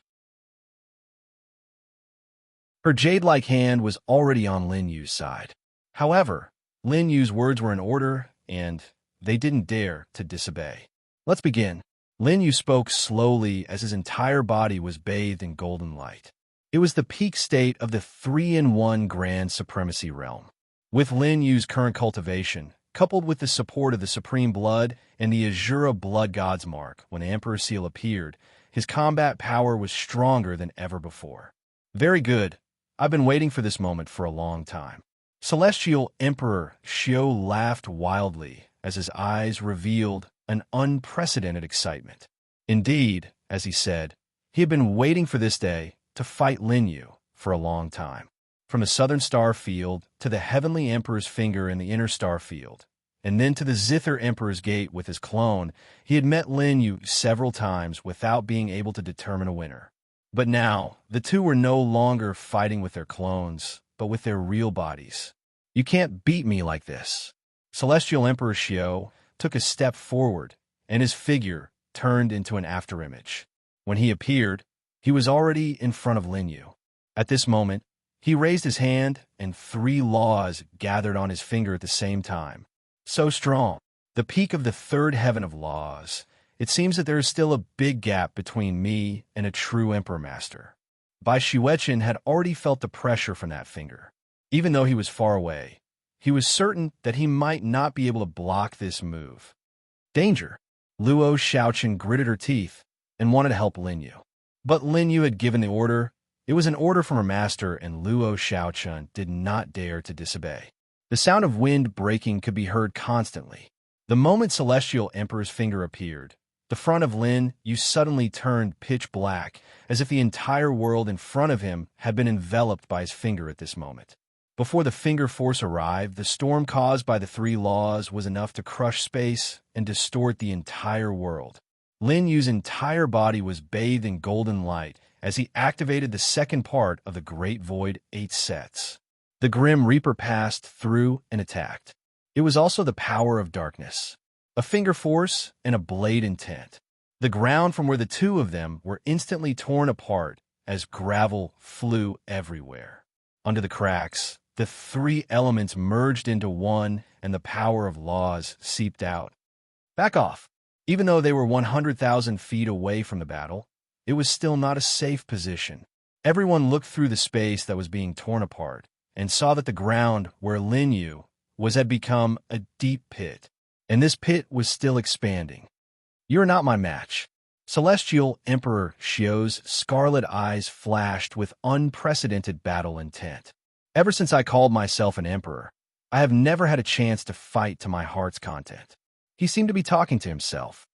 Her jade-like hand was already on Lin Yu's side. However, Lin Yu's words were in order, and they didn't dare to disobey. Let's begin. Lin Yu spoke slowly as his entire body was bathed in golden light. It was the peak state of the 3-in-1 Grand Supremacy realm. With Lin Yu's current cultivation, coupled with the support of the Supreme Blood and the Azura Blood God's Mark, when Emperor Seal appeared, his combat power was stronger than ever before. Very good. I've been waiting for this moment for a long time. Celestial Emperor Xiao laughed wildly as his eyes revealed an unprecedented excitement. Indeed, as he said, he had been waiting for this day to fight Lin Yu for a long time. From the Southern Star Field to the Heavenly Emperor's finger in the Inner Star Field, and then to the Zither Emperor's gate with his clone, he had met Lin Yu several times without being able to determine a winner. But now, the two were no longer fighting with their clones, but with their real bodies. You can't beat me like this. Celestial Emperor Xiao took a step forward, and his figure turned into an afterimage. When he appeared, he was already in front of Lin Yu. At this moment, he raised his hand, and 3 laws gathered on his finger at the same time. So strong, the peak of the 3rd heaven of laws. It seems that there is still a big gap between me and a true Emperor Master. Bai Xueqin had already felt the pressure from that finger. Even though he was far away, he was certain that he might not be able to block this move. Danger! Luo Xiaoqin gritted her teeth and wanted to help Lin Yu. But Lin Yu had given the order. It was an order from her master, and Luo Xiaoqin did not dare to disobey. The sound of wind breaking could be heard constantly. The moment Celestial Emperor's finger appeared, the front of Lin Yu suddenly turned pitch black, as if the entire world in front of him had been enveloped by his finger at this moment. Before the finger force arrived, the storm caused by the 3 laws was enough to crush space and distort the entire world. Lin Yu's entire body was bathed in golden light as he activated the second part of the Great Void 8 sets. The Grim Reaper passed through and attacked. It was also the power of darkness, a finger force and a blade intent. The ground from where the 2 of them were instantly torn apart as gravel flew everywhere. Under the cracks, the 3 elements merged into one, and the power of laws seeped out. Back off! Even though they were 100,000 feet away from the battle, it was still not a safe position. Everyone looked through the space that was being torn apart and saw that the ground where Lin Yu was had become a deep pit, and this pit was still expanding. You're not my match. Celestial Emperor Xiao's scarlet eyes flashed with unprecedented battle intent. Ever since I called myself an emperor, I have never had a chance to fight to my heart's content. He seemed to be talking to himself.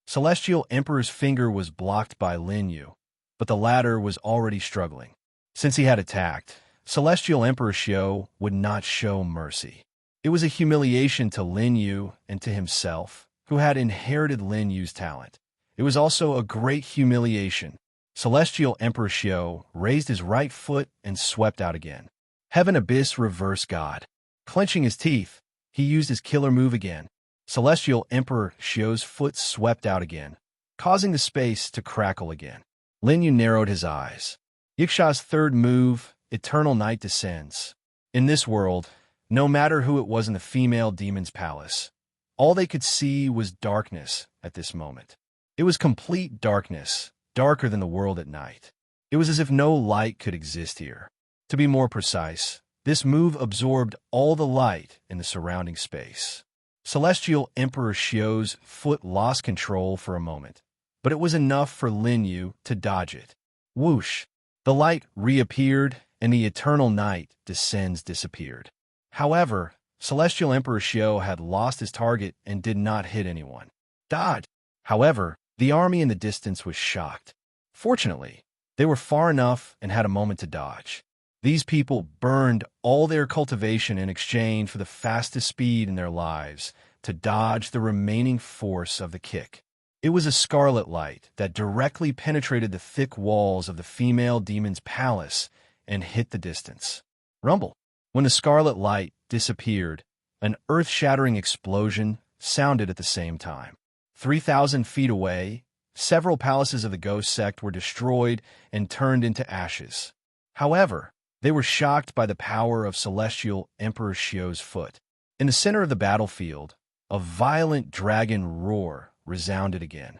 Celestial Emperor's finger was blocked by Lin Yu, but the latter was already struggling. Since he had attacked, Celestial Emperor Xiao would not show mercy. It was a humiliation to Lin Yu and to himself, who had inherited Lin Yu's talent. It was also a great humiliation. Celestial Emperor Xiao raised his right foot and swept out again. Heaven Abyss Reverse God. Clenching his teeth, he used his killer move again. Celestial Emperor Xiao's foot swept out again, causing the space to crackle again. Lin Yu narrowed his eyes. Yiksha's 3rd move, Eternal Night, descends. In this world, no matter who it was in the female demon's palace, all they could see was darkness at this moment. It was complete darkness, darker than the world at night. It was as if no light could exist here. To be more precise, this move absorbed all the light in the surrounding space. Celestial Emperor Xiao's foot lost control for a moment, but it was enough for Lin Yu to dodge it. Whoosh! The light reappeared, and the eternal night disappeared. However, Celestial Emperor Xiao had lost his target and did not hit anyone. Dodge! However, the army in the distance was shocked. Fortunately, they were far enough and had a moment to dodge. These people burned all their cultivation in exchange for the fastest speed in their lives to dodge the remaining force of the kick. It was a scarlet light that directly penetrated the thick walls of the female demon's palace and hit the distance. Rumble. When the scarlet light disappeared, An earth-shattering explosion sounded at the same time. 3,000 feet away, several palaces of the ghost sect were destroyed and turned into ashes. However, they were shocked by the power of celestial Emperor Shio's foot. In the center of the battlefield, a violent dragon roar resounded again.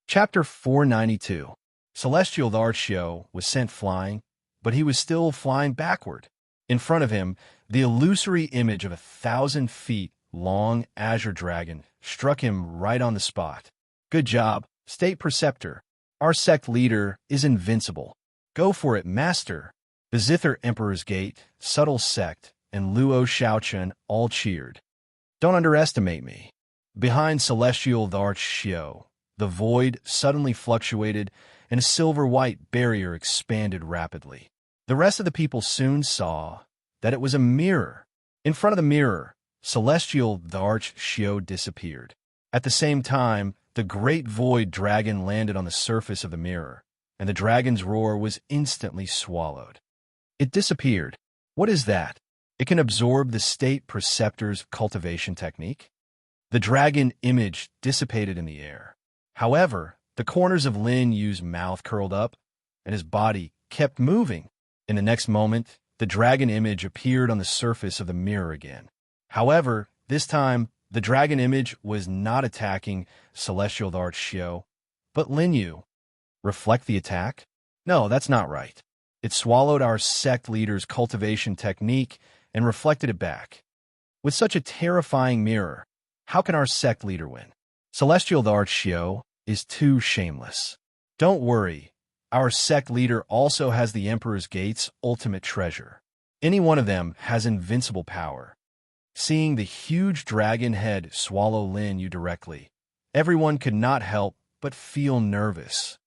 Chapter 492. Celestial Shio was sent flying, but he was still flying backward. In front of him, the illusory image of 1,000 feet long azure dragon struck him right on the spot. Good job, State Preceptor. Our sect leader is invincible. Go for it, Master. The Zither Emperor's Gate, Subtle Sect, and Luo Shaochun all cheered. Don't underestimate me. Behind Celestial Shio, the void suddenly fluctuated, and a silver-white barrier expanded rapidly. The rest of the people soon saw that it was a mirror. In front of the mirror, Celestial Shio disappeared. At the same time, the great void dragon landed on the surface of the mirror, and the dragon's roar was instantly swallowed. It disappeared. What is that? It can absorb the State Preceptor's cultivation technique? The dragon image dissipated in the air. However, the corners of Lin Yu's mouth curled up, and his body kept moving. In the next moment, the dragon image appeared on the surface of the mirror again. However, this time, the dragon image was not attacking Celestial Shio, but Lin Yu. Reflect the attack? No, that's not right. It swallowed our sect leader's cultivation technique and reflected it back. With such a terrifying mirror, how can our sect leader win? Celestial Shio is too shameless. Don't worry, our sect leader also has the Emperor's Gate's ultimate treasure. Any one of them has invincible power. Seeing the huge dragon head swallow Lin Yu directly, everyone could not help but feel nervous.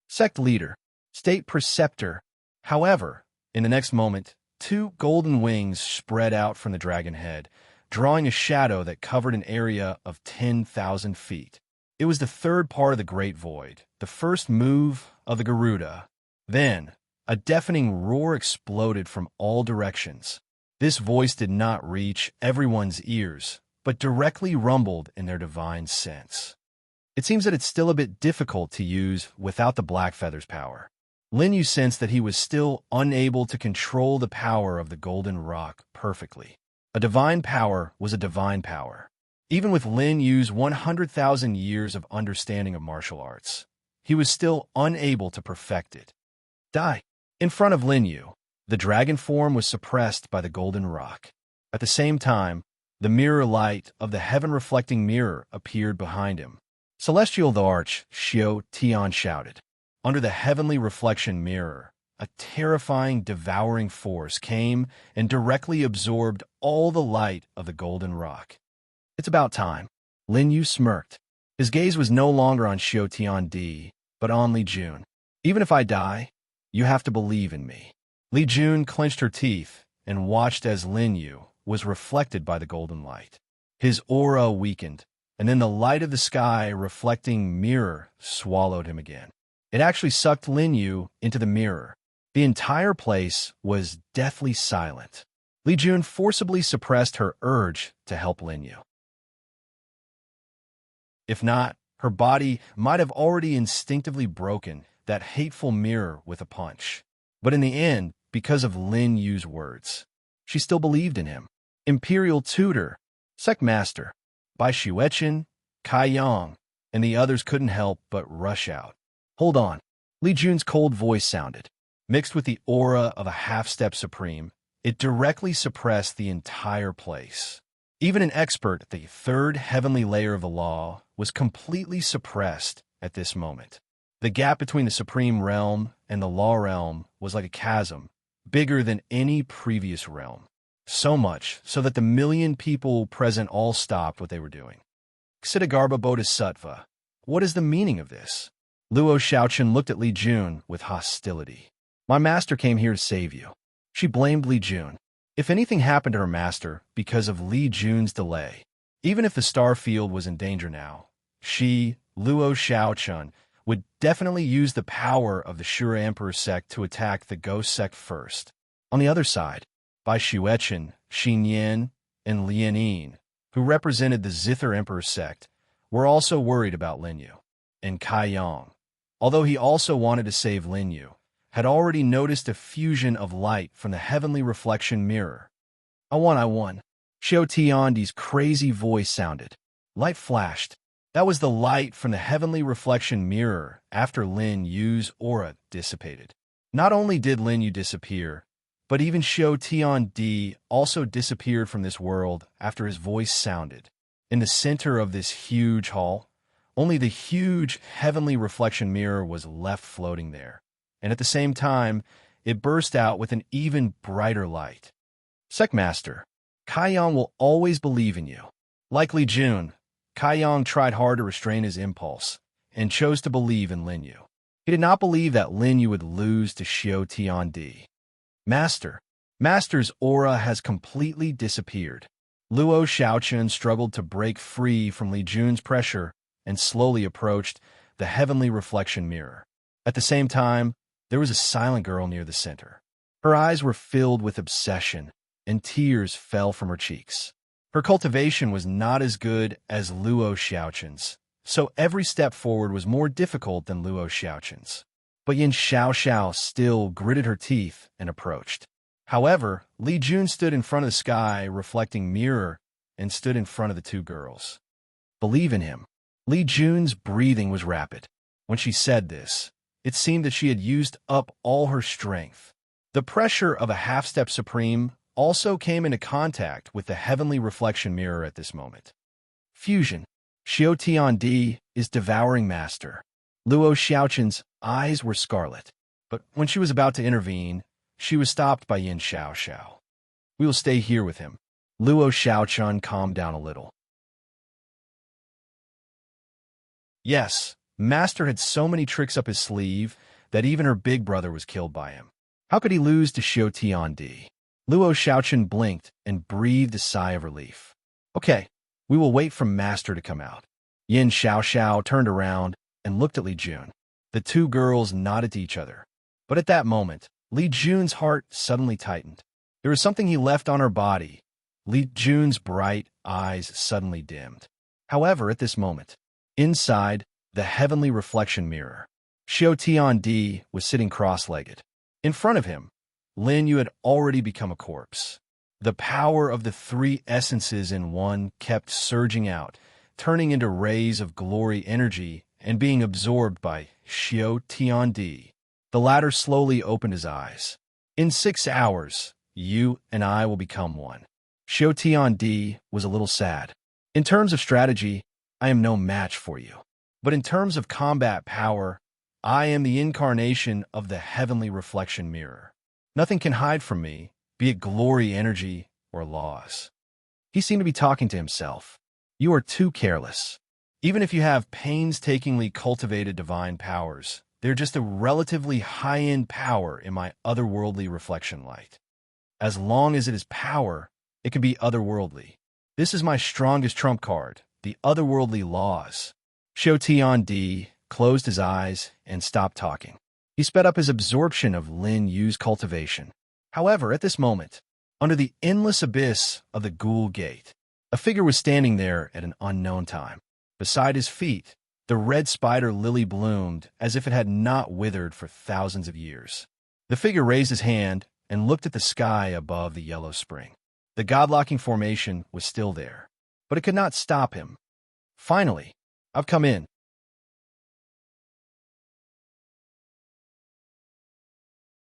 Sect leader, State Preceptor. However, in the next moment, two golden wings spread out from the dragon head, drawing a shadow that covered an area of 10,000 feet. It was the third part of the Great Void, the first move of the Garuda. Then, a deafening roar exploded from all directions. This voice did not reach everyone's ears, but directly rumbled in their divine sense. It seems that it's still a bit difficult to use without the Black Feather's power. Lin Yu sensed that he was still unable to control the power of the Golden Rock perfectly. A divine power was a divine power. Even with Lin Yu's 100,000 years of understanding of martial arts, he was still unable to perfect it. Die. In front of Lin Yu, the dragon form was suppressed by the Golden Rock. At the same time, the mirror light of the heaven-reflecting mirror appeared behind him. Celestial Shio Tian shouted. Under the heavenly reflection mirror, a terrifying, devouring force came and directly absorbed all the light of the Golden Rock. It's about time. Lin Yu smirked. His gaze was no longer on Shio Tian Di, but on Li Jun. Even if I die, you have to believe in me. Li Jun clenched her teeth and watched as Lin Yu was reflected by the golden light. His aura weakened, and then the light of the sky reflecting mirror swallowed him again. It actually sucked Lin Yu into the mirror. The entire place was deathly silent. Li Jun forcibly suppressed her urge to help Lin Yu. If not, her body might have already instinctively broken that hateful mirror with a punch. But in the end, because of Lin Yu's words, she still believed in him. Imperial Tutor, Sect Master, Bai Xuechen, Kai Yang, and the others couldn't help but rush out. Hold on. Li Jun's cold voice sounded. Mixed with the aura of a half-step supreme, it directly suppressed the entire place. Even an expert at the third heavenly layer of the law was completely suppressed at this moment. The gap between the supreme realm and the law realm was like a chasm, bigger than any previous realm. So much so that the million people present all stopped what they were doing. Ksitigarbha Bodhisattva, what is the meaning of this? Luo Shaochun looked at Li Jun with hostility. My master came here to save you. She blamed Li Jun. If anything happened to her master because of Li Jun's delay, even if the star field was in danger now, she, Luo Shaochun, would definitely use the power of the Shura Emperor sect to attack the Ghost sect first. On the other side, Bai Xuechen, Xin Yan, and Lian Yin, who represented the Zither Emperor sect, were also worried about Lin Yu. And Kai Yang, although he also wanted to save Lin Yu, had already noticed a fusion of light from the heavenly reflection mirror. I won. Xiao Tiandi's crazy voice sounded. Light flashed. That was the light from the heavenly reflection mirror after Lin Yu's aura dissipated. Not only did Lin Yu disappear, but even Xiao Tiandi also disappeared from this world after his voice sounded. In the center of this huge hall, only the huge heavenly reflection mirror was left floating there, and at the same time, it burst out with an even brighter light. Secmaster, Kai Yang will always believe in you. Like Li Jun, Kai Yang tried hard to restrain his impulse and chose to believe in Lin Yu. He did not believe that Lin Yu would lose to Xiao Tiandi. Master's aura has completely disappeared. Luo Xiaochen struggled to break free from Li Jun's pressure and slowly approached the heavenly reflection mirror. At the same time, there was a silent girl near the center. Her eyes were filled with obsession, and tears fell from her cheeks. Her cultivation was not as good as Luo Xiaochen's, so every step forward was more difficult than Luo Xiaochen's. But Yin Xiao still gritted her teeth and approached. However, Li Jun stood in front of the sky reflecting mirror and stood in front of the two girls. Believe in him. Li Jun's breathing was rapid. When she said this, it seemed that she had used up all her strength. The pressure of a half-step supreme also came into contact with the heavenly reflection mirror at this moment. Fusion. Xiao Tiandi is devouring master. Luo Xiaochen's eyes were scarlet, but when she was about to intervene, she was stopped by Yin Xiao. We will stay here with him. Luo Xiaochen calmed down a little. Yes, master had so many tricks up his sleeve that even her big brother was killed by him. How could he lose to Xiao Tiandi? Luo Xiaochen blinked and breathed a sigh of relief. Okay, we will wait for master to come out. Yin Xiao turned around and looked at Li Jun. The two girls nodded to each other. But at that moment, Li Jun's heart suddenly tightened. There was something he left on her body. Li Jun's bright eyes suddenly dimmed. However, at this moment, inside the heavenly reflection mirror, Xiao Tiandi was sitting cross-legged. In front of him, Lin Yu had already become a corpse. The power of the three essences in one kept surging out, turning into rays of glory energy and being absorbed by Xiao Tiandi. The latter slowly opened his eyes. In 6 hours, you and I will become one. Xiao Tiandi was a little sad. In terms of strategy, I am no match for you. But in terms of combat power, I am the incarnation of the heavenly reflection mirror. Nothing can hide from me, be it glory energy or laws. He seemed to be talking to himself. You are too careless. Even if you have painstakingly cultivated divine powers, they're just a relatively high-end power in my otherworldly reflection light. As long as it is power, it can be otherworldly. This is my strongest trump card, the otherworldly laws. Xiao Tiandi closed his eyes and stopped talking. He sped up his absorption of Lin Yu's cultivation. However, at this moment, under the endless abyss of the Ghoul Gate, a figure was standing there at an unknown time. Beside his feet, the red spider lily bloomed as if it had not withered for thousands of years. The figure raised his hand and looked at the sky above the yellow spring. The god-locking formation was still there, but it could not stop him. Finally, I've come in.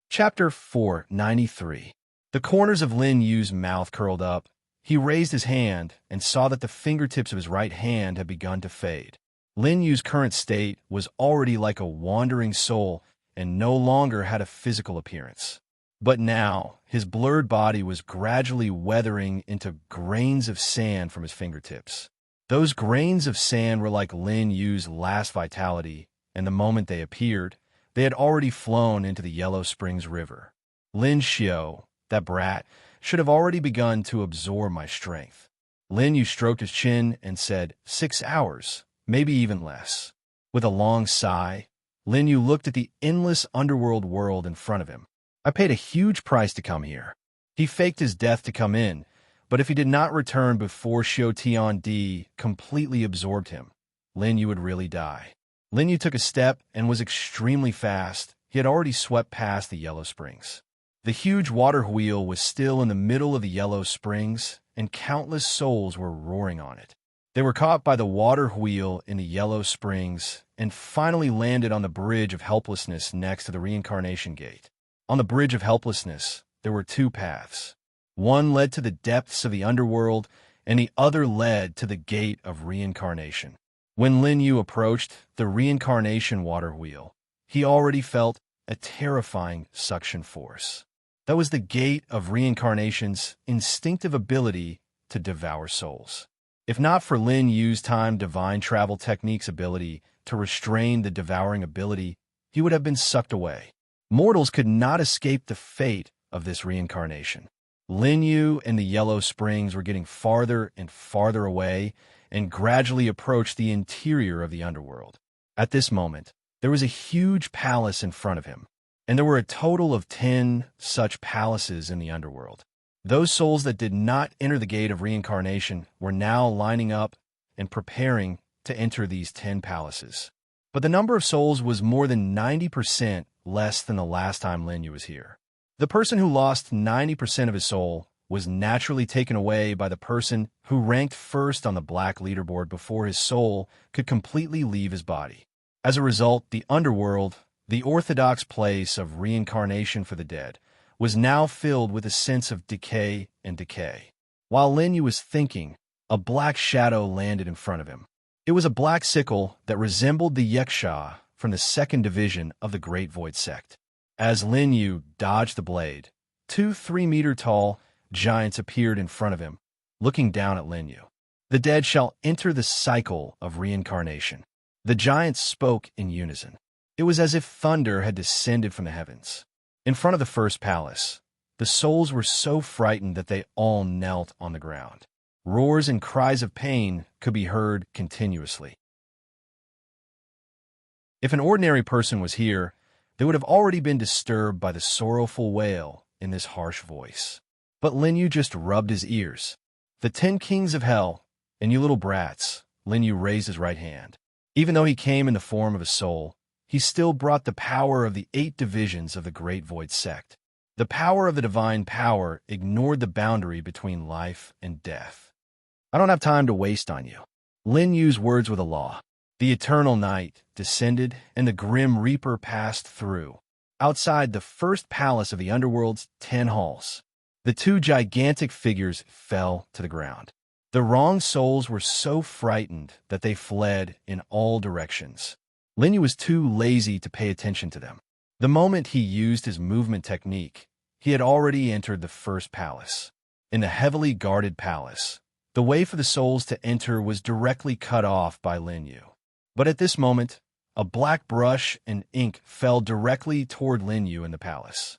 Chapter 493. The corners of Lin Yu's mouth curled up. He raised his hand and saw that the fingertips of his right hand had begun to fade. Lin Yu's current state was already like a wandering soul and no longer had a physical appearance. But now, his blurred body was gradually weathering into grains of sand from his fingertips. Those grains of sand were like Lin Yu's last vitality, and the moment they appeared, they had already flown into the Yellow Springs River. Lin Xiao, that brat, should have already begun to absorb my strength. Lin Yu stroked his chin and said, 6 hours, maybe even less. With a long sigh, Lin Yu looked at the endless underworld world in front of him. I paid a huge price to come here. He faked his death to come in, but if he did not return before Xiao Tiandi completely absorbed him, Lin Yu would really die. Lin Yu took a step and was extremely fast. He had already swept past the Yellow Springs. The huge water wheel was still in the middle of the Yellow Springs, and countless souls were roaring on it. They were caught by the water wheel in the Yellow Springs and finally landed on the Bridge of Helplessness next to the Reincarnation Gate. On the Bridge of Helplessness, there were two paths. One led to the depths of the underworld, and the other led to the Gate of Reincarnation. When Lin Yu approached the Reincarnation water wheel, he already felt a terrifying suction force. That was the Gate of Reincarnation's instinctive ability to devour souls. If not for Lin Yu's time divine travel technique's ability to restrain the devouring ability, he would have been sucked away. Mortals could not escape the fate of this reincarnation. Lin Yu and the Yellow Springs were getting farther and farther away and gradually approached the interior of the underworld. At this moment, there was a huge palace in front of him, and there were a total of 10 such palaces in the underworld. Those souls that did not enter the Gate of Reincarnation were now lining up and preparing to enter these 10 palaces. But the number of souls was more than 90% less than the last time Lin Yu was here. The person who lost 90% of his soul was naturally taken away by the person who ranked first on the black leaderboard before his soul could completely leave his body. As a result, the underworld, the orthodox place of reincarnation for the dead, was now filled with a sense of decay and decay. While Lin Yu was thinking, a black shadow landed in front of him. It was a black sickle that resembled the Yeksha from the second division of the Great Void Sect. As Lin Yu dodged the blade, 2 3-meter-tall giants appeared in front of him, looking down at Lin Yu. The dead shall enter the cycle of reincarnation. The giants spoke in unison. It was as if thunder had descended from the heavens. In front of the first palace, the souls were so frightened that they all knelt on the ground. Roars and cries of pain could be heard continuously. If an ordinary person was here, they would have already been disturbed by the sorrowful wail in this harsh voice. But Lin Yu just rubbed his ears. The 10 kings of hell, and you little brats, Lin Yu raised his right hand. Even though he came in the form of a soul, he still brought the power of the 8 divisions of the Great Void Sect. The power of the divine power ignored the boundary between life and death. I don't have time to waste on you. Lin Yu's words were the law. The eternal night descended, and the grim reaper passed through. Outside the first palace of the underworld's 10 halls, the 2 gigantic figures fell to the ground. The wrong souls were so frightened that they fled in all directions. Lin Yu was too lazy to pay attention to them. The moment he used his movement technique, he had already entered the first palace. In the heavily guarded palace, the way for the souls to enter was directly cut off by Lin Yu. But at this moment, a black brush and ink fell directly toward Lin Yu in the palace.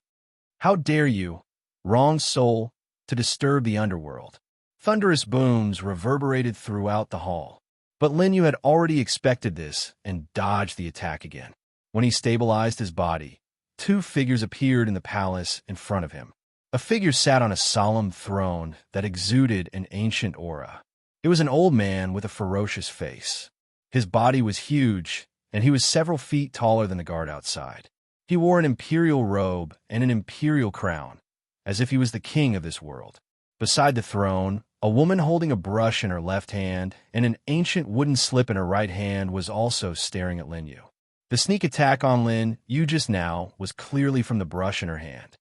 How dare you, wrong soul, to disturb the underworld? Thunderous booms reverberated throughout the hall. But Lin Yu had already expected this and dodged the attack again. When he stabilized his body, 2 figures appeared in the palace in front of him. A figure sat on a solemn throne that exuded an ancient aura. It was an old man with a ferocious face. His body was huge, and he was several feet taller than the guard outside. He wore an imperial robe and an imperial crown, as if he was the king of this world. Beside the throne, a woman holding a brush in her left hand and an ancient wooden slip in her right hand was also staring at Lin Yu. The sneak attack on Lin Yu just now was clearly from the brush in her hand.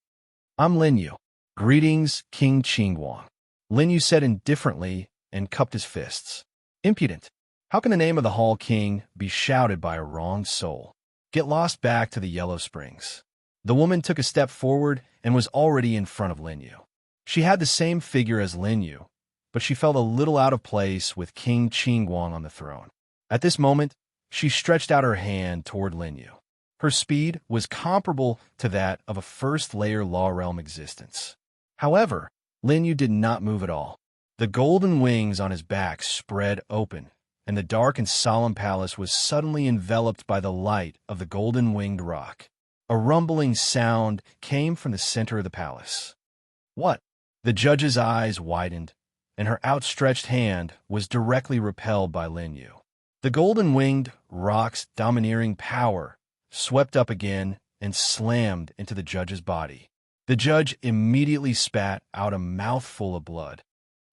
I'm Lin Yu. Greetings, King Qingguang. Lin Yu said indifferently and cupped his fists. Impudent. How can the name of the Hall King be shouted by a wronged soul? Get lost back to the Yellow Springs. The woman took a step forward and was already in front of Lin Yu. She had the same figure as Lin Yu, but she felt a little out of place with King Qingguang on the throne. At this moment, she stretched out her hand toward Lin Yu. Her speed was comparable to that of a first-layer Law Realm existence. However, Lin Yu did not move at all. The golden wings on his back spread open, and the dark and solemn palace was suddenly enveloped by the light of the golden-winged rock. A rumbling sound came from the center of the palace. What? The judge's eyes widened, and her outstretched hand was directly repelled by Lin Yu. The golden-winged rock's domineering power swept up again and slammed into the judge's body. The judge immediately spat out a mouthful of blood.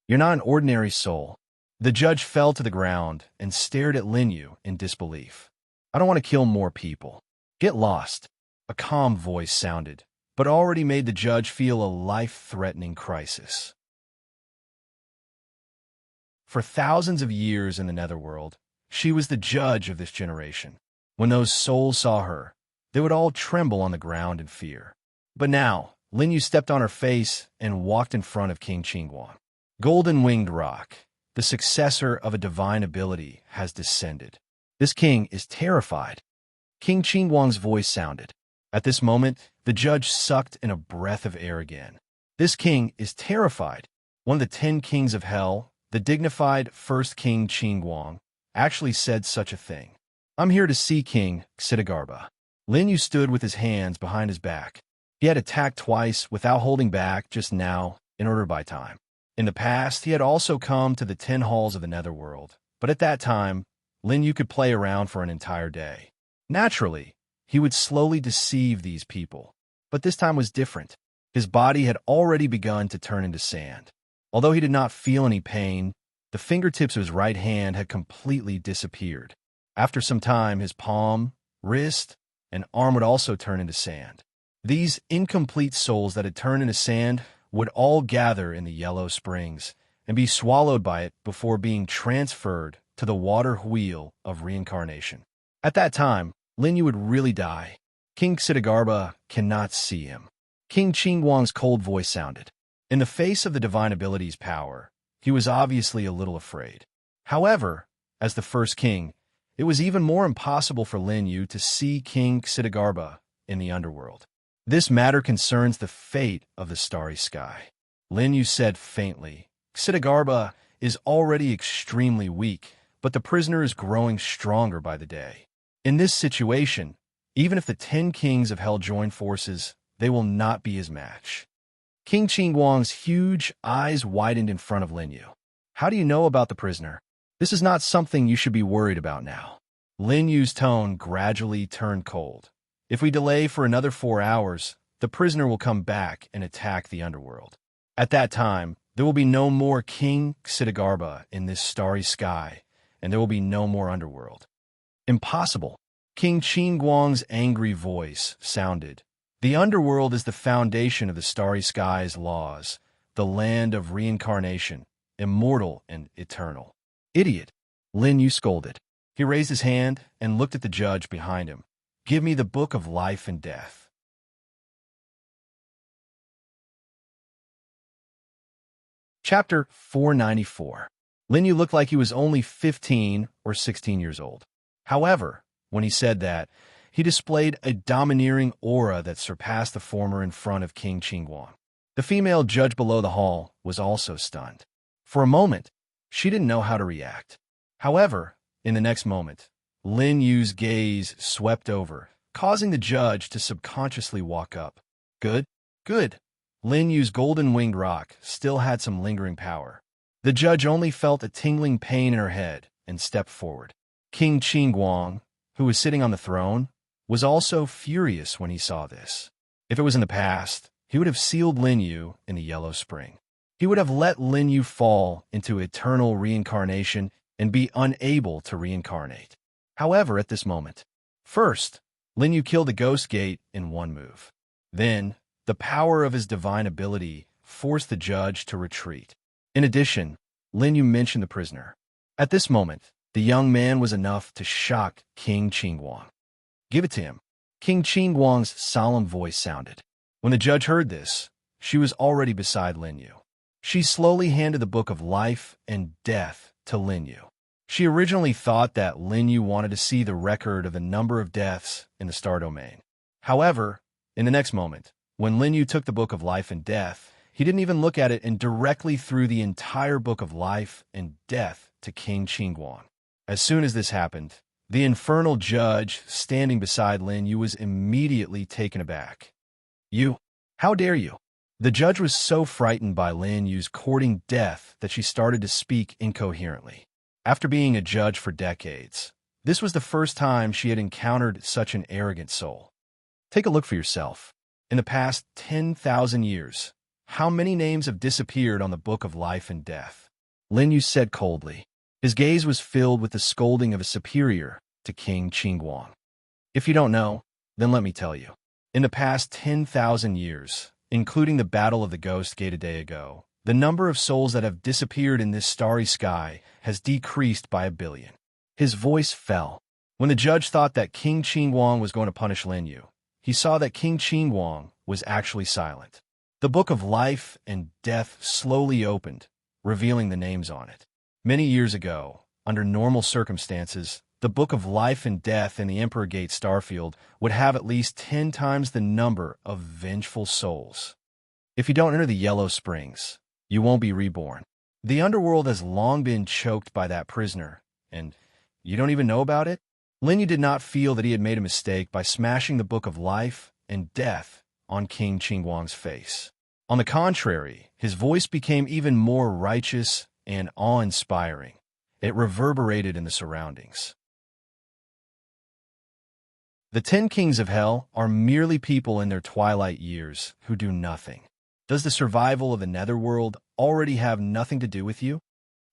"You're not an ordinary soul." The judge fell to the ground and stared at Lin Yu in disbelief. "I don't want to kill more people. Get lost." A calm voice sounded, but already made the judge feel a life-threatening crisis. For thousands of years in the Netherworld, she was the judge of this generation. When those souls saw her, they would all tremble on the ground in fear. But now, Lin Yu stepped on her face and walked in front of King Qingguang. Golden-winged rock, the successor of a divine ability, has descended. This king is terrified. King Qingguang's voice sounded. At this moment, the judge sucked in a breath of air again. This king is terrified. One of the 10 kings of hell, the dignified first king Qingguang, actually said such a thing. "I'm here to see King Xidagarba." Lin Yu stood with his hands behind his back. He had attacked twice without holding back just now in order to buy time. In the past, he had also come to the 10 halls of the Netherworld, but at that time, Lin Yu could play around for an entire day. Naturally, he would slowly deceive these people, but this time was different. His body had already begun to turn into sand. Although he did not feel any pain, the fingertips of his right hand had completely disappeared. After some time, his palm, wrist, and arm would also turn into sand. These incomplete souls that had turned into sand would all gather in the yellow springs and be swallowed by it before being transferred to the water wheel of reincarnation. At that time, Lin Yu would really die. King Xidagarba cannot see him. King Qingguang's cold voice sounded. In the face of the divine ability's power, he was obviously a little afraid. However, as the first king, it was even more impossible for Lin Yu to see King Xidagarba in the underworld. "This matter concerns the fate of the starry sky," Lin Yu said faintly. "Xidagarba is already extremely weak, but the prisoner is growing stronger by the day. In this situation, even if the 10 kings of hell join forces, they will not be his match." King Qingguang's huge eyes widened in front of Lin Yu. "How do you know about the prisoner? This is not something you should be worried about now." Lin Yu's tone gradually turned cold. "If we delay for another 4 hours, the prisoner will come back and attack the underworld. At that time, there will be no more King Xidagarba in this starry sky, and there will be no more underworld." "Impossible." King Qingguang's angry voice sounded. "The underworld is the foundation of the starry sky's laws, the land of reincarnation, immortal and eternal." "Idiot," Lin Yu scolded. He raised his hand and looked at the judge behind him. "Give me the book of life and death." Chapter 494. Lin Yu looked like he was only 15 or 16 years old. However, when he said that, he displayed a domineering aura that surpassed the former in front of King Qingguang. The female judge below the hall was also stunned. For a moment, she didn't know how to react. However, in the next moment, Lin Yu's gaze swept over, causing the judge to subconsciously walk up. Good, good. Lin Yu's golden-winged rock still had some lingering power. The judge only felt a tingling pain in her head and stepped forward. King Qingguang, who was sitting on the throne, was also furious when he saw this. If it was in the past, he would have sealed Lin Yu in the Yellow Spring. He would have let Lin Yu fall into eternal reincarnation and be unable to reincarnate. However, at this moment, first, Lin Yu killed the Ghost Gate in one move. Then, the power of his divine ability forced the judge to retreat. In addition, Lin Yu mentioned the prisoner. At this moment, the young man was enough to shock King Qingguang. "Give it to him." King Qingguang's solemn voice sounded. When the judge heard this, she was already beside Lin Yu. She slowly handed the book of life and death to Lin Yu. She originally thought that Lin Yu wanted to see the record of the number of deaths in the star domain. However, in the next moment, when Lin Yu took the book of life and death, he didn't even look at it and directly threw the entire book of life and death to King Qingguang. As soon as this happened, the infernal judge standing beside Lin Yu was immediately taken aback. "You? How dare you?" The judge was so frightened by Lin Yu's courting death that she started to speak incoherently. After being a judge for decades, this was the first time she had encountered such an arrogant soul. Take a look for yourself. In the past 10,000 years, how many names have disappeared on the Book of Life and Death? Lin Yu said coldly. His gaze was filled with the scolding of a superior to King Qingguang. If you don't know, then let me tell you. In the past 10,000 years, including the Battle of the Ghost Gate a day ago, the number of souls that have disappeared in this starry sky has decreased by 1 billion. His voice fell. When the judge thought that King Qingguang was going to punish Lin Yu, he saw that King Qingguang was actually silent. The Book of Life and Death slowly opened, revealing the names on it. Many years ago, under normal circumstances, the Book of Life and Death in the Emperor Gate Starfield would have at least 10 times the number of vengeful souls. If you don't enter the Yellow Springs, you won't be reborn. The underworld has long been choked by that prisoner, and you don't even know about it? Lin Yu did not feel that he had made a mistake by smashing the Book of Life and Death on King Qingguang's face. On the contrary, his voice became even more righteous and awe-inspiring. It reverberated in the surroundings. The 10 kings of hell are merely people in their twilight years who do nothing. Does the survival of the netherworld already have nothing to do with you?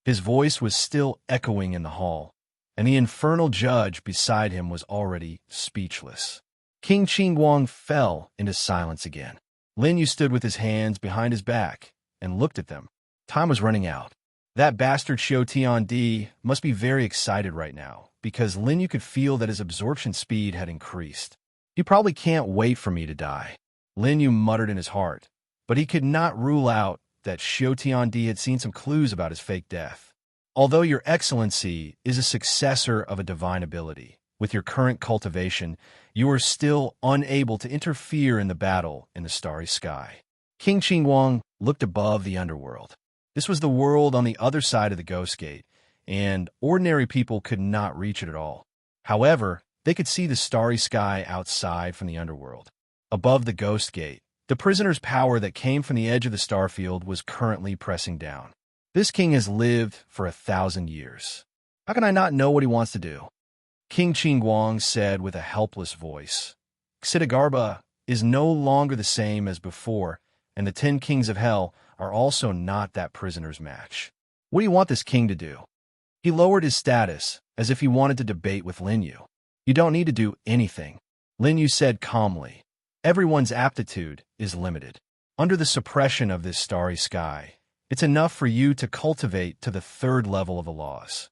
His voice was still echoing in the hall, and the infernal judge beside him was already speechless. King Qingguang fell into silence again. Lin Yu stood with his hands behind his back and looked at them. Time was running out. That bastard Xiao Tiandi must be very excited right now, because Lin Yu could feel that his absorption speed had increased. He probably can't wait for me to die, Lin Yu muttered in his heart, but he could not rule out that Xiao Tiandi had seen some clues about his fake death. Although your excellency is a successor of a divine ability, with your current cultivation, you are still unable to interfere in the battle in the starry sky. King Qingguang looked above the underworld. This was the world on the other side of the Ghost Gate, and ordinary people could not reach it at all. However, they could see the starry sky outside from the underworld. Above the Ghost Gate, the prisoner's power that came from the edge of the starfield was currently pressing down. This king has lived for 1,000 years. How can I not know what he wants to do? King Qingguang said with a helpless voice. Xidagarba is no longer the same as before, and the 10 kings of hell are also not that prisoner's match. What do you want this king to do? He lowered his status, as if he wanted to debate with Lin Yu. You don't need to do anything, Lin Yu said calmly. Everyone's aptitude is limited. Under the suppression of this starry sky, it's enough for you to cultivate to the 3rd level of the laws.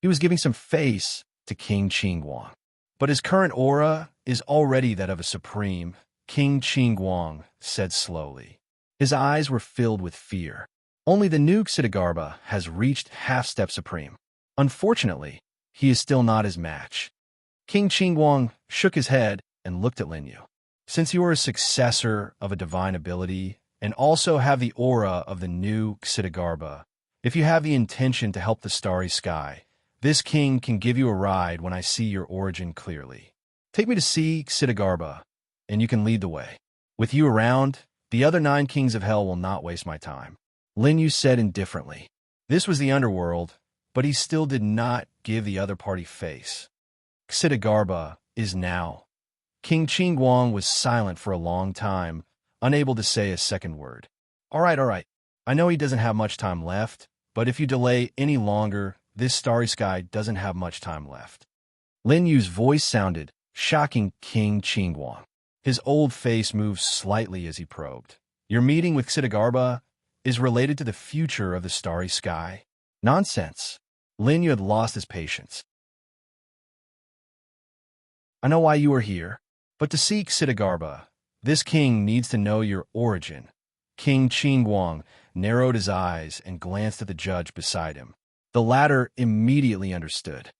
He was giving some face to King Qingguang, but his current aura is already that of a supreme. King Qingguang said slowly. His eyes were filled with fear. Only the new Xidagarba has reached half-step supreme. Unfortunately, he is still not his match. King Qingguang shook his head and looked at Lin Yu. Since you are a successor of a divine ability and also have the aura of the new Xidagarba, if you have the intention to help the starry sky, this king can give you a ride when I see your origin clearly. Take me to see Xidagarba, and you can lead the way. With you around, the other 9 kings of hell will not waste my time, Lin Yu said indifferently. This was the underworld, but he still did not give the other party face. Xidagarba is now. King Qingguang was silent for a long time, unable to say a second word. All right. I know he doesn't have much time left, but if you delay any longer, this starry sky doesn't have much time left. Lin Yu's voice sounded, shocking King Qingguang. His old face moved slightly as he probed. Your meeting with Xidagarba is related to the future of the starry sky? Nonsense. Lin Yu had lost his patience. I know why you are here, but to seek Xidagarba, this king needs to know your origin. King Qingguang narrowed his eyes and glanced at the judge beside him. The latter immediately understood.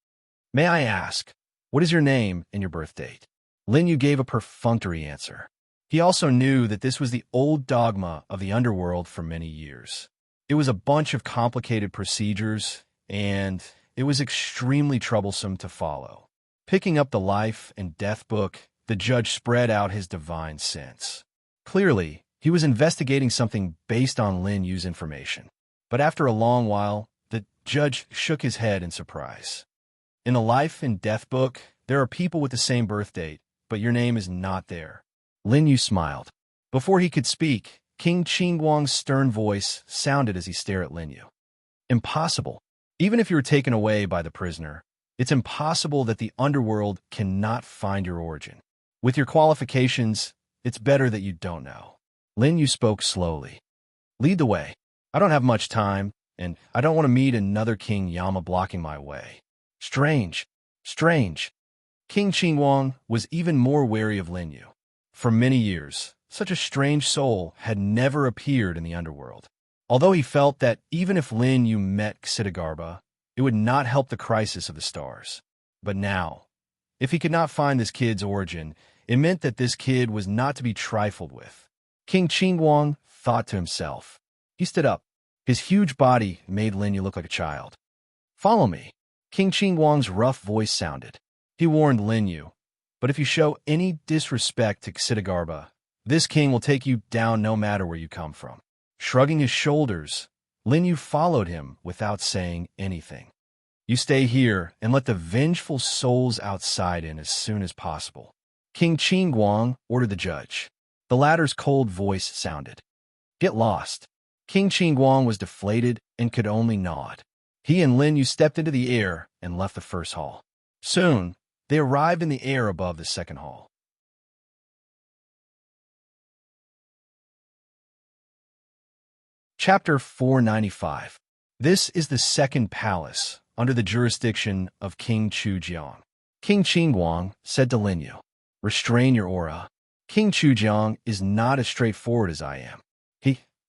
May I ask, what is your name and your birth date? Lin Yu gave a perfunctory answer. He also knew that this was the old dogma of the underworld for many years. It was a bunch of complicated procedures, and it was extremely troublesome to follow. Picking up the life and death book, the judge spread out his divine sense. Clearly, he was investigating something based on Lin Yu's information. But after a long while, the judge shook his head in surprise. In the life and death book, there are people with the same birth date, but your name is not there. Lin Yu smiled. Before he could speak, King Qingguang's stern voice sounded as he stared at Lin Yu. Impossible. Even if you were taken away by the prisoner, it's impossible that the underworld cannot find your origin. With your qualifications, it's better that you don't know. Lin Yu spoke slowly. Lead the way. I don't have much time, and I don't want to meet another King Yama blocking my way. Strange. Strange. King Qingguang was even more wary of Lin Yu. For many years, such a strange soul had never appeared in the underworld. Although he felt that even if Lin Yu met Xidagarba, it would not help the crisis of the stars. But now, if he could not find this kid's origin, it meant that this kid was not to be trifled with. King Qingguang thought to himself. He stood up. His huge body made Lin Yu look like a child. Follow me. King Qingguang's rough voice sounded. He warned Lin Yu, but if you show any disrespect to Xidagarba, this king will take you down no matter where you come from. Shrugging his shoulders, Lin Yu followed him without saying anything. You stay here and let the vengeful souls outside in as soon as possible. King Qingguang ordered the judge. The latter's cold voice sounded. Get lost. King Qingguang was deflated and could only nod. He and Lin Yu stepped into the air and left the first hall. Soon, they arrived in the air above the second hall. Chapter 495. This is the second palace under the jurisdiction of King Chujiang. King Qingguang said to Lin Yu, restrain your aura. King Chujiang is not as straightforward as I am.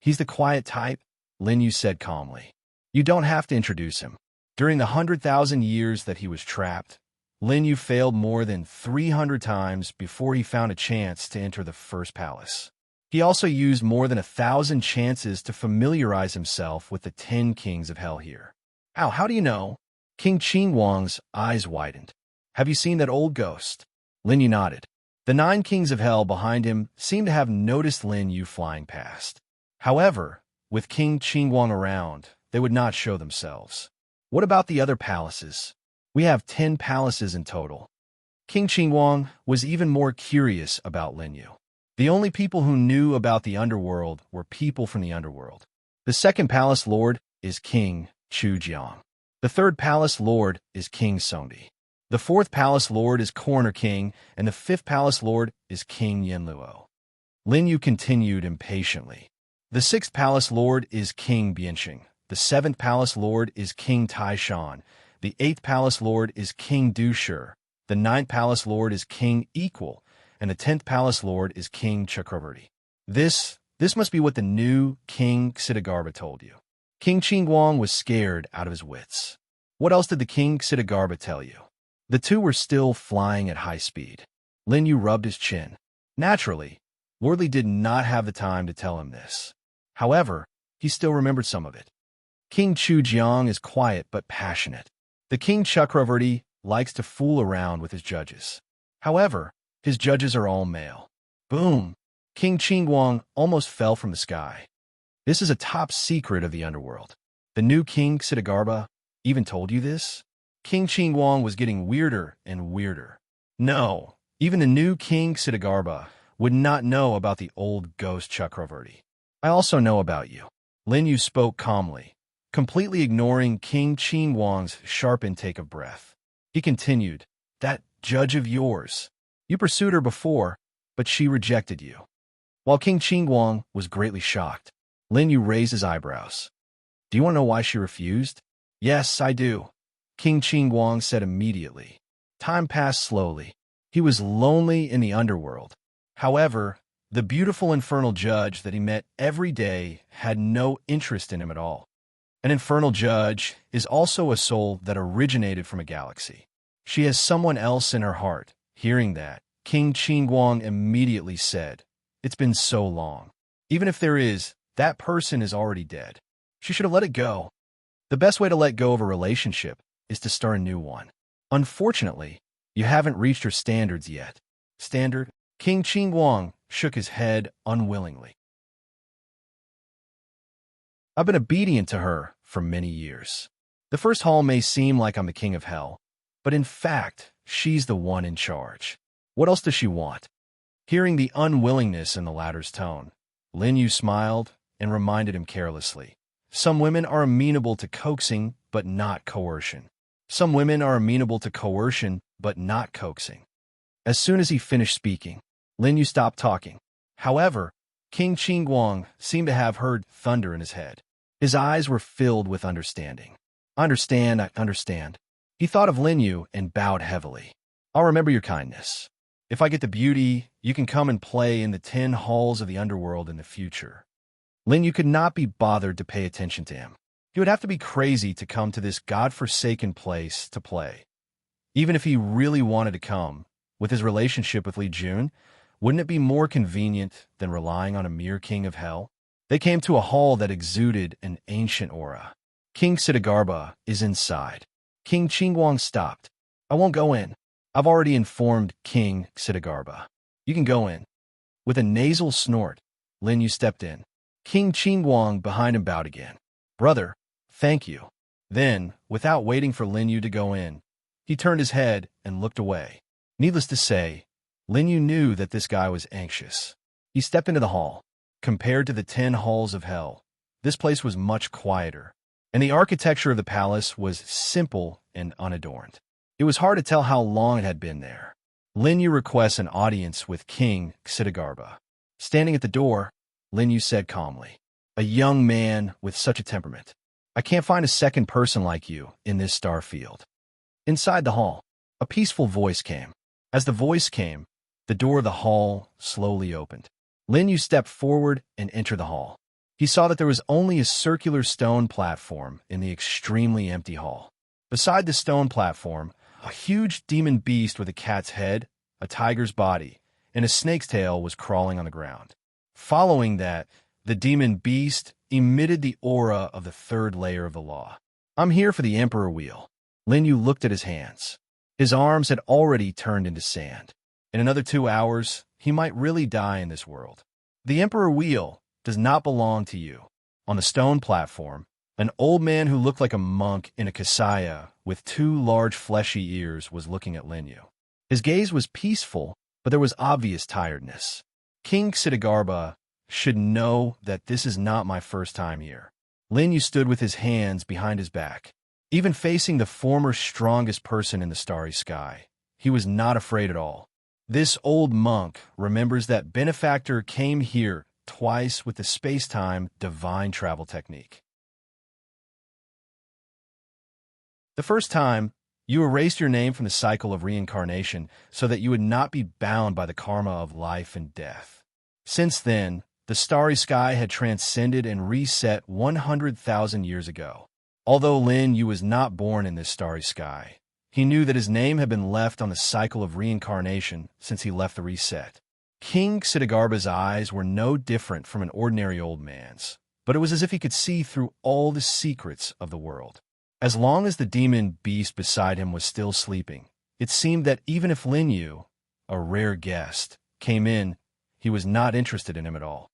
He's the quiet type, Lin Yu said calmly. You don't have to introduce him. During the 100,000 years that he was trapped, Lin Yu failed more than 300 times before he found a chance to enter the first palace. He also used more than 1,000 chances to familiarize himself with the 10 kings of hell here. How do you know? King Qingguang's eyes widened. Have you seen that old ghost? Lin Yu nodded. The 9 kings of hell behind him seemed to have noticed Lin Yu flying past. However, with King Qingguang around, they would not show themselves. What about the other palaces? We have 10 palaces in total. King Qingguang was even more curious about Lin Yu. The only people who knew about the underworld were people from the underworld. The second palace lord is King Chujiang. The third palace lord is King Songdi. The fourth palace lord is Corner King, and the fifth palace lord is King Yanluo. Lin Yu continued impatiently. The sixth palace lord is King Bianxing. The seventh palace lord is King Taishan. The eighth palace lord is King Dushi. The ninth palace lord is King Equal, and the 10th palace lord is King Chakravarti. This must be what the new King Xidagarba told you. King Qingguang was scared out of his wits. What else did the King Xidagarba tell you? The two were still flying at high speed. Lin Yu rubbed his chin. Naturally, Lord Li did not have the time to tell him this. However, he still remembered some of it. King Chujiang is quiet but passionate. The King Chakravarti likes to fool around with his judges. However, his judges are all male. Boom! King Qingguang almost fell from the sky. This is a top secret of the underworld. The new King Xidagarba even told you this? King Qingguang was getting weirder and weirder. No, even the new King Xidagarba would not know about the old ghost Chakravarti. I also know about you. Lin Yu spoke calmly, completely ignoring King Qingguang's sharp intake of breath. He continued, that judge of yours. You pursued her before, but she rejected you. While King Qingguang was greatly shocked, Lin Yu raised his eyebrows. Do you want to know why she refused? Yes, I do, King Qingguang said immediately. Time passed slowly. He was lonely in the underworld. However, the beautiful infernal judge that he met every day had no interest in him at all. An infernal judge is also a soul that originated from a galaxy. She has someone else in her heart. Hearing that, King Qingguang immediately said, it's been so long. Even if there is, that person is already dead. She should have let it go. The best way to let go of a relationship is to start a new one. Unfortunately, you haven't reached her standards yet. Standard? King Qingguang shook his head unwillingly. I've been obedient to her for many years. The first hall may seem like I'm the king of hell, but in fact, she's the one in charge. What else does she want? Hearing the unwillingness in the latter's tone, Lin Yu smiled and reminded him carelessly. Some women are amenable to coaxing, but not coercion. Some women are amenable to coercion, but not coaxing. As soon as he finished speaking, Lin Yu stopped talking. However, King Qingguang seemed to have heard thunder in his head. His eyes were filled with understanding. I understand. He thought of Lin Yu and bowed heavily. I'll remember your kindness. If I get the beauty, you can come and play in the 10 halls of the underworld in the future. Lin Yu could not be bothered to pay attention to him. He would have to be crazy to come to this godforsaken place to play. Even if he really wanted to come, with his relationship with Li Jun, wouldn't it be more convenient than relying on a mere king of hell? They came to a hall that exuded an ancient aura. King Siddhartha is inside. King Qingguang stopped. I won't go in. I've already informed King Siddhartha. You can go in. With a nasal snort, Lin Yu stepped in. King Qingguang behind him bowed again. Brother, thank you. Then, without waiting for Lin Yu to go in, he turned his head and looked away. Needless to say, Lin Yu knew that this guy was anxious. He stepped into the hall. Compared to the 10 halls of hell, this place was much quieter, and the architecture of the palace was simple and unadorned. It was hard to tell how long it had been there. Lin Yu requests an audience with King Siddhartha. Standing at the door, Lin Yu said calmly, a young man with such a temperament. I can't find a second person like you in this star field. Inside the hall, a peaceful voice came. As the voice came, the door of the hall slowly opened. Lin Yu stepped forward and entered the hall. He saw that there was only a circular stone platform in the extremely empty hall. Beside the stone platform, a huge demon beast with a cat's head, a tiger's body, and a snake's tail was crawling on the ground. Following that, the demon beast emitted the aura of the 3rd layer of the law. I'm here for the Emperor Wheel. Lin Yu looked at his hands. His arms had already turned into sand. In another 2 hours, he might really die in this world. The Emperor Wheel does not belong to you. On the stone platform, an old man who looked like a monk in a kasaya with 2 large fleshy ears was looking at Lin Yu. His gaze was peaceful, but there was obvious tiredness. King Siddhartha should know that this is not my first time here. Lin Yu stood with his hands behind his back. Even facing the former strongest person in the starry sky, he was not afraid at all. This old monk remembers that Benefactor came here twice with the space-time divine travel technique. The first time, you erased your name from the cycle of reincarnation so that you would not be bound by the karma of life and death. Since then, the starry sky had transcended and reset 100,000 years ago. Although Lin Yu was not born in this starry sky, he knew that his name had been left on the cycle of reincarnation since he left the reset. King Siddhartha's eyes were no different from an ordinary old man's, but it was as if he could see through all the secrets of the world. As long as the demon beast beside him was still sleeping, it seemed that even if Lin Yu, a rare guest, came in, he was not interested in him at all.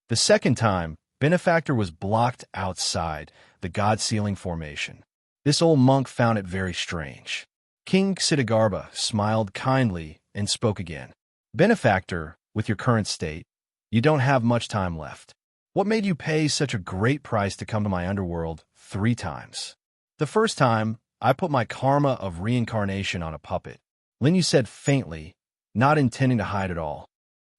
The second time, Benefactor was blocked outside the God-sealing formation. This old monk found it very strange. King Siddhartha smiled kindly and spoke again. Benefactor, with your current state, you don't have much time left. What made you pay such a great price to come to my underworld 3 times? The first time, I put my karma of reincarnation on a puppet. Lin Yu said faintly, not intending to hide at all.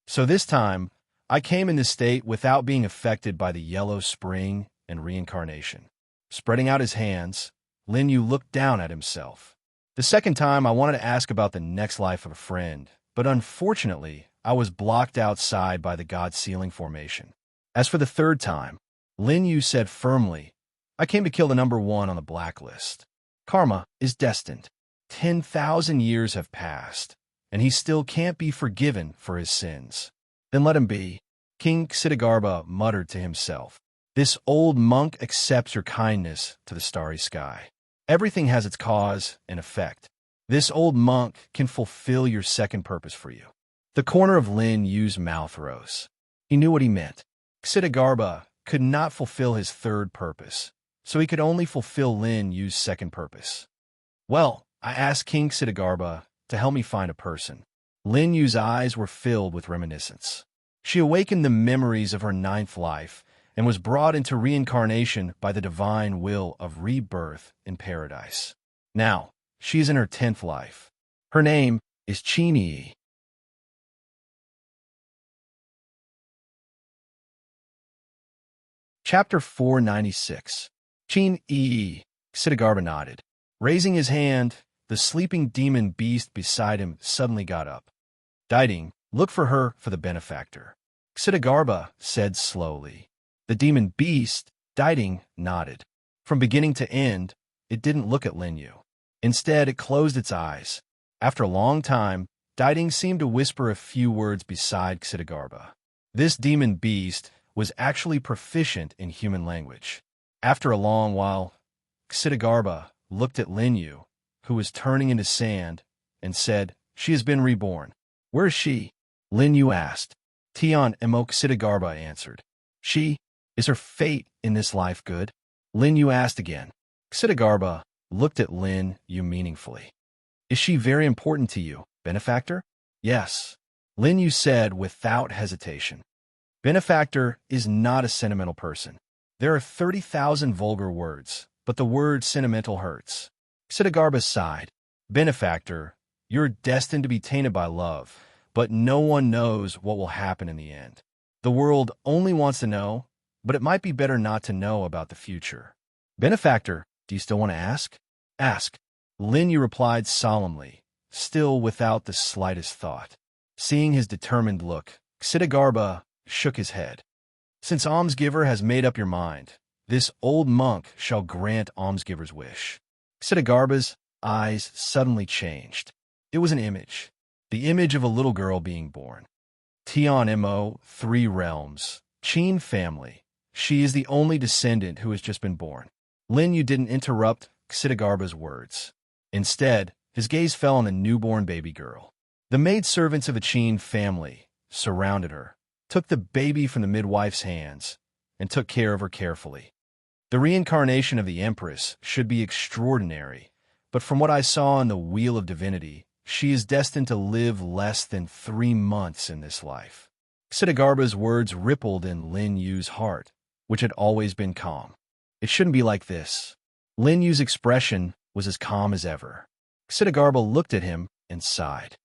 So this time, I came in this state without being affected by the yellow spring and reincarnation. Spreading out his hands, Lin Yu looked down at himself. The second time, I wanted to ask about the next life of a friend, but unfortunately, I was blocked outside by the God-sealing formation. As for the third time, Lin Yu said firmly, I came to kill the number 1 on the blacklist. Karma is destined. 10,000 years have passed, and he still can't be forgiven for his sins. Then let him be. King Siddhartha muttered to himself. This old monk accepts your kindness to the starry sky. Everything has its cause and effect. This old monk can fulfill your second purpose for you. The corner of Lin Yu's mouth rose. He knew what he meant. Ksitigarbha could not fulfill his third purpose, so he could only fulfill Lin Yu's second purpose. Well, I asked King Ksitigarbha to help me find a person. Lin Yu's eyes were filled with reminiscence. She awakened the memories of her ninth life and was brought into reincarnation by the divine will of rebirth in paradise. Now, she is in her 10th life. Her name is Qin. Chapter 496. Qin. Ksitigarbha nodded. Raising his hand, the sleeping demon beast beside him suddenly got up. Diding, look for her for the benefactor. Ksitigarbha said slowly. The demon beast, Diding, nodded. From beginning to end, it didn't look at Lin Yu. Instead, it closed its eyes. After a long time, Diding seemed to whisper a few words beside Ksitigarbha. This demon beast was actually proficient in human language. After a long while, Ksitigarbha looked at Lin Yu, who was turning into sand, and said, "She has been reborn." "Where is she?" Lin Yu asked. Tian Mo Ksitigarbha answered. "She, is her fate in this life good?" Lin Yu asked again. Ksitigarbha looked at Lin Yu meaningfully. "Is she very important to you, benefactor?" "Yes," Lin Yu said without hesitation. Benefactor is not a sentimental person. There are 30,000 vulgar words, but the word sentimental hurts. Ksitigarbha sighed. "Benefactor, you're destined to be tainted by love, but no one knows what will happen in the end. The world only wants to know, but it might be better not to know about the future." "Benefactor, do you still want to ask?" "Ask," Lin Yu replied solemnly, still without the slightest thought. Seeing his determined look, Ksitigarbha shook his head. "Since almsgiver has made up your mind, this old monk shall grant almsgiver's wish." Ksitigarbha's eyes suddenly changed. It was an image, the image of a little girl being born. Tian Mo, 3 realms, Qin family. She is the only descendant who has just been born. Lin Yu didn't interrupt Ksitigarbha's words. Instead, his gaze fell on a newborn baby girl. The maidservants of the Qin family surrounded her, took the baby from the midwife's hands, and took care of her carefully. The reincarnation of the Empress should be extraordinary, but from what I saw in the Wheel of Divinity, she is destined to live less than 3 months in this life. Ksitigarbha's words rippled in Lin Yu's heart, which had always been calm. It shouldn't be like this. Lin Yu's expression was as calm as ever. Ksitigarbha looked at him and sighed.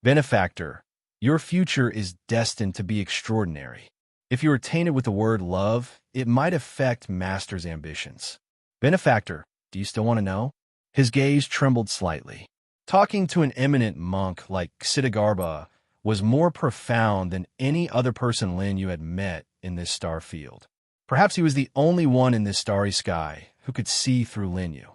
"Benefactor, your future is destined to be extraordinary. If you are tainted with the word love, it might affect Master's ambitions." "Benefactor, do you still want to know?" His gaze trembled slightly. Talking to an eminent monk like Ksitigarbha was more profound than any other person Lin Yu had met in this star field. Perhaps he was the only one in this starry sky who could see through Lin Yu.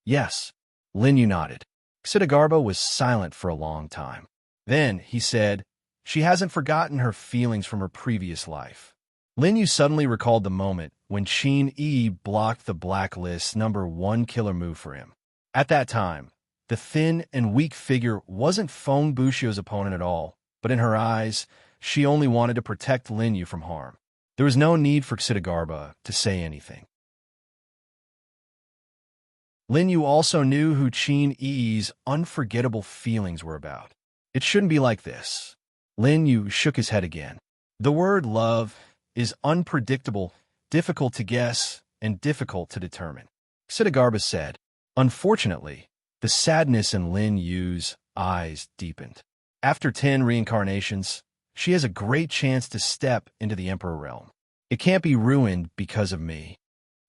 "Yes," Lin Yu nodded. Ksitigarbha was silent for a long time. Then he said, "She hasn't forgotten her feelings from her previous life." Lin Yu suddenly recalled the moment when Qin blocked the blacklist #1 killer move for him. At that time, the thin and weak figure wasn't Feng Bushio's opponent at all, but in her eyes, she only wanted to protect Lin Yu from harm. There was no need for Ksitigarbha to say anything. Lin Yu also knew who Qin unforgettable feelings were about. It shouldn't be like this. Lin Yu shook his head again. The word love is unpredictable, difficult to guess, and difficult to determine. Ksitigarbha said. Unfortunately, the sadness in Lin Yu's eyes deepened. After 10 reincarnations, she has a great chance to step into the Emperor realm. It can't be ruined because of me,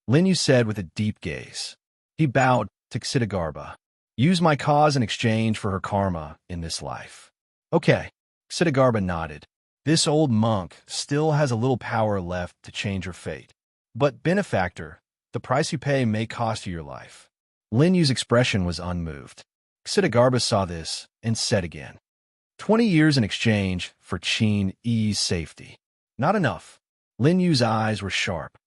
Lin Yu said with a deep gaze. He bowed to Ksitigarbha. Use my cause in exchange for her karma in this life. Okay, Ksitigarbha nodded. This old monk still has a little power left to change her fate. But, benefactor, the price you pay may cost you your life. Lin Yu's expression was unmoved. Ksitigarbha saw this and said again, 20 years in exchange for Qin-Yi's safety. Not enough. Lin Yu's eyes were sharp.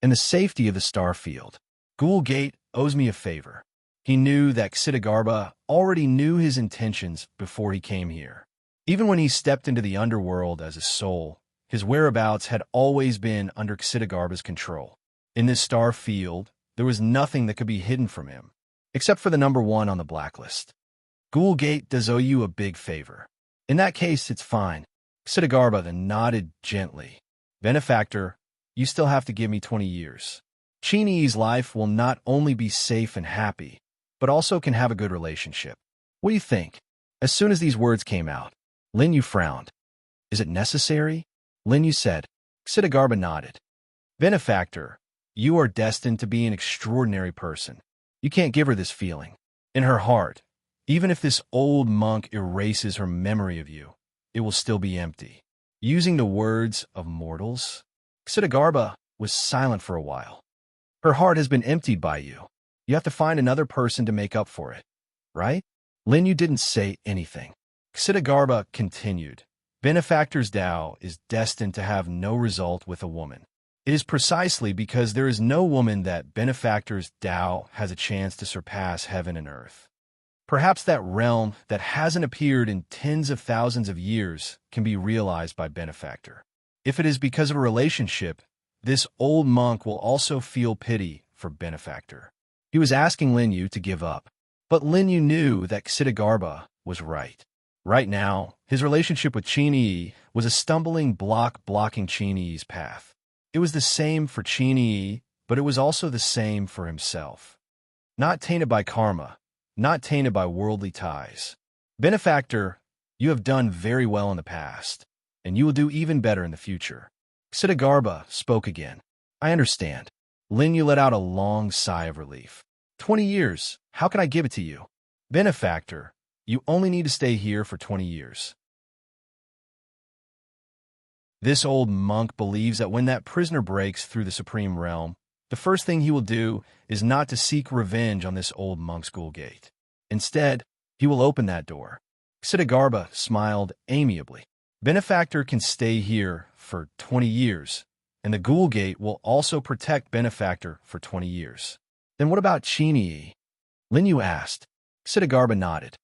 And the safety of the star field. Ghoul Gate owes me a favor. He knew that Xidagarba already knew his intentions before he came here. Even when he stepped into the underworld as a soul, his whereabouts had always been under Xidagarba's control. In this star field, there was nothing that could be hidden from him, except for the number 1 on the blacklist. Ghoul Gate does owe you a big favor. In that case, it's fine. Xidagarba then nodded gently. Benefactor, you still have to give me 20 years. Chini's life will not only be safe and happy, but also can have a good relationship. What do you think? As soon as these words came out, Lin Yu frowned. Is it necessary? Lin Yu said. Xidagarba nodded. Benefactor, you are destined to be an extraordinary person. You can't give her this feeling. In her heart, even if this old monk erases her memory of you, it will still be empty. Using the words of mortals, Xidagarba was silent for a while. Her heart has been emptied by you. You have to find another person to make up for it, right? Lin Yu didn't say anything. Xidagarba continued. Benefactor's Tao is destined to have no result with a woman. It is precisely because there is no woman that Benefactor's Tao has a chance to surpass heaven and earth. Perhaps that realm that hasn't appeared in tens of thousands of years can be realized by Benefactor. If it is because of a relationship, this old monk will also feel pity for Benefactor. He was asking Lin Yu to give up, but Lin Yu knew that Xidagarba was right. Right now, his relationship with Qin was a stumbling block blocking Qin's path. It was the same for Qin, but it was also the same for himself. Not tainted by karma, not tainted by worldly ties. Benefactor, you have done very well in the past, and you will do even better in the future. Xidagarba spoke again. I understand. Lin Yu let out a long sigh of relief. 20 years, how can I give it to you? Benefactor, you only need to stay here for 20 years. This old monk believes that when that prisoner breaks through the supreme realm, the first thing he will do is not to seek revenge on this old monk's Ghoul Gate. Instead, he will open that door. Xidagarba smiled amiably. Benefactor can stay here for 20 years, and the Ghoul Gate will also protect Benefactor for 20 years. Then what about Qin? Lin Yu asked. Xidagarba nodded.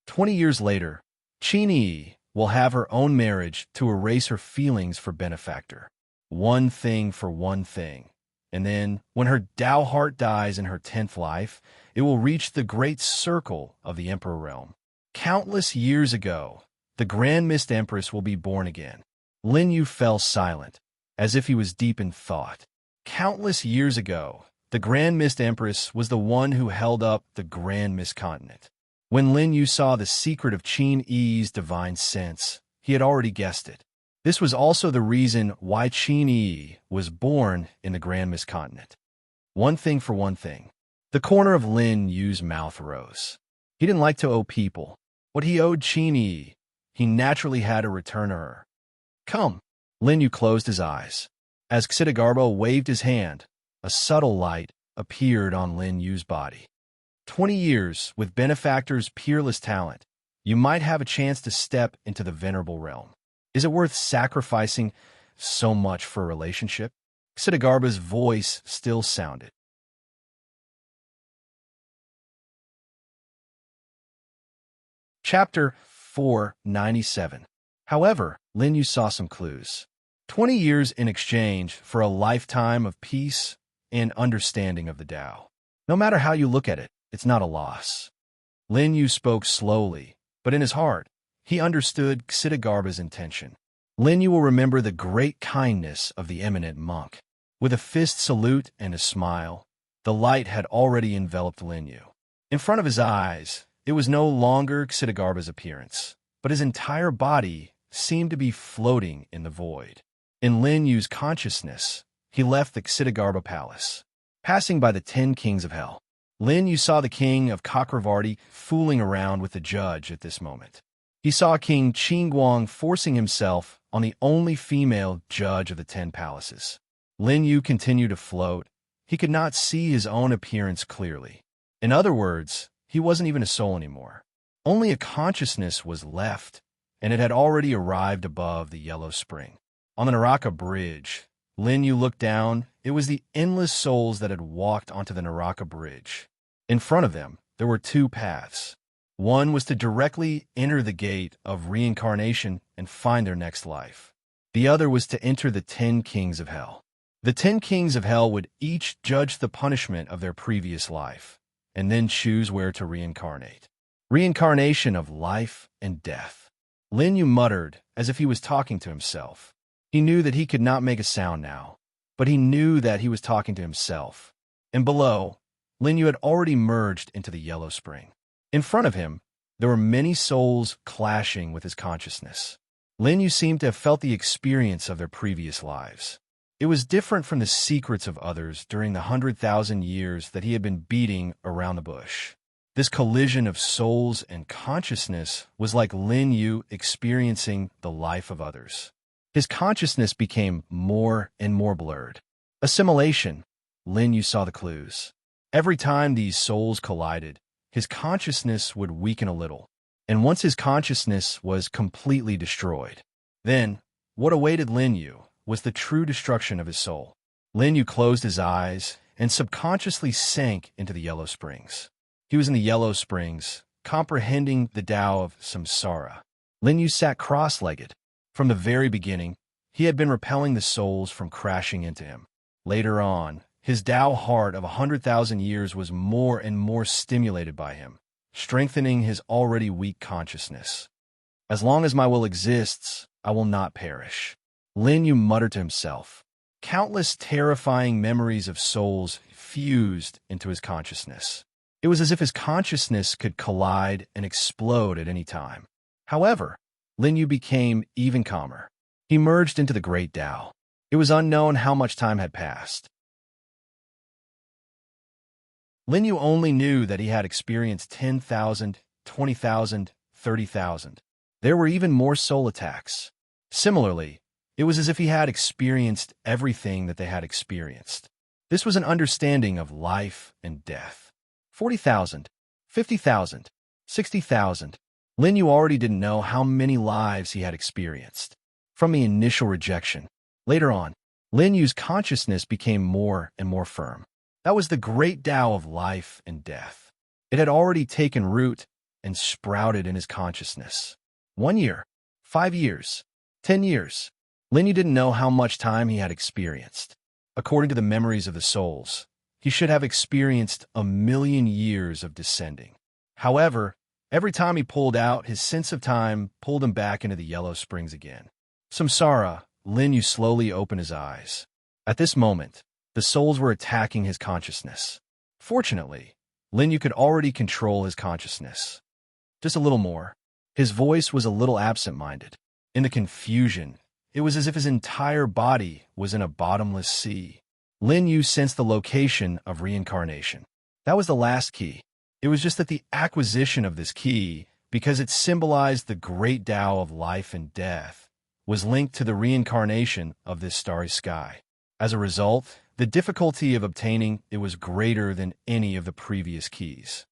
20 years later, Qin will have her own marriage to erase her feelings for Benefactor. One thing for one thing. And then, when her Tao heart dies in her 10th life, it will reach the great circle of the Emperor realm. Countless years ago, the Grand Mist Empress will be born again. Lin Yu fell silent, as if he was deep in thought. Countless years ago, the Grand Mist Empress was the one who held up the Grand Mist Continent. When Lin Yu saw the secret of Qin-Yi's divine sense, he had already guessed it. This was also the reason why Qin-Yi was born in the Grand Mist Continent. One thing for one thing. The corner of Lin Yu's mouth rose. He didn't like to owe people. What he owed Qin-Yi, he naturally had to return to her. Come. Lin Yu closed his eyes. As Xidagarba waved his hand, a subtle light appeared on Lin Yu's body. 20 years with Benefactor's peerless talent, you might have a chance to step into the venerable realm. Is it worth sacrificing so much for a relationship? Xidagarba's voice still sounded. Chapter 497. However, Lin Yu saw some clues. 20 years in exchange for a lifetime of peace and understanding of the Tao. No matter how you look at it, it's not a loss. Lin Yu spoke slowly, but in his heart, he understood Xidagarba's intention. Lin Yu will remember the great kindness of the eminent monk. With a fist salute and a smile, the light had already enveloped Lin Yu. In front of his eyes, it was no longer Xidagarba's appearance, but his entire body seemed to be floating in the void. In Lin Yu's consciousness, he left the Xidagarba palace. Passing by the 10 kings of hell, Lin Yu saw the king of Chakravarti fooling around with the judge at this moment. He saw King Qingguang forcing himself on the only female judge of the 10 palaces. Lin Yu continued to float. He could not see his own appearance clearly. In other words, he wasn't even a soul anymore. Only a consciousness was left, and it had already arrived above the Yellow Spring. On the Naraka Bridge, Lin Yu looked down it was the endless souls that had walked onto the Naraka Bridge. In front of them, there were two paths. One was to directly enter the gate of reincarnation and find their next life. The other was to enter the 10 kings of hell. The 10 kings of hell would each judge the punishment of their previous life, and then choose where to reincarnate. Reincarnation of life and death. Lin Yu muttered, as if he was talking to himself. He knew that he could not make a sound now, but he knew that he was talking to himself. And below, Lin Yu had already merged into the yellow spring. In front of him, there were many souls clashing with his consciousness. Lin Yu seemed to have felt the experience of their previous lives. It was different from the secrets of others during the 100,000 years that he had been beating around the bush. This collision of souls and consciousness was like Lin Yu experiencing the life of others. His consciousness became more and more blurred. Assimilation. Lin Yu saw the clues. Every time these souls collided, his consciousness would weaken a little, and once his consciousness was completely destroyed, then what awaited Lin Yu was the true destruction of his soul. Lin Yu closed his eyes and subconsciously sank into the yellow springs. He was in the yellow springs, comprehending the Tao of samsara. Lin Yu sat cross-legged. From the very beginning, he had been repelling the souls from crashing into him. Later on, his Tao heart of 100,000 years was more and more stimulated by him, strengthening his already weak consciousness. As long as my will exists, I will not perish. Lin Yu muttered to himself. Countless terrifying memories of souls fused into his consciousness. It was as if his consciousness could collide and explode at any time. However, Lin Yu became even calmer. He merged into the great Tao. It was unknown how much time had passed. Lin Yu only knew that he had experienced 10,000, 20,000, 30,000. There were even more soul attacks. Similarly, it was as if he had experienced everything that they had experienced. This was an understanding of life and death. 40,000, 50,000, 60,000. Lin Yu already didn't know how many lives he had experienced. From the initial rejection, later on, Lin Yu's consciousness became more and more firm. That was the great Tao of life and death. It had already taken root and sprouted in his consciousness. 1 year, 5 years, 10 years. Lin Yu didn't know how much time he had experienced. According to the memories of the souls, he should have experienced 1,000,000 years of descending. However, every time he pulled out, his sense of time pulled him back into the yellow springs again. Samsara, Lin Yu slowly opened his eyes. At this moment, the souls were attacking his consciousness. Fortunately, Lin Yu could already control his consciousness. Just a little more. His voice was a little absent-minded. In the confusion, it was as if his entire body was in a bottomless sea. Lin Yu sensed the location of reincarnation. That was the last key. It was just that the acquisition of this key, because it symbolized the great Tao of life and death, was linked to the reincarnation of this starry sky. As a result, the difficulty of obtaining it was greater than any of the previous keys.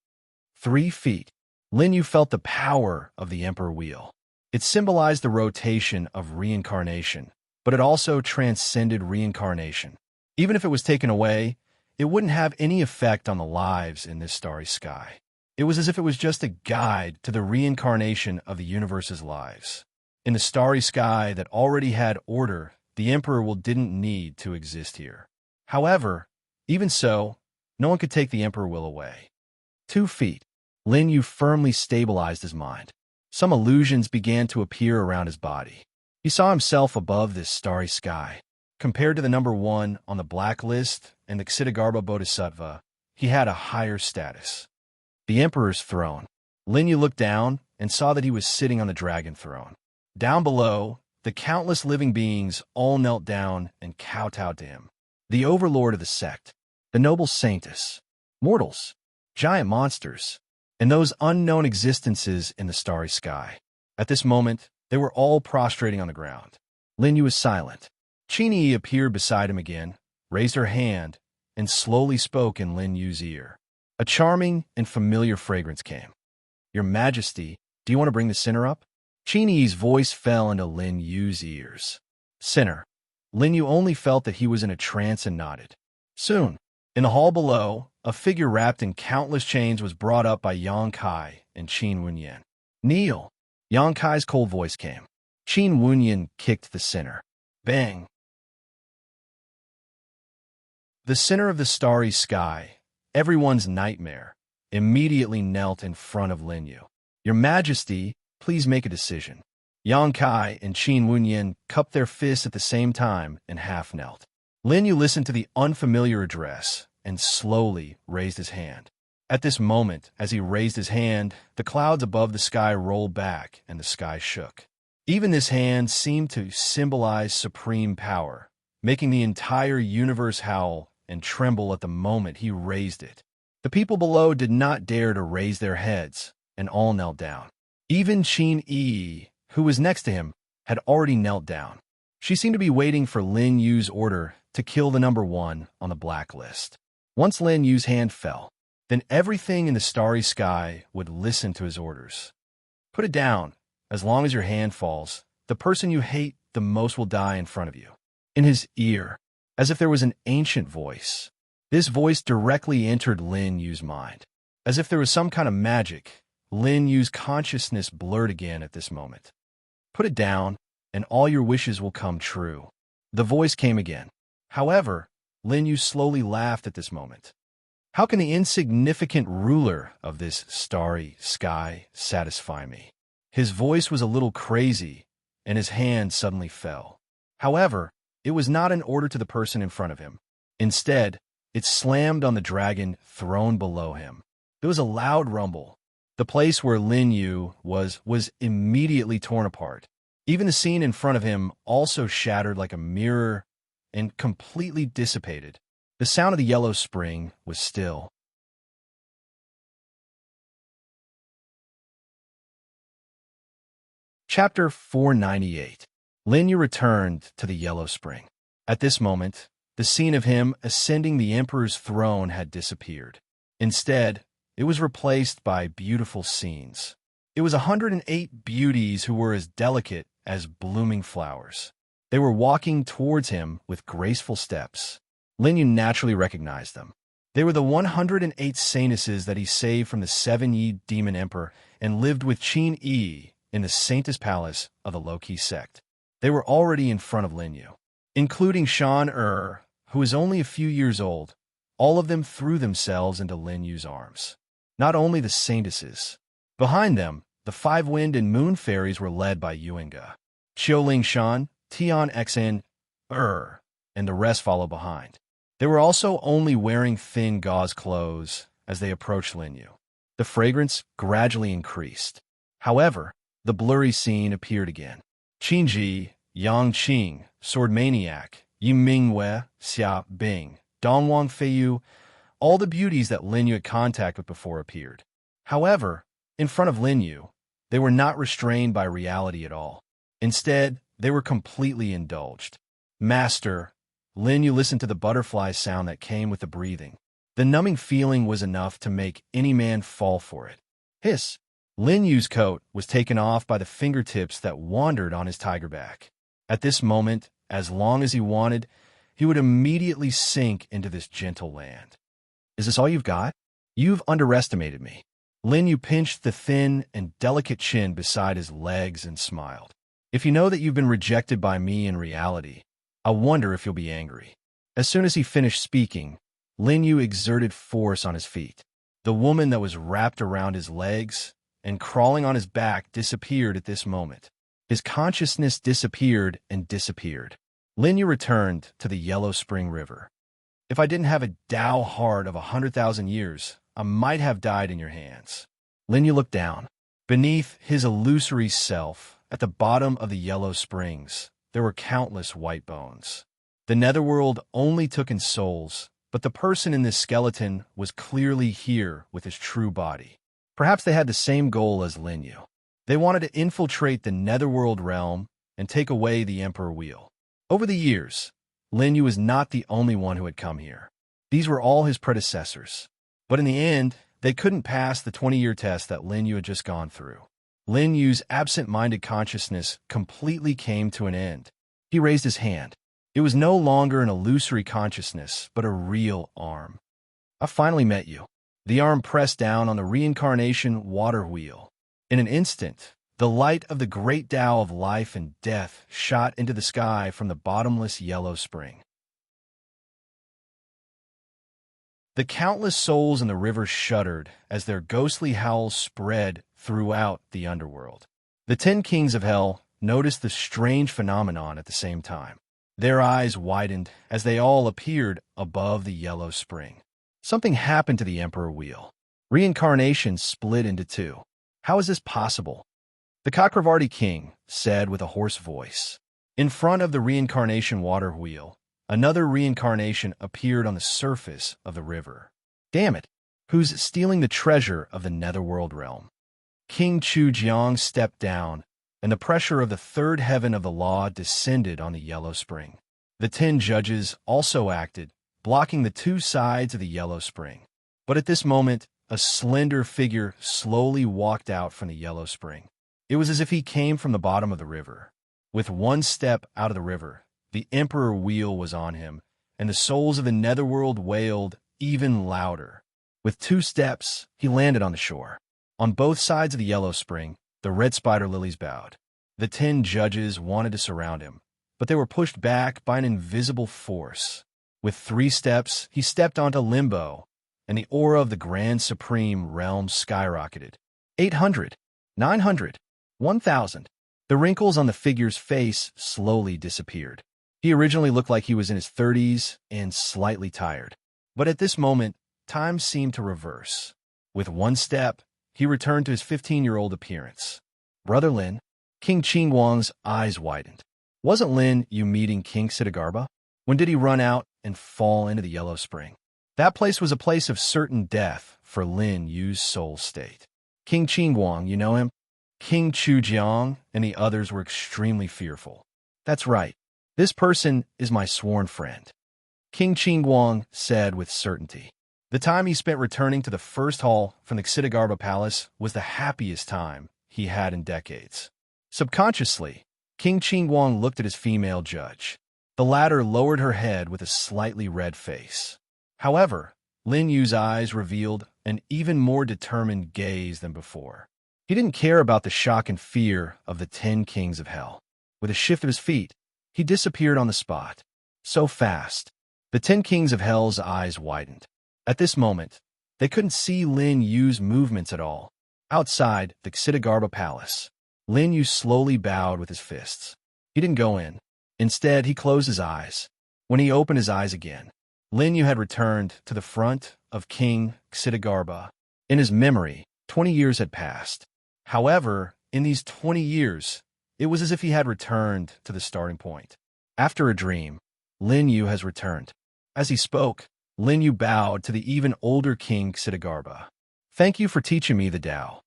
3 feet. Lin Yu felt the power of the Emperor Wheel. It symbolized the rotation of reincarnation, but it also transcended reincarnation. Even if it was taken away, it wouldn't have any effect on the lives in this starry sky. It was as if it was just a guide to the reincarnation of the universe's lives. In the starry sky that already had order, the Emperor Will didn't need to exist here. However, even so, no one could take the Emperor Will away. 2 feet. Lin Yu firmly stabilized his mind. Some illusions began to appear around his body. He saw himself above this starry sky. Compared to the number 1 on the blacklist and the Ksitigarbha Bodhisattva, he had a higher status. The Emperor's throne. Lin Yu looked down and saw that he was sitting on the dragon throne. Down below, the countless living beings all knelt down and kowtowed to him. The overlord of the sect, the noble saintess, mortals, giant monsters, and those unknown existences in the starry sky. At this moment, they were all prostrating on the ground. Lin Yu was silent. Qingyi appeared beside him again, raised her hand, and slowly spoke in Lin Yu's ear. A charming and familiar fragrance came. Your Majesty, do you want to bring the sinner up? Qingyi's voice fell into Lin Yu's ears. Sinner. Lin Yu only felt that he was in a trance and nodded. Soon, in the hall below, a figure wrapped in countless chains was brought up by Yang Kai and Qin Wenyan. Kneel! Yang Kai's cold voice came. Qin Wenyan kicked the center. Bang! The center of the starry sky, everyone's nightmare, immediately knelt in front of Lin Yu. Your Majesty, please make a decision. Yang Kai and Qin Wenyan cupped their fists at the same time and half knelt. Lin Yu listened to the unfamiliar address and slowly raised his hand. At this moment, as he raised his hand, the clouds above the sky rolled back and the sky shook. Even this hand seemed to symbolize supreme power, making the entire universe howl and tremble at the moment he raised it. The people below did not dare to raise their heads, and all knelt down. Even Qin Yi, who was next to him, had already knelt down. She seemed to be waiting for Lin Yu's order to kill the number one on the blacklist. Once Lin Yu's hand fell, then everything in the starry sky would listen to his orders. Put it down. As long as your hand falls, the person you hate the most will die in front of you. In his ear, as if there was an ancient voice. This voice directly entered Lin Yu's mind. As if there was some kind of magic, Lin Yu's consciousness blurred again at this moment. Put it down, and all your wishes will come true. The voice came again. However, Lin Yu slowly laughed at this moment. How can the insignificant ruler of this starry sky satisfy me? His voice was a little crazy, and his hand suddenly fell. However, it was not an order to the person in front of him. Instead, it slammed on the dragon throne below him. There was a loud rumble. The place where Lin Yu was immediately torn apart. Even the scene in front of him also shattered like a mirror and completely dissipated. The sound of the yellow spring was still. Chapter 498. Lin Yu returned to the yellow spring. At this moment, the scene of him ascending the emperor's throne had disappeared. Instead, it was replaced by beautiful scenes. It was 108 beauties who were as delicate as blooming flowers. They were walking towards him with graceful steps. Lin Yu naturally recognized them. They were the 108 saintesses that he saved from the 7 Yi demon emperor and lived with Qin Yi in the Saintess Palace of the low-key sect. They were already in front of Lin Yu, including Shan who was only a few years old. All of them threw themselves into Lin Yu's arms. Not only the saintesses. Behind them, the 5 wind and moon fairies were led by Yuenga. Qiuling Shan, Tian Xn, and the rest followed behind. They were also only wearing thin gauze clothes as they approached Lin Yu. The fragrance gradually increased. However, the blurry scene appeared again. Qinji, Yang Qing, Sword Maniac, Yi Mingwei, Xia Bing, Dongwang Feiyu, all the beauties that Lin Yu had contact with before appeared. However, in front of Lin Yu, they were not restrained by reality at all. Instead, they were completely indulged. Master, Lin Yu listened to the butterfly sound that came with the breathing. The numbing feeling was enough to make any man fall for it. Hiss! Lin Yu's coat was taken off by the fingertips that wandered on his tiger back. At this moment, as long as he wanted, he would immediately sink into this gentle land. Is this all you've got? You've underestimated me. Lin Yu pinched the thin and delicate chin beside his legs and smiled. If you know that you've been rejected by me in reality, I wonder if you'll be angry. As soon as he finished speaking, Lin Yu exerted force on his feet. The woman that was wrapped around his legs and crawling on his back disappeared at this moment. His consciousness disappeared and disappeared. Lin Yu returned to the Yellow Spring River. If I didn't have a Tao heart of 100,000 years, I might have died in your hands. Lin Yu looked down. Beneath his illusory self, at the bottom of the Yellow Springs, there were countless white bones. The netherworld only took in souls, but the person in this skeleton was clearly here with his true body. Perhaps they had the same goal as Lin Yu. They wanted to infiltrate the netherworld realm and take away the Emperor Wheel. Over the years, Lin Yu was not the only one who had come here. These were all his predecessors. But in the end, they couldn't pass the 20-year test that Lin Yu had just gone through. Lin Yu's absent-minded consciousness completely came to an end. He raised his hand. It was no longer an illusory consciousness, but a real arm. I finally met you. The arm pressed down on the reincarnation water wheel. In an instant, the light of the great Tao of life and death shot into the sky from the bottomless yellow spring. The countless souls in the river shuddered as their ghostly howls spread throughout the underworld. The 10 kings of hell noticed the strange phenomenon at the same time. Their eyes widened as they all appeared above the yellow spring. Something happened to the Emperor Wheel. Reincarnation split into two. How is this possible? The Chakravarti king said with a hoarse voice. In front of the reincarnation water wheel, another reincarnation appeared on the surface of the river. Damn it! Who's stealing the treasure of the netherworld realm? King Chu Jiang stepped down, and the pressure of the third heaven of the law descended on the yellow spring. The 10 judges also acted, blocking the two sides of the yellow spring. But at this moment, a slender figure slowly walked out from the yellow spring. It was as if he came from the bottom of the river. With one step out of the river, the Emperor Wheel was on him, and the souls of the netherworld wailed even louder. With 2 steps, he landed on the shore. On both sides of the yellow spring, the red spider lilies bowed. The 10 judges wanted to surround him, but they were pushed back by an invisible force. With 3 steps, he stepped onto limbo, and the aura of the Grand Supreme Realm skyrocketed. 800, 900, 1,000. The wrinkles on the figure's face slowly disappeared. He originally looked like he was in his 30s and slightly tired. But at this moment, time seemed to reverse. With 1 step, he returned to his 15-year-old appearance. Brother Lin, King Qingguang's eyes widened. Wasn't Lin you meeting King Siddhargarbha? When did he run out and fall into the yellow spring? That place was a place of certain death for Lin Yu's soul state. King Qingguang, you know him? King Chu Jiang and the others were extremely fearful. That's right. This person is my sworn friend, King Qingguang said with certainty. The time he spent returning to the first hall from the Siddhargarbha Palace was the happiest time he had in decades. Subconsciously, King Qingguang looked at his female judge. The latter lowered her head with a slightly red face. However, Lin Yu's eyes revealed an even more determined gaze than before. He didn't care about the shock and fear of the 10 kings of hell. With a shift of his feet, he disappeared on the spot. So fast, the 10 kings of hell's eyes widened. At this moment, they couldn't see Lin Yu's movements at all. Outside the Siddhargarbha Palace, Lin Yu slowly bowed with his fists. He didn't go in. Instead, he closed his eyes. When he opened his eyes again, Lin Yu had returned to the front of King Siddhargarbha. In his memory, 20 years had passed. However, in these 20 years, it was as if he had returned to the starting point. After a dream, Lin Yu has returned. As he spoke, Lin Yu bowed to the even older King Siddhargarbha. Thank you for teaching me the Tao.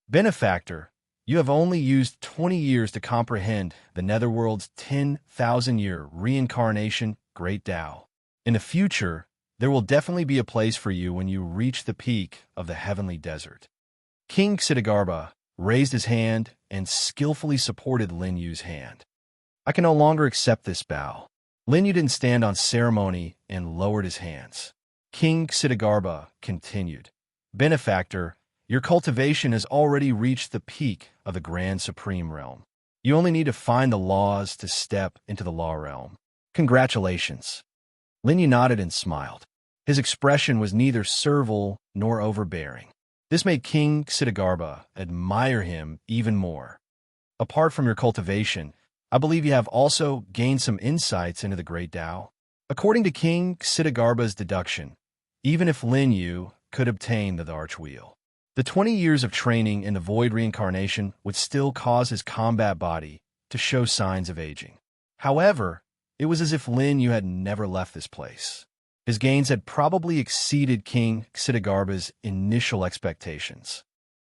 Benefactor, you have only used 20 years to comprehend the netherworld's 10,000-year reincarnation great Tao. In the future, there will definitely be a place for you when you reach the peak of the heavenly desert. King Siddhargarbha raised his hand and skillfully supported Lin Yu's hand. I can no longer accept this bow. Lin Yu didn't stand on ceremony and lowered his hands. King Siddhargarbha continued, Benefactor, your cultivation has already reached the peak of the Grand Supreme Realm. You only need to find the laws to step into the law realm. Congratulations. Lin Yu nodded and smiled. His expression was neither servile nor overbearing. This made King Siddhargarbha admire him even more. Apart from your cultivation, I believe you have also gained some insights into the great Tao. According to King Siddhargarbha's deduction, even if Lin Yu could obtain the Arch Wheel, the 20 years of training in the void reincarnation would still cause his combat body to show signs of aging. However, it was as if Lin Yu had never left this place. His gains had probably exceeded King Siddhargarbha's initial expectations.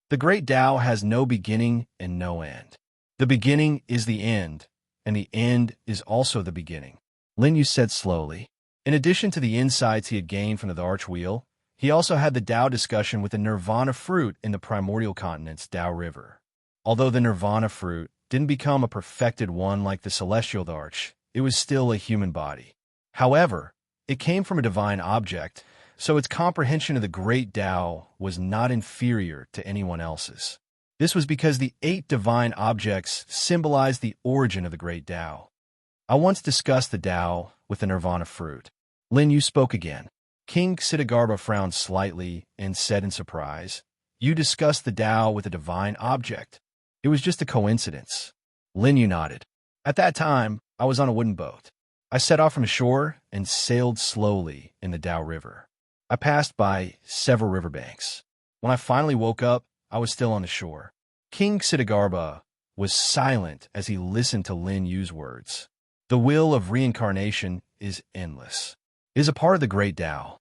The great Tao has no beginning and no end. The beginning is the end, and the end is also the beginning, Lin Yu said slowly. In addition to the insights he had gained from the Arch Wheel, he also had the Tao discussion with the Nirvana fruit in the primordial continent's Tao River. Although the Nirvana fruit didn't become a perfected one like the celestial arch. It was still a human body. However, it came from a divine object, so its comprehension of the great Tao was not inferior to anyone else's. This was because the 8 divine objects symbolized the origin of the great Tao. I once discussed the Tao with the nirvana fruit. Lin Yu spoke again. King Ksitigarbha frowned slightly and said in surprise, "You discussed the Tao with a divine object. It was just a coincidence." Lin Yu nodded. "At that time, I was on a wooden boat. I set off from shore and sailed slowly in the Tao River. I passed by several riverbanks. When I finally woke up, I was still on the shore." King Ksitigarbha was silent as he listened to Lin Yu's words. The will of reincarnation is endless. It is a part of the great Tao.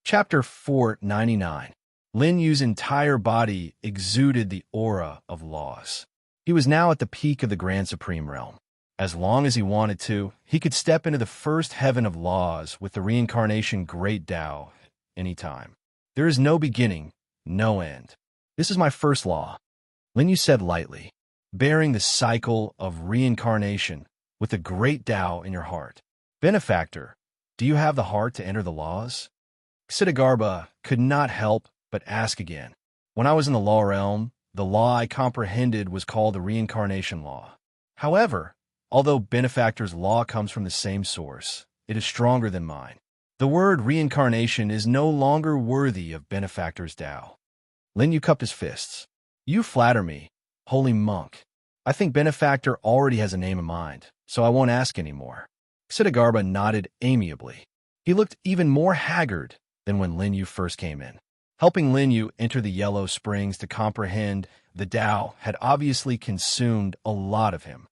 Chapter 499. Lin Yu's entire body exuded the aura of laws. He was now at the peak of the Grand Supreme Realm. As long as he wanted to, he could step into the first heaven of laws with the reincarnation great Tao anytime. There is no beginning, no end. "This is my first law," Lin Yu said lightly, bearing the cycle of reincarnation with the great Tao in your heart. "Benefactor, do you have the heart to enter the laws?" Ksitigarbha could not help but ask again. "When I was in the law realm, the law I comprehended was called the reincarnation law. However, although Benefactor's law comes from the same source, it is stronger than mine. The word reincarnation is no longer worthy of Benefactor's Tao." Lin Yu cupped his fists. "You flatter me, holy monk. I think Benefactor already has a name in mind, so I won't ask anymore." Ksitigarbha nodded amiably. He looked even more haggard than when Lin Yu first came in. Helping Lin Yu enter the Yellow Springs to comprehend the Tao had obviously consumed a lot of him.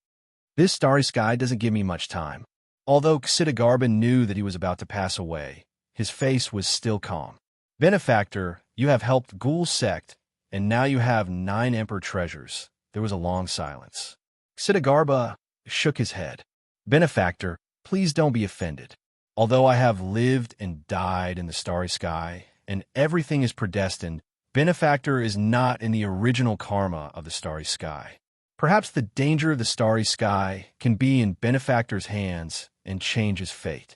"This starry sky doesn't give me much time." Although Ksitigarbha knew that he was about to pass away, his face was still calm. "Benefactor, you have helped Ghoul sect, and now you have 9 Emperor treasures." There was a long silence. Ksitigarbha shook his head. "Benefactor, please don't be offended. Although I have lived and died in the starry sky, and everything is predestined, Benefactor is not in the original karma of the starry sky. Perhaps the danger of the starry sky can be in Benefactor's hands and change his fate."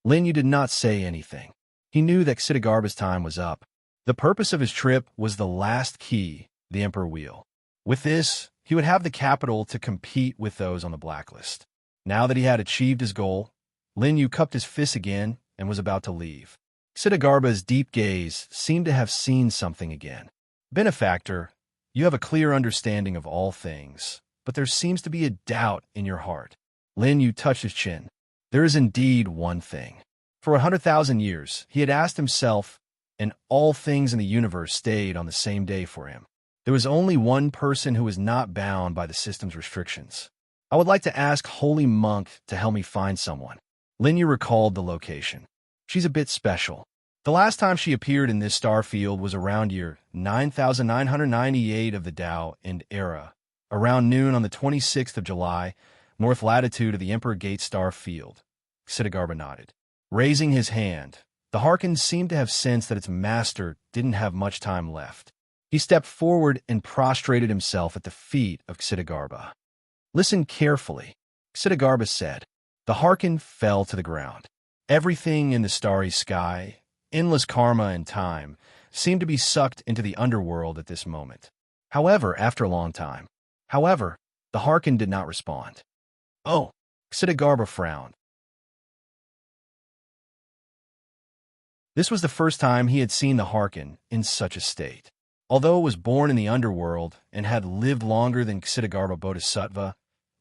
Lin Yu did not say anything. He knew that Ksitigarbha's time was up. The purpose of his trip was the last key, the Emperor Wheel. With this, he would have the capital to compete with those on the blacklist. Now that he had achieved his goal, Lin Yu cupped his fists again and was about to leave. Ksitigarbha's deep gaze seemed to have seen something again. "Benefactor, you have a clear understanding of all things, but there seems to be a doubt in your heart." Lin Yu touched his chin. There is indeed one thing. For 100,000 years, he had asked himself, and all things in the universe stayed on the same day for him. There was only one person who was not bound by the system's restrictions. "I would like to ask Holy Monk to help me find someone." Lin Yu recalled the location. "She's a bit special. The last time she appeared in this star field was around year 9998 of the Tao and era, around noon on the 26th of July, north latitude of the Emperor Gate star field." Ksitigarbha nodded. Raising his hand, the Harkin seemed to have sensed that its master didn't have much time left. He stepped forward and prostrated himself at the feet of Ksitigarbha. "Listen carefully," Ksitigarbha said. The Harkin fell to the ground. Everything in the starry sky, endless karma and time, seemed to be sucked into the underworld at this moment. However, after a long time. The Harkin did not respond. "Oh," Ksitigarbha frowned. This was the first time he had seen the Harkin in such a state. Although it was born in the underworld and had lived longer than Ksitigarbha Bodhisattva,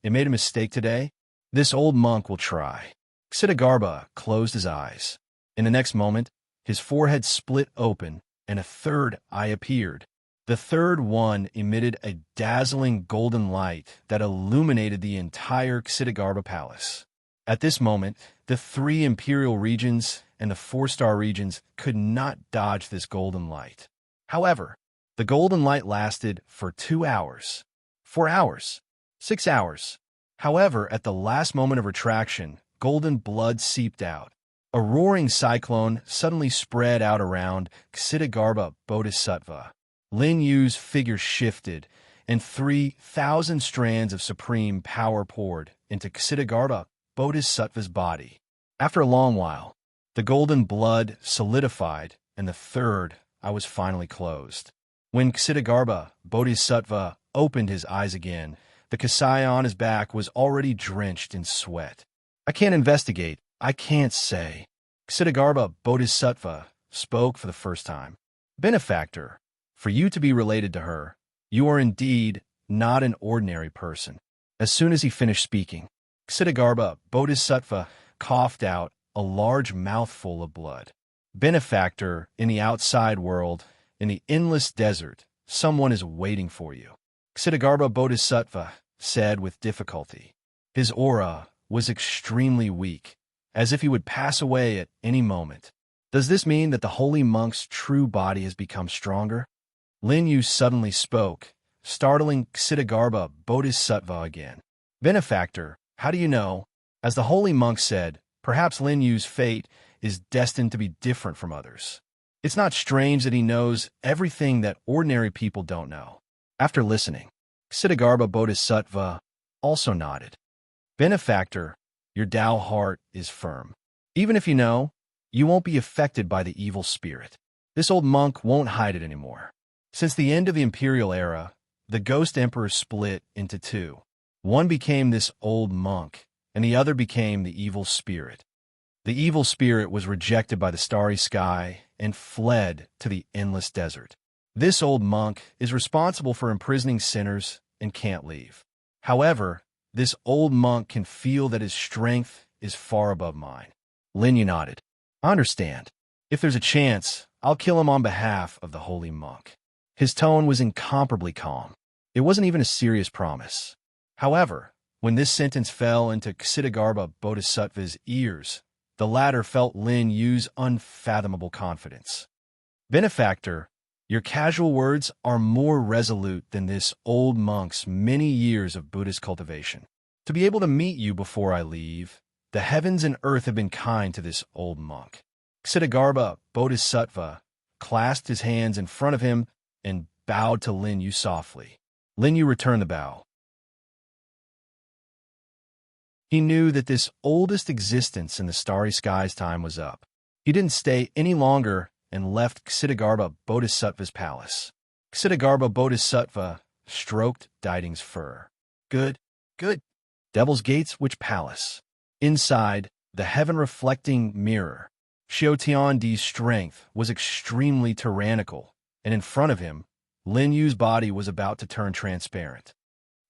it made a mistake today. This old monk will try. Ksitigarbha closed his eyes. In the next moment, his forehead split open and a third eye appeared. The third one emitted a dazzling golden light that illuminated the entire Ksitigarbha palace. At this moment, the 3 imperial regions and the 4-star regions could not dodge this golden light. However, the golden light lasted for 2 hours, 4 hours, 6 hours. However, at the last moment of retraction, golden blood seeped out. A roaring cyclone suddenly spread out around Ksitigarbha Bodhisattva. Lin Yu's figure shifted, and 3,000 strands of supreme power poured into Ksitigarbha Bodhisattva's body. After a long while, the golden blood solidified, and the third eye was finally closed. When Ksitigarbha Bodhisattva opened his eyes again, the Kasaya on his back was already drenched in sweat. I can't investigate. I can't say. Ksitigarbha Bodhisattva spoke for the first time. Benefactor, for you to be related to her, you are indeed not an ordinary person. As soon as he finished speaking, Ksitigarbha Bodhisattva coughed out a large mouthful of blood. Benefactor, in the outside world, in the endless desert, someone is waiting for you. Ksitigarbha Bodhisattva said with difficulty. His aura was extremely weak, as if he would pass away at any moment. Does this mean that the holy monk's true body has become stronger? Lin Yu suddenly spoke, startling Ksitigarbha Bodhisattva again. Benefactor, how do you know? As the holy monk said, perhaps Lin Yu's fate is destined to be different from others. It's not strange that he knows everything that ordinary people don't know. After listening, Ksitigarbha Bodhisattva also nodded. Benefactor, your Tao heart is firm. Even if you know, you won't be affected by the evil spirit. This old monk won't hide it anymore. Since the end of the imperial era, the ghost emperor split into two. One became this old monk, and the other became the evil spirit. The evil spirit was rejected by the starry sky and fled to the endless desert. This old monk is responsible for imprisoning sinners and can't leave. However, this old monk can feel that his strength is far above mine. Lin Yu nodded. I understand. If there's a chance, I'll kill him on behalf of the holy monk. His tone was incomparably calm. It wasn't even a serious promise. However, when this sentence fell into Ksitigarbha Bodhisattva's ears, the latter felt Lin Yu's unfathomable confidence. Benefactor, your casual words are more resolute than this old monk's many years of Buddhist cultivation. To be able to meet you before I leave, the heavens and earth have been kind to this old monk. Ksitigarbha Bodhisattva clasped his hands in front of him and bowed to Lin Yu softly. Lin Yu returned the bow. He knew that this oldest existence in the starry skies time was up. He didn't stay any longer and left Ksitigarbha Bodhisattva's palace. Ksitigarbha Bodhisattva stroked Diding's fur. Good, good. Devil's Gates, which palace? Inside, the heaven-reflecting mirror. Xiaotiandi's strength was extremely tyrannical, and in front of him, Lin Yu's body was about to turn transparent.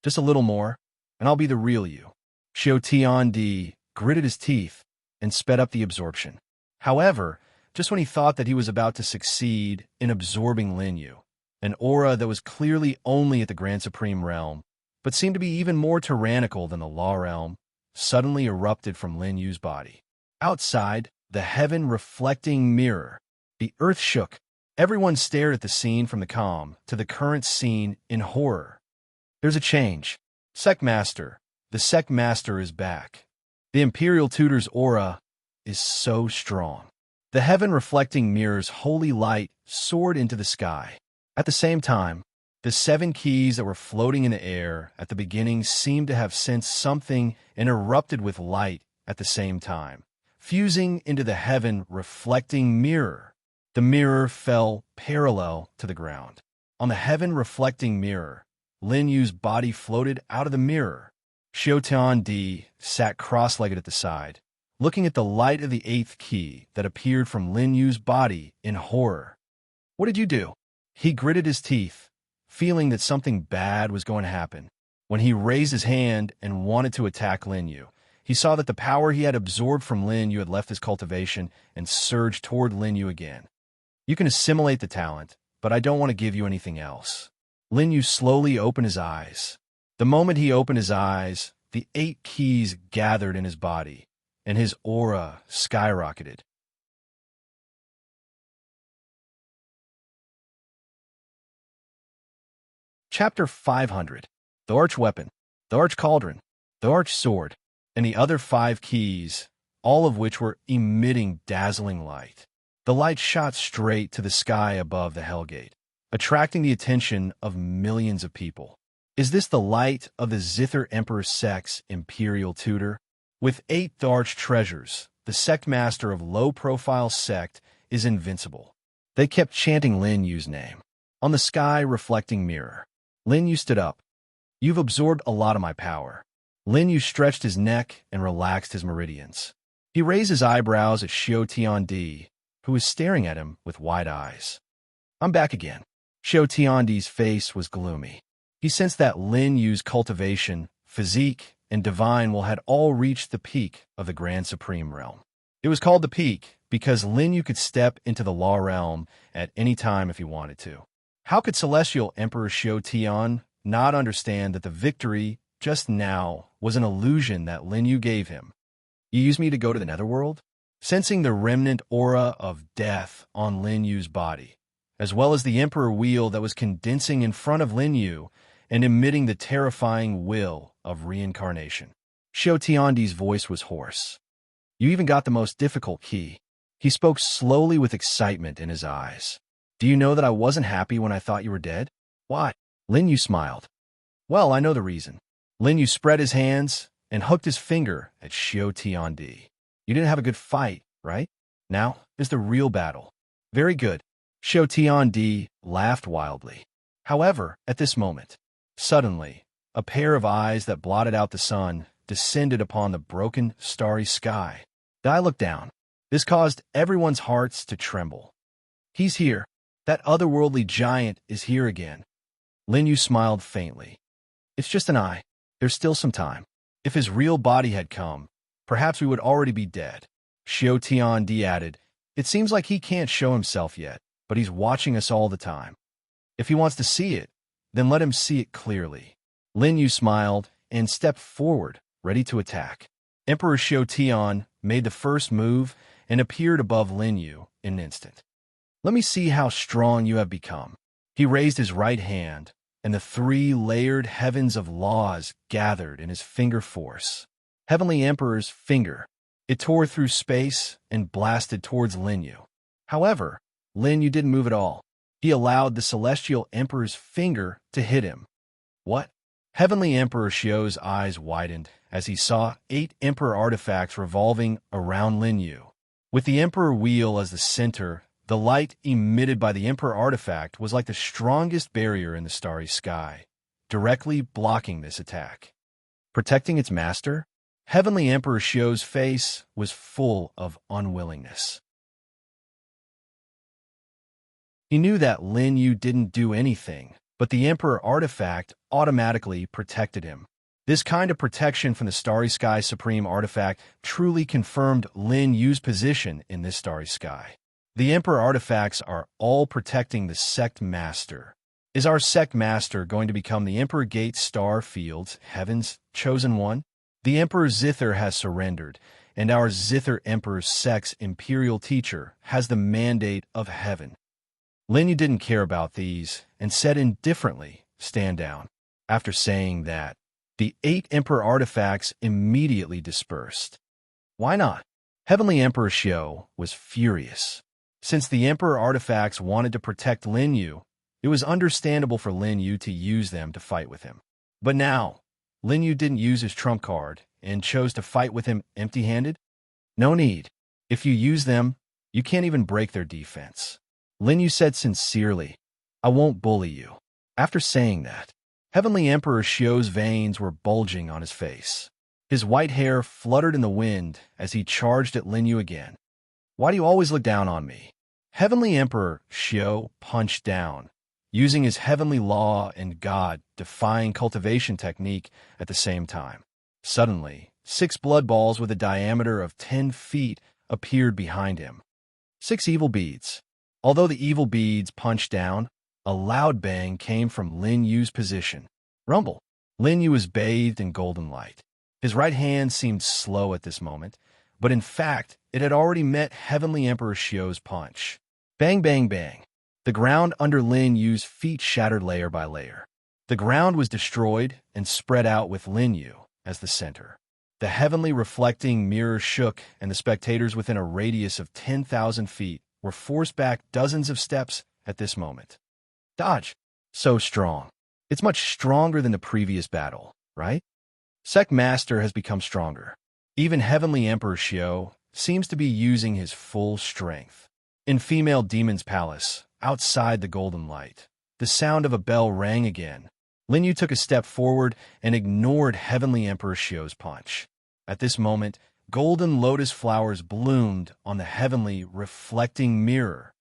Just a little more, and I'll be the real you. Xiaotiandi gritted his teeth and sped up the absorption. However, just when he thought that he was about to succeed in absorbing Lin Yu, an aura that was clearly only at the Grand Supreme Realm, but seemed to be even more tyrannical than the Law Realm, suddenly erupted from Lin Yu's body. Outside, the heaven-reflecting mirror, the earth shook. Everyone stared at the scene from the calm to the current scene in horror. There's a change. Sect Master. The Sect Master is back. The Imperial Tutor's aura is so strong. The heaven-reflecting mirror's holy light soared into the sky. At the same time, the 7 keys that were floating in the air at the beginning seemed to have sensed something and erupted with light at the same time, fusing into the heaven-reflecting mirror. The mirror fell parallel to the ground. On the heaven-reflecting mirror, Lin Yu's body floated out of the mirror. Xiaotiandi sat cross-legged at the side, looking at the light of the 8th key that appeared from Lin Yu's body in horror. What did you do? He gritted his teeth, feeling that something bad was going to happen. When he raised his hand and wanted to attack Lin Yu, he saw that the power he had absorbed from Lin Yu had left his cultivation and surged toward Lin Yu again. You can assimilate the talent, but I don't want to give you anything else. Lin Yu slowly opened his eyes. The moment he opened his eyes, the 8 keys gathered in his body, and his aura skyrocketed. Chapter 500. The Arch Weapon, the Arch Cauldron, the Arch Sword, and the other 5 keys all of which were emitting dazzling light. The light shot straight to the sky above the Hellgate, attracting the attention of millions of people. Is this the light of the Zither Emperor Sect's imperial tutor? With 8 arch treasures, the sect master of low-profile sect is invincible. They kept chanting Lin Yu's name. On the sky-reflecting mirror, Lin Yu stood up. You've absorbed a lot of my power. Lin Yu stretched his neck and relaxed his meridians. He raised his eyebrows at Xiao Tiandi, who was staring at him with wide eyes. I'm back again. Xiao Tiandi's face was gloomy. He sensed that Lin Yu's cultivation, physique, and divine will had all reached the peak of the Grand Supreme Realm. It was called the peak because Lin Yu could step into the Law Realm at any time if he wanted to. How could Celestial Emperor Xiao Tian not understand that the victory just now was an illusion that Lin Yu gave him? You use me to go to the Netherworld? Sensing the remnant aura of death on Lin Yu's body, as well as the Emperor wheel that was condensing in front of Lin Yu and emitting the terrifying will of reincarnation, Xiao Tiandi's voice was hoarse. You even got the most difficult key. He spoke slowly with excitement in his eyes. Do you know that I wasn't happy when I thought you were dead? Why? Lin Yu smiled. Well, I know the reason. Lin Yu spread his hands and hooked his finger at Xiao Tiandi. You didn't have a good fight, right? Now is the real battle. Very good. Xiao Tiandi laughed wildly. However, at this moment, suddenly, a pair of eyes that blotted out the sun descended upon the broken, starry sky. Dai looked down. This caused everyone's hearts to tremble. He's here. That otherworldly giant is here again. Lin Yu smiled faintly. It's just an eye. There's still some time. If his real body had come, perhaps we would already be dead. Xiao Tiandi added, it seems like he can't show himself yet, but he's watching us all the time. If he wants to see it, then let him see it clearly. Lin Yu smiled and stepped forward, ready to attack. Emperor Xiao Tian made the first move and appeared above Lin Yu in an instant. Let me see how strong you have become. He raised his right hand, and the 3 layered heavens of laws gathered in his finger force. Heavenly Emperor's finger. It tore through space and blasted towards Lin Yu. However, Lin Yu didn't move at all. He allowed the Celestial Emperor's finger to hit him. What? Heavenly Emperor Xiao's eyes widened as he saw 8 Emperor artifacts revolving around Lin Yu. With the Emperor wheel as the center, the light emitted by the Emperor artifact was like the strongest barrier in the starry sky, directly blocking this attack. Protecting its master, Heavenly Emperor Xiao's face was full of unwillingness. He knew that Lin Yu didn't do anything, but the Emperor artifact automatically protected him. This kind of protection from the Starry Sky Supreme artifact truly confirmed Lin Yu's position in this starry sky. The Emperor artifacts are all protecting the Sect Master. Is our Sect Master going to become the Emperor Gate Star Field's Heaven's Chosen One? The Emperor Zither has surrendered, and our Zither Emperor Sect's Imperial Teacher has the mandate of Heaven. Lin Yu didn't care about these and said indifferently, stand down. After saying that, the 8 Emperor artifacts immediately dispersed. Why not? Heavenly Emperor Xiao was furious. Since the Emperor artifacts wanted to protect Lin Yu, it was understandable for Lin Yu to use them to fight with him. But now, Lin Yu didn't use his trump card and chose to fight with him empty-handed? No need. If you use them, you can't even break their defense. Lin Yu said sincerely, I won't bully you. After saying that, Heavenly Emperor Xiao's veins were bulging on his face. His white hair fluttered in the wind as he charged at Lin Yu again. Why do you always look down on me? Heavenly Emperor Xiao punched down, using his heavenly law and God-defying cultivation technique at the same time. Suddenly, 6 blood balls with a diameter of 10 feet appeared behind him. 6 evil beads. Although the evil beads punched down, a loud bang came from Lin Yu's position. Rumble. Lin Yu was bathed in golden light. His right hand seemed slow at this moment, but in fact, it had already met Heavenly Emperor Xiao's punch. Bang, bang, bang. The ground under Lin Yu's feet shattered layer by layer. The ground was destroyed and spread out with Lin Yu as the center. The heavenly reflecting mirror shook, and the spectators within a radius of 10,000 feet were forced back dozens of steps at this moment. Dodge. So strong. It's much stronger than the previous battle, right? Sec Master has become stronger. Even Heavenly Emperor Xiao seems to be using his full strength. In Female Demon's Palace, outside the golden light, the sound of a bell rang again. Lin Yu took a step forward and ignored Heavenly Emperor Xiao's punch. At this moment, golden lotus flowers bloomed on the heavenly reflecting mirror.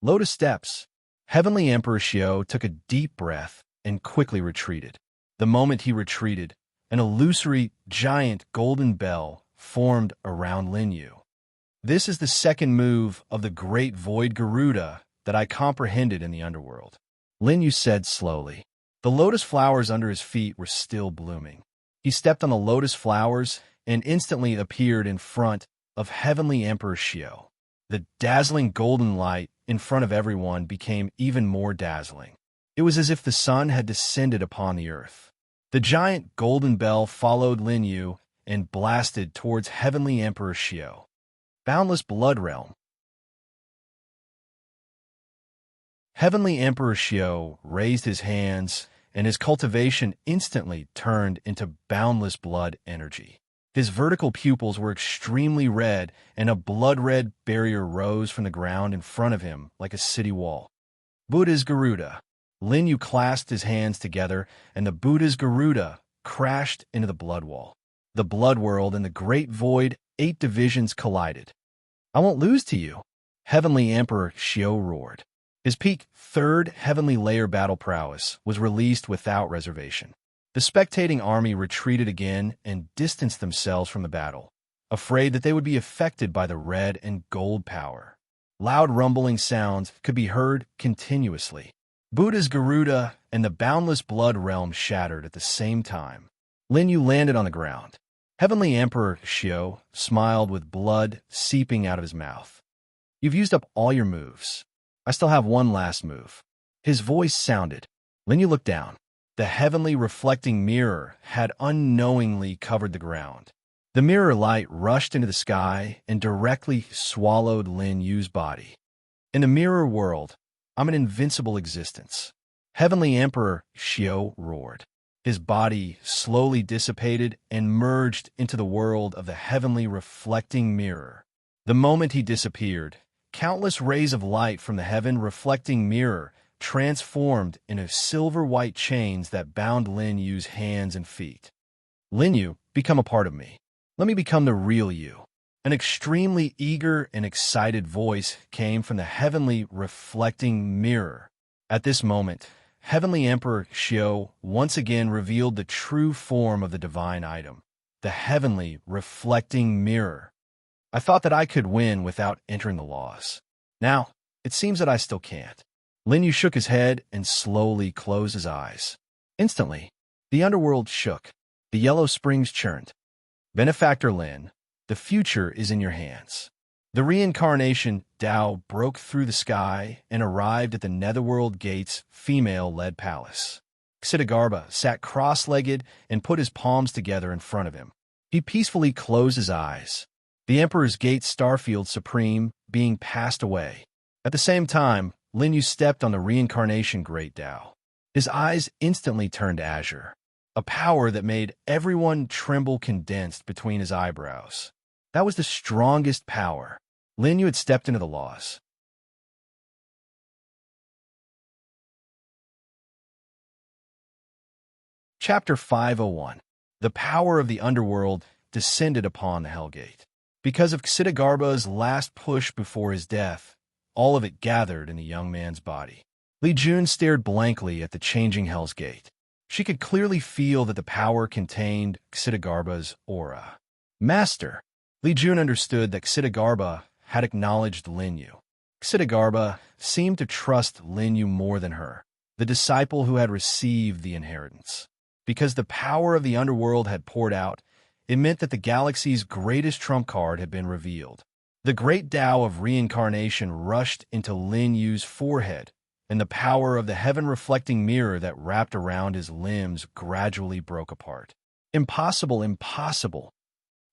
Lotus steps. Heavenly Emperor Xiao took a deep breath and quickly retreated. The moment he retreated, an illusory, giant golden bell formed around Lin Yu. This is the second move of the Great Void Garuda that I comprehended in the underworld, Lin Yu said slowly. The lotus flowers under his feet were still blooming. He stepped on the lotus flowers and instantly appeared in front of Heavenly Emperor Xiao. The dazzling golden light in front of everyone became even more dazzling. It was as if the sun had descended upon the earth. The giant golden bell followed Lin Yu and blasted towards Heavenly Emperor Xiao. Boundless Blood Realm. Heavenly Emperor Xiao raised his hands, and his cultivation instantly turned into boundless blood energy. His vertical pupils were extremely red, and a blood-red barrier rose from the ground in front of him like a city wall. Buddha's Garuda. Lin Yu clasped his hands together, and the Buddha's Garuda crashed into the blood wall. The blood world and the great void, 8 divisions collided. I won't lose to you, Heavenly Emperor Xiao roared. His peak 3rd heavenly layer battle prowess was released without reservation. The spectating army retreated again and distanced themselves from the battle, afraid that they would be affected by the red and gold power. Loud rumbling sounds could be heard continuously. Buddha's Garuda and the boundless blood realm shattered at the same time. Lin Yu landed on the ground. Heavenly Emperor Xiao smiled with blood seeping out of his mouth. You've used up all your moves. I still have one last move. His voice sounded. Lin Yu looked down. The heavenly reflecting mirror had unknowingly covered the ground. The mirror light rushed into the sky and directly swallowed Lin Yu's body. In the mirror world, I'm an invincible existence. Heavenly Emperor Xiao roared. His body slowly dissipated and merged into the world of the heavenly reflecting mirror. The moment he disappeared, countless rays of light from the heaven reflecting mirror transformed into silver-white chains that bound Lin Yu's hands and feet. Lin Yu, become a part of me. Let me become the real you. An extremely eager and excited voice came from the heavenly reflecting mirror. At this moment, Heavenly Emperor Xiao once again revealed the true form of the divine item, the heavenly reflecting mirror. I thought that I could win without entering the laws. Now, it seems that I still can't. Lin Yu shook his head and slowly closed his eyes. Instantly, the underworld shook. The yellow springs churned. Benefactor Lin, the future is in your hands. The reincarnation Tao broke through the sky and arrived at the netherworld gate's female-led palace. Xitigarbha sat cross-legged and put his palms together in front of him. He peacefully closed his eyes. The Emperor's Gate Starfield Supreme being passed away. At the same time, Lin Yu stepped on the reincarnation Great Tao. His eyes instantly turned azure, a power that made everyone tremble condensed between his eyebrows. That was the strongest power. Lin Yu had stepped into the laws. Chapter 501. The power of the underworld descended upon the Hellgate. Because of Xitigarbha's last push before his death, all of it gathered in the young man's body. Li Jun stared blankly at the changing Hell's Gate. She could clearly feel that the power contained Xitigarbha's aura. Master! Li Jun understood that Xitigarbha had acknowledged Lin Yu. Xitigarbha seemed to trust Lin Yu more than her, the disciple who had received the inheritance. Because the power of the underworld had poured out, it meant that the galaxy's greatest trump card had been revealed. The great Tao of reincarnation rushed into Lin Yu's forehead, and the power of the heaven-reflecting mirror that wrapped around his limbs gradually broke apart. Impossible, impossible!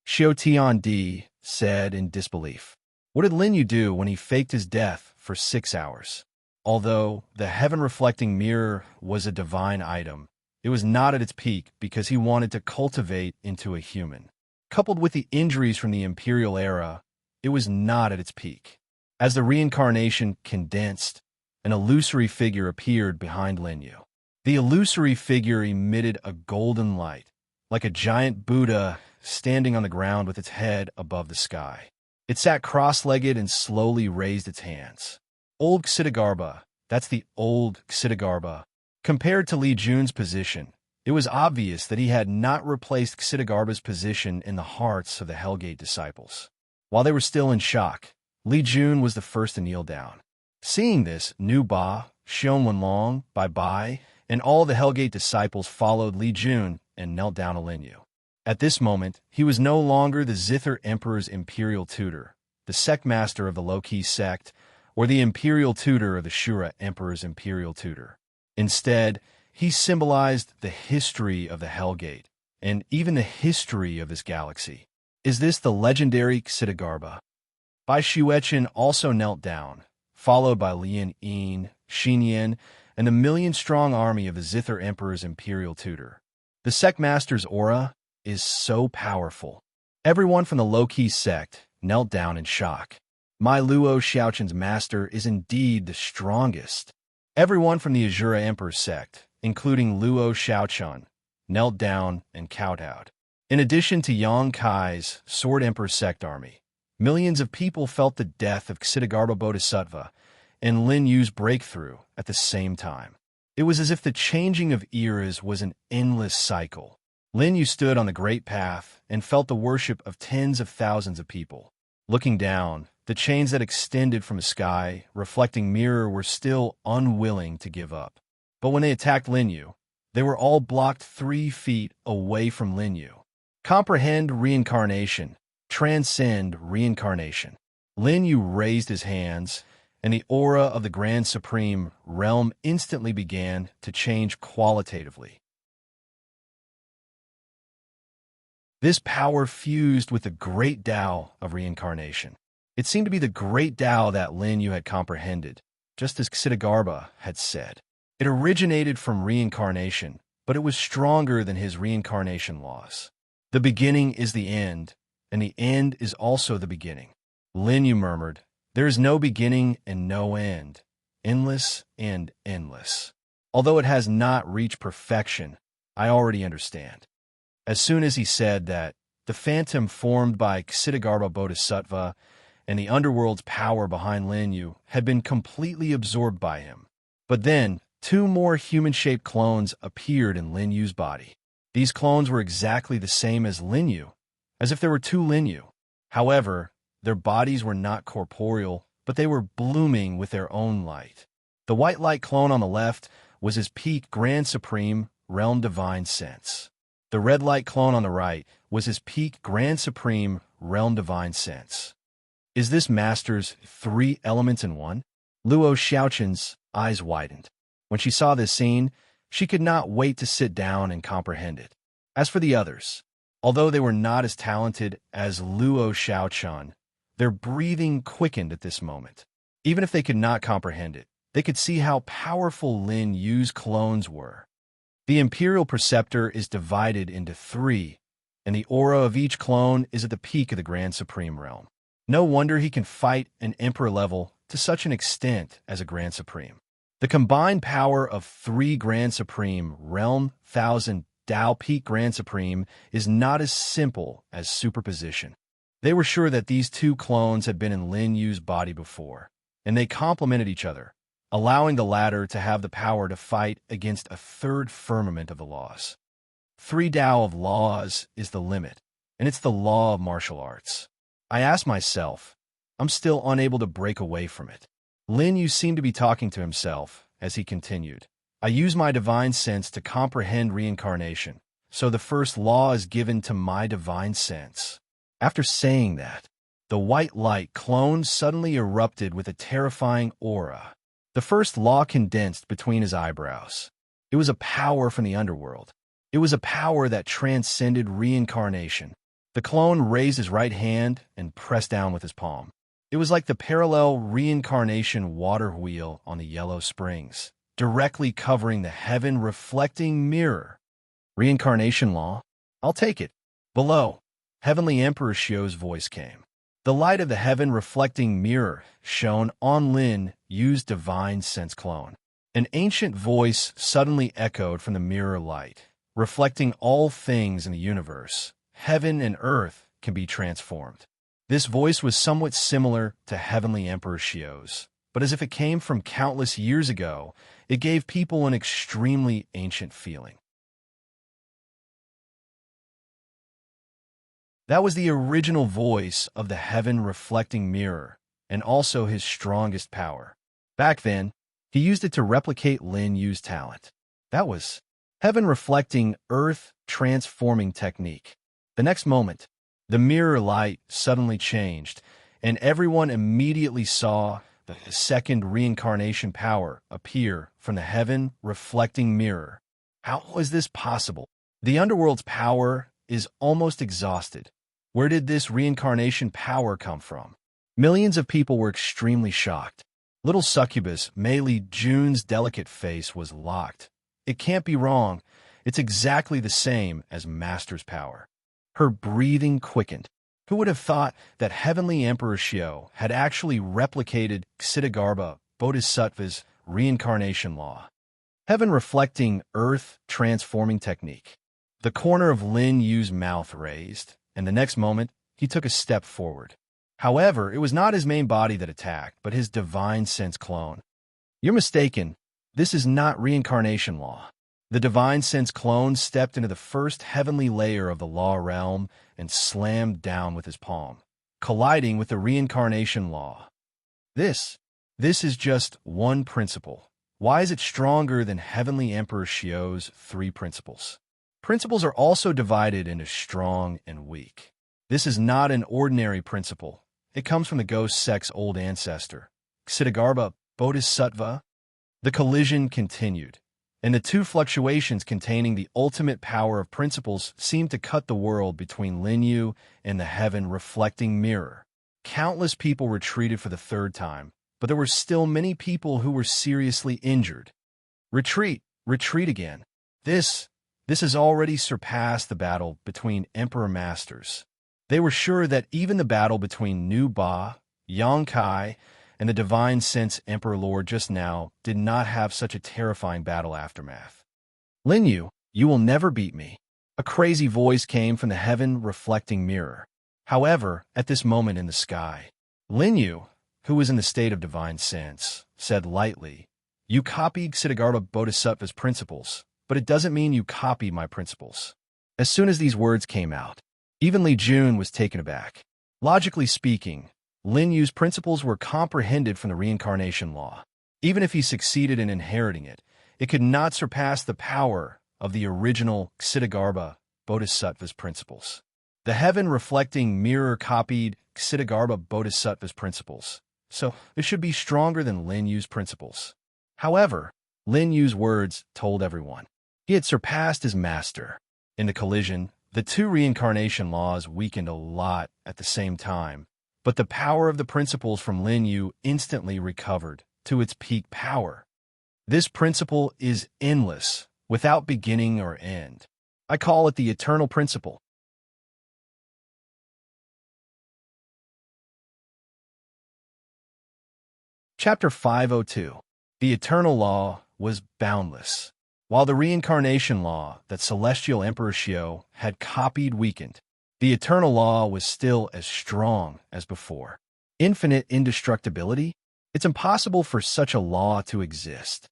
Xiao Tiandi said in disbelief. What did Lin Yu do when he faked his death for 6 hours? Although the heaven-reflecting mirror was a divine item, it was not at its peak because he wanted to cultivate into a human. Coupled with the injuries from the imperial era, it was not at its peak. As the reincarnation condensed, an illusory figure appeared behind Lin Yu. The illusory figure emitted a golden light, like a giant Buddha standing on the ground with its head above the sky. It sat cross-legged and slowly raised its hands. Old Xitigarbha, that's the old Xitigarbha. Compared to Li Jun's position, it was obvious that he had not replaced Xitigarbha's position in the hearts of the Hellgate disciples. While they were still in shock, Li Jun was the first to kneel down. Seeing this, Nu Ba, Xiong Wenlong, Bai Bai, and all the Hellgate disciples followed Li Jun and knelt down to Lin Yu. At this moment, he was no longer the Zither Emperor's imperial tutor, the sect master of the low-key sect, or the imperial tutor of the Shura Emperor's imperial tutor. Instead, he symbolized the history of the Hellgate, and even the history of this galaxy. Is this the legendary Xitigarbha? Bai Xuechen also knelt down, followed by Lian Yin, Xinyan, and the million-strong army of the Zither Emperor's imperial tutor. The sect master's aura is so powerful. Everyone from the low-key sect knelt down in shock. My Luo Xiaochen's master is indeed the strongest. Everyone from the Azura Emperor's sect, including Luo Xiaochen, knelt down and kowtowed. In addition to Yang Kai's Sword Emperor sect army, millions of people felt the death of Xitigarbha Bodhisattva and Lin Yu's breakthrough at the same time. It was as if the changing of eras was an endless cycle. Lin Yu stood on the Great Path and felt the worship of tens of thousands of people. Looking down, the chains that extended from the sky, reflecting mirror, were still unwilling to give up. But when they attacked Lin Yu, they were all blocked 3 feet away from Lin Yu. Comprehend reincarnation. Transcend reincarnation. Lin Yu raised his hands, and the aura of the Grand Supreme Realm instantly began to change qualitatively. This power fused with the great Tao of reincarnation. It seemed to be the great Tao that Lin Yu had comprehended, just as Xitigarbha had said. It originated from reincarnation, but it was stronger than his reincarnation laws. The beginning is the end, and the end is also the beginning. Lin Yu murmured, "There is no beginning and no end, endless and endless. Although it has not reached perfection, I already understand." As soon as he said that, the phantom formed by Xitigarbha Bodhisattva and the underworld's power behind Lin Yu had been completely absorbed by him. But then, 2 more human-shaped clones appeared in Lin Yu's body. These clones were exactly the same as Lin Yu, as if there were 2 Lin Yu. However, their bodies were not corporeal, but they were blooming with their own light. The white light clone on the left was his peak Grand Supreme Realm Divine Sense. The red light clone on the right was his peak Grand Supreme Realm Divine Sense. Is this master's 3 elements in one? Luo Xiaochen's eyes widened. When she saw this scene, she could not wait to sit down and comprehend it. As for the others, although they were not as talented as Luo Xiaochen, their breathing quickened at this moment. Even if they could not comprehend it, they could see how powerful Lin Yu's clones were. The Imperial Preceptor is divided into 3, and the aura of each clone is at the peak of the Grand Supreme Realm. No wonder he can fight an Emperor level to such an extent as a Grand Supreme. The combined power of 3 Grand Supreme Realm 1000 Tao Peak Grand Supreme is not as simple as superposition. They were sure that these 2 clones had been in Lin Yu's body before, and they complemented each other, allowing the latter to have the power to fight against a 3rd firmament of the laws. 3 Tao of laws is the limit, and it's the law of martial arts. I ask myself, I'm still unable to break away from it. Lin Yu seemed to be talking to himself as he continued. I use my divine sense to comprehend reincarnation, so the first law is given to my divine sense. After saying that, the white light clone suddenly erupted with a terrifying aura. The first law condensed between his eyebrows. It was a power from the underworld. It was a power that transcended reincarnation. The clone raised his right hand and pressed down with his palm. It was like the parallel reincarnation water wheel on the yellow springs, directly covering the heaven-reflecting mirror. Reincarnation law? I'll take it. Below, Heavenly Emperor Shio's voice came. The light of the heaven-reflecting mirror shone on Lin Yu's divine sense clone. An ancient voice suddenly echoed from the mirror light, reflecting all things in the universe. Heaven and earth can be transformed. This voice was somewhat similar to Heavenly Emperor Shio's, but as if it came from countless years ago, it gave people an extremely ancient feeling. That was the original voice of the heaven-reflecting mirror, and also his strongest power. Back then, he used it to replicate Lin Yu's talent. That was heaven-reflecting, earth-transforming technique. The next moment, the mirror light suddenly changed, and everyone immediately saw the second reincarnation power appear from the heaven-reflecting mirror. How was this possible? The underworld's power is almost exhausted. Where did this reincarnation power come from? Millions of people were extremely shocked. Little succubus Mei Li Jun's delicate face was locked. It can't be wrong. It's exactly the same as Master's power. Her breathing quickened. Who would have thought that Heavenly Emperor Shio had actually replicated Ksitigarbha Bodhisattva's reincarnation law? Heaven-reflecting, earth-transforming technique. The corner of Lin Yu's mouth raised, and the next moment, he took a step forward. However, it was not his main body that attacked, but his divine sense clone. You're mistaken. This is not reincarnation law. The divine sense clone stepped into the first heavenly layer of the law realm and slammed down with his palm, colliding with the reincarnation law. This is just one principle. Why is it stronger than Heavenly Emperor Shio's 3 principles? Principles are also divided into strong and weak. This is not an ordinary principle. It comes from the ghost sect's old ancestor, Ksitigarbha Bodhisattva. The collision continued, and the 2 fluctuations containing the ultimate power of principles seemed to cut the world between Lin Yu and the heaven-reflecting mirror. Countless people retreated for the 3rd time, but there were still many people who were seriously injured. Retreat again. This has already surpassed the battle between Emperor Masters. They were sure that even the battle between Nu Ba, Yang Kai, and the Divine Sense Emperor Lord just now did not have such a terrifying battle aftermath. Lin Yu, you will never beat me. A crazy voice came from the heaven-reflecting mirror. However, at this moment in the sky, Lin Yu, who was in the state of divine sense, said lightly, "You copied Ksitigarbha Bodhisattva's principles, but it doesn't mean you copied my principles." As soon as these words came out, even Li Jun was taken aback. Logically speaking, Lin Yu's principles were comprehended from the reincarnation law. Even if he succeeded in inheriting it, it could not surpass the power of the original Ksitigarbha Bodhisattva's principles. The heaven-reflecting mirror copied Ksitigarbha Bodhisattva's principles, so it should be stronger than Lin Yu's principles. However, Lin Yu's words told everyone. He had surpassed his master. In the collision, the 2 reincarnation laws weakened a lot at the same time, but the power of the principles from Lin Yu instantly recovered to its peak power. This principle is endless, without beginning or end. I call it the eternal principle. Chapter 502. The eternal law was boundless. While the reincarnation law that Celestial Emperor Shio had copied weakened, the eternal law was still as strong as before. Infinite indestructibility? It's impossible for such a law to exist.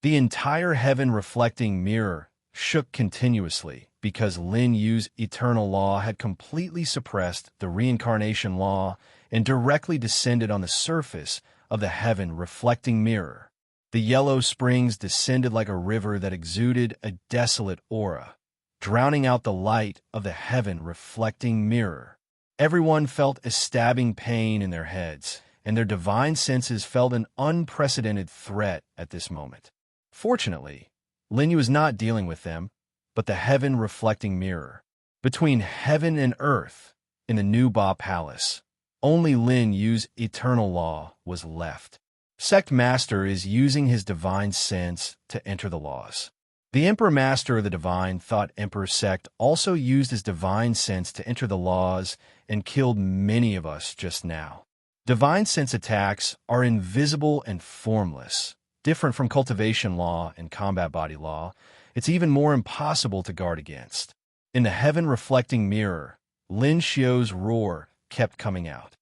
The entire heaven-reflecting mirror shook continuously because Lin Yu's eternal law had completely suppressed the reincarnation law and directly descended on the surface of the heaven-reflecting mirror. The yellow springs descended like a river that exuded a desolate aura, drowning out the light of the heaven-reflecting mirror. Everyone felt a stabbing pain in their heads, and their divine senses felt an unprecedented threat at this moment. Fortunately, Lin Yu was not dealing with them, but the heaven-reflecting mirror. Between heaven and earth, in the new Ba Palace, only Lin Yu's eternal law was left. Sect Master is using his divine sense to enter the laws. The Emperor Master of the Divine Thought Emperor Sect also used his divine sense to enter the laws and killed many of us just now. Divine sense attacks are invisible and formless. Different from cultivation law and combat body law, it's even more impossible to guard against. In the heaven-reflecting mirror, Lin Xiu's roar kept coming out.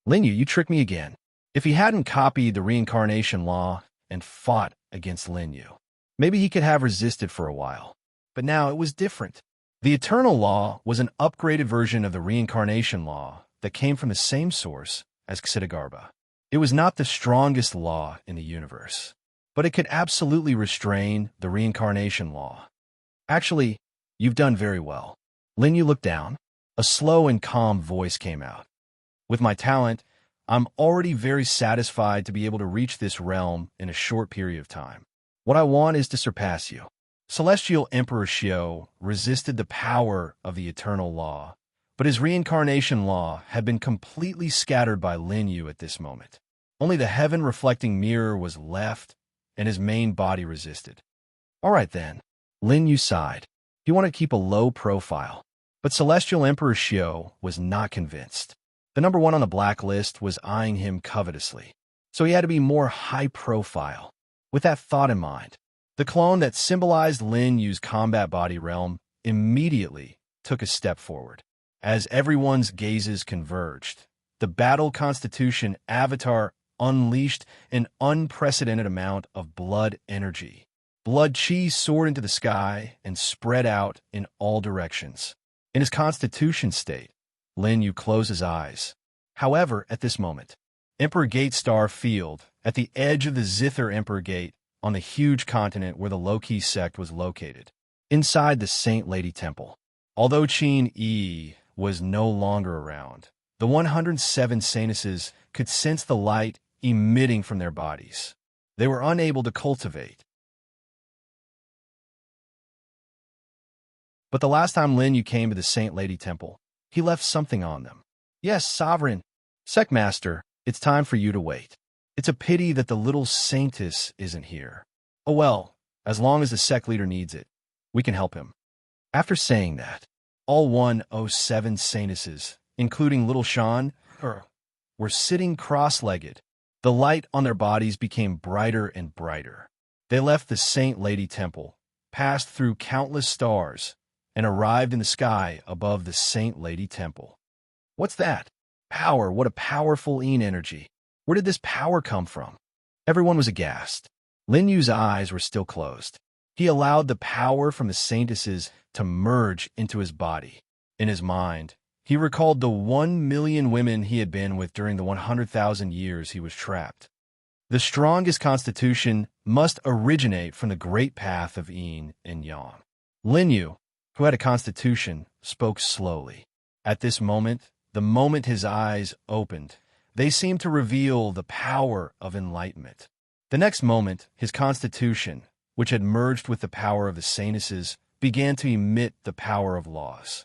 Lin Yu, you tricked me again. If he hadn't copied the reincarnation law and fought against Lin Yu, maybe he could have resisted for a while. But now it was different. The eternal law was an upgraded version of the reincarnation law that came from the same source as Ksitigarbha. It was not the strongest law in the universe, but it could absolutely restrain the reincarnation law. Actually, you've done very well. Lin Yu looked down. A slow and calm voice came out. With my talent, I'm already very satisfied to be able to reach this realm in a short period of time. What I want is to surpass you. Celestial Emperor Xiu resisted the power of the eternal law, but his reincarnation law had been completely scattered by Lin Yu at this moment. Only the heaven-reflecting mirror was left, and his main body resisted. All right then, Lin Yu sighed. He wanted to keep a low profile. But Celestial Emperor Xiu was not convinced. The number one on the blacklist was eyeing him covetously, so he had to be more high profile. With that thought in mind, the clone that symbolized Lin Yu's combat body realm immediately took a step forward. As everyone's gazes converged, the Battle Constitution avatar unleashed an unprecedented amount of blood energy. Blood chi soared into the sky and spread out in all directions. In his constitution state, Lin Yu closed his eyes. However, at this moment, Emperor Gate Star Field, at the edge of the Zither Emperor Gate, on the huge continent where the Loki sect was located, inside the Saint Lady Temple. Although Qin Yi was no longer around, the 107 Saintesses could sense the light emitting from their bodies. They were unable to cultivate. But the last time Lin Yu came to the Saint Lady Temple, he left something on them. Yes, Sovereign. Sect Master, it's time for you to wait. It's a pity that the little Saintess isn't here. Oh well, as long as the sect leader needs it, we can help him. After saying that, all 107 Saintesses, including little Shan, were sitting cross-legged. The light on their bodies became brighter and brighter. They left the Saint Lady Temple, passed through countless stars, and arrived in the sky above the Saint Lady Temple. What's that? Power, what a powerful energy. Where did this power come from? Everyone was aghast. Lin Yu's eyes were still closed. He allowed the power from the Saintesses to merge into his body. In his mind, he recalled the 1,000,000 women he had been with during the 100,000 years he was trapped. The strongest constitution must originate from the great path of yin and yang. Lin Yu, who had a constitution, spoke slowly. At this moment, the moment his eyes opened, they seemed to reveal the power of enlightenment. The next moment, his constitution, which had merged with the power of the Saintesses, began to emit the power of laws.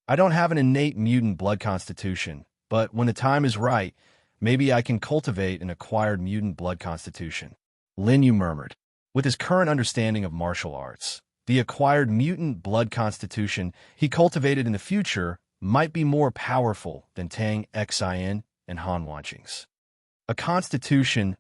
I don't have an innate mutant blood constitution, but when the time is right, maybe I can cultivate an acquired mutant blood constitution. Lin Yu murmured. With his current understanding of martial arts, the acquired mutant blood constitution he cultivated in the future might be more powerful than Tang Xin and Han Wanqing's. A constitution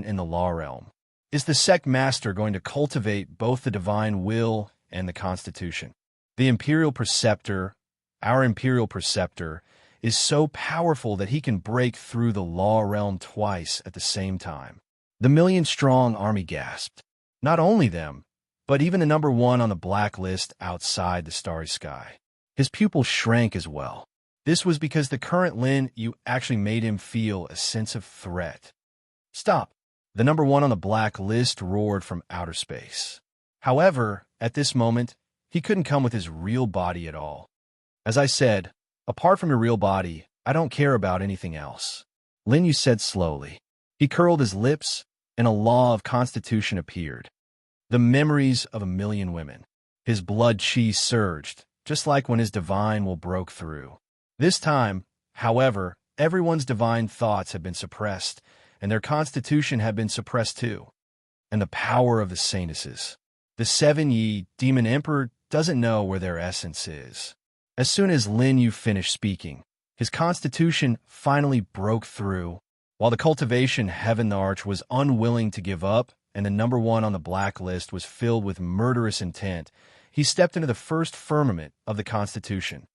in the law realm. Is the sect master going to cultivate both the divine will and the constitution? The imperial preceptor, our imperial preceptor, is so powerful that he can break through the law realm twice at the same time. The 1,000,000-strong army gasped. Not only them, but even the number one on the blacklist outside the starry sky. His pupils shrank as well. This was because the current Lin Yu actually made him feel a sense of threat. Stop! The number one on the blacklist roared from outer space. However, at this moment, he couldn't come with his real body at all. As I said, apart from your real body, I don't care about anything else. Lin Yu said slowly. He curled his lips, and a law of constitution appeared. The memories of 1,000,000 women. His blood chi surged, just like when his divine will broke through. This time, however, everyone's divine thoughts had been suppressed, and their constitution had been suppressed too. And the power of the saintesses. The 7 Yi demon emperor doesn't know where their essence is. As soon as Lin Yu finished speaking, his constitution finally broke through. While the cultivation Heaven the Arch was unwilling to give up, and the number 1 on the blacklist was filled with murderous intent, he stepped into the first firmament of the Constitution.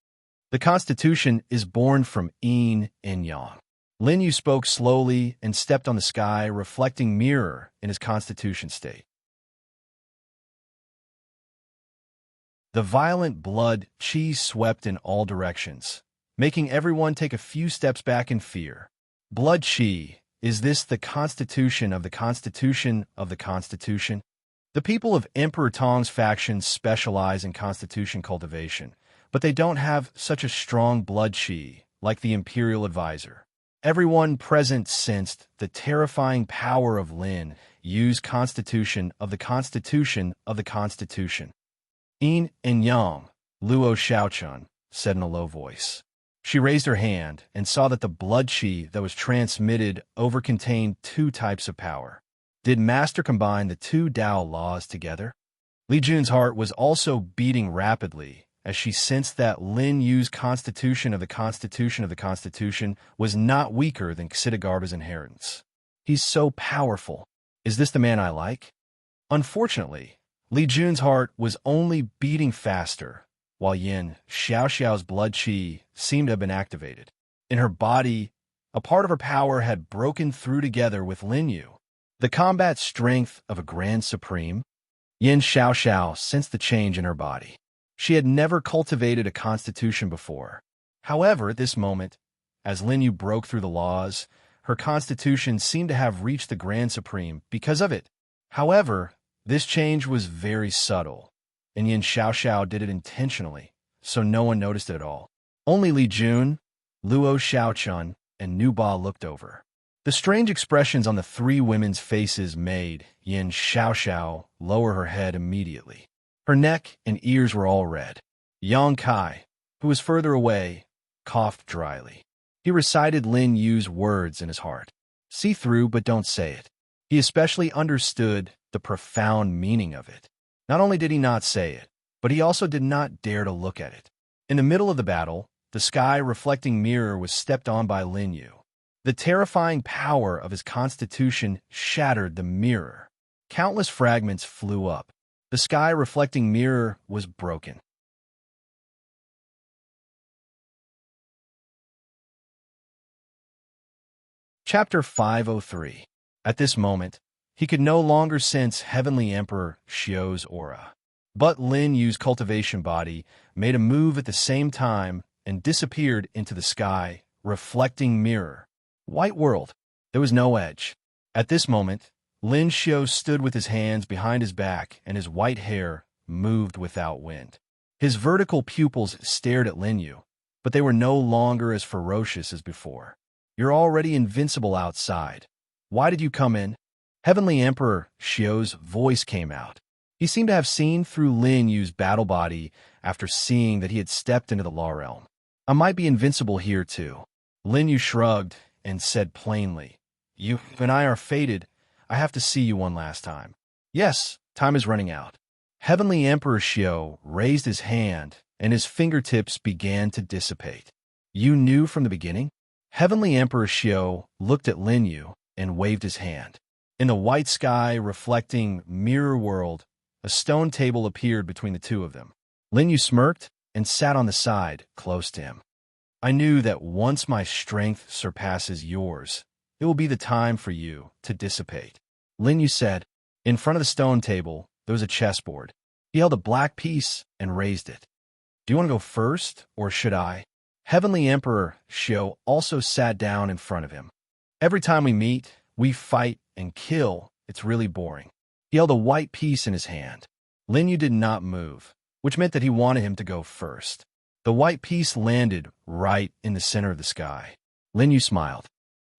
The Constitution is born from yin and yang. Lin Yu spoke slowly and stepped on the sky, reflecting mirror in his Constitution state. The violent blood chi swept in all directions, making everyone take a few steps back in fear. Blood chi, is this the Constitution of the Constitution of the Constitution? The people of Emperor Tong's faction specialize in Constitution cultivation, but they don't have such a strong blood chi like the Imperial Advisor. Everyone present sensed the terrifying power of Lin Yu's Constitution of the Constitution of the Constitution. Yin and Yang, Luo Xiaochun, said in a low voice. She raised her hand and saw that the blood chi that was transmitted contained 2 types of power. Did Master combine the 2 Tao laws together? Li Jun's heart was also beating rapidly as she sensed that Lin Yu's Constitution of the Constitution of the Constitution was not weaker than Xidagarba's inheritance. He's so powerful. Is this the man I like? Unfortunately, Li Jun's heart was only beating faster, while Yin Xiaoxiao's blood chi seemed to have been activated. In her body, a part of her power had broken through together with Lin Yu. The combat strength of a Grand Supreme. Yin Xiaoxiao sensed the change in her body. She had never cultivated a constitution before. However, at this moment, as Lin Yu broke through the laws, her constitution seemed to have reached the Grand Supreme because of it. However, this change was very subtle, and Yin Xiaoxiao did it intentionally, so no one noticed it at all. Only Li Jun, Luo Xiaochun, and Nu Ba looked over. The strange expressions on the 3 women's faces made Yin Xiaoxiao lower her head immediately. Her neck and ears were all red. Yang Kai, who was further away, coughed dryly. He recited Lin Yu's words in his heart. See through, but don't say it. He especially understood the profound meaning of it. Not only did he not say it, but he also did not dare to look at it. In the middle of the battle, the sky-reflecting mirror was stepped on by Lin Yu. The terrifying power of his constitution shattered the mirror. Countless fragments flew up. The sky-reflecting mirror was broken. Chapter 503. At this moment, he could no longer sense Heavenly Emperor Xiao's aura. But Lin Yu's cultivation body made a move at the same time and disappeared into the sky, reflecting mirror. White world. There was no edge. At this moment, Lin Xiao stood with his hands behind his back and his white hair moved without wind. His vertical pupils stared at Lin Yu, but they were no longer as ferocious as before. You're already invincible outside. Why did you come in? Heavenly Emperor Xiao's voice came out. He seemed to have seen through Lin Yu's battle body after seeing that he had stepped into the Law Realm. I might be invincible here too. Lin Yu shrugged and said plainly, You and I are fated. I have to see you one last time. Yes, time is running out. Heavenly Emperor Xiao raised his hand and his fingertips began to dissipate. You knew from the beginning? Heavenly Emperor Xiao looked at Lin Yu and waved his hand. In the white sky reflecting mirror world, a stone table appeared between the two of them. Lin Yu smirked and sat on the side, close to him. I knew that once my strength surpasses yours, it will be the time for you to dissipate. Lin Yu said. In front of the stone table, there was a chessboard. He held a black piece and raised it. Do you want to go first, or should I? Heavenly Emperor Xiao also sat down in front of him. Every time we meet, we fight and kill. It's really boring. He held a white piece in his hand. Lin Yu did not move, which meant that he wanted him to go first. The white piece landed right in the center of the sky. Lin Yu smiled.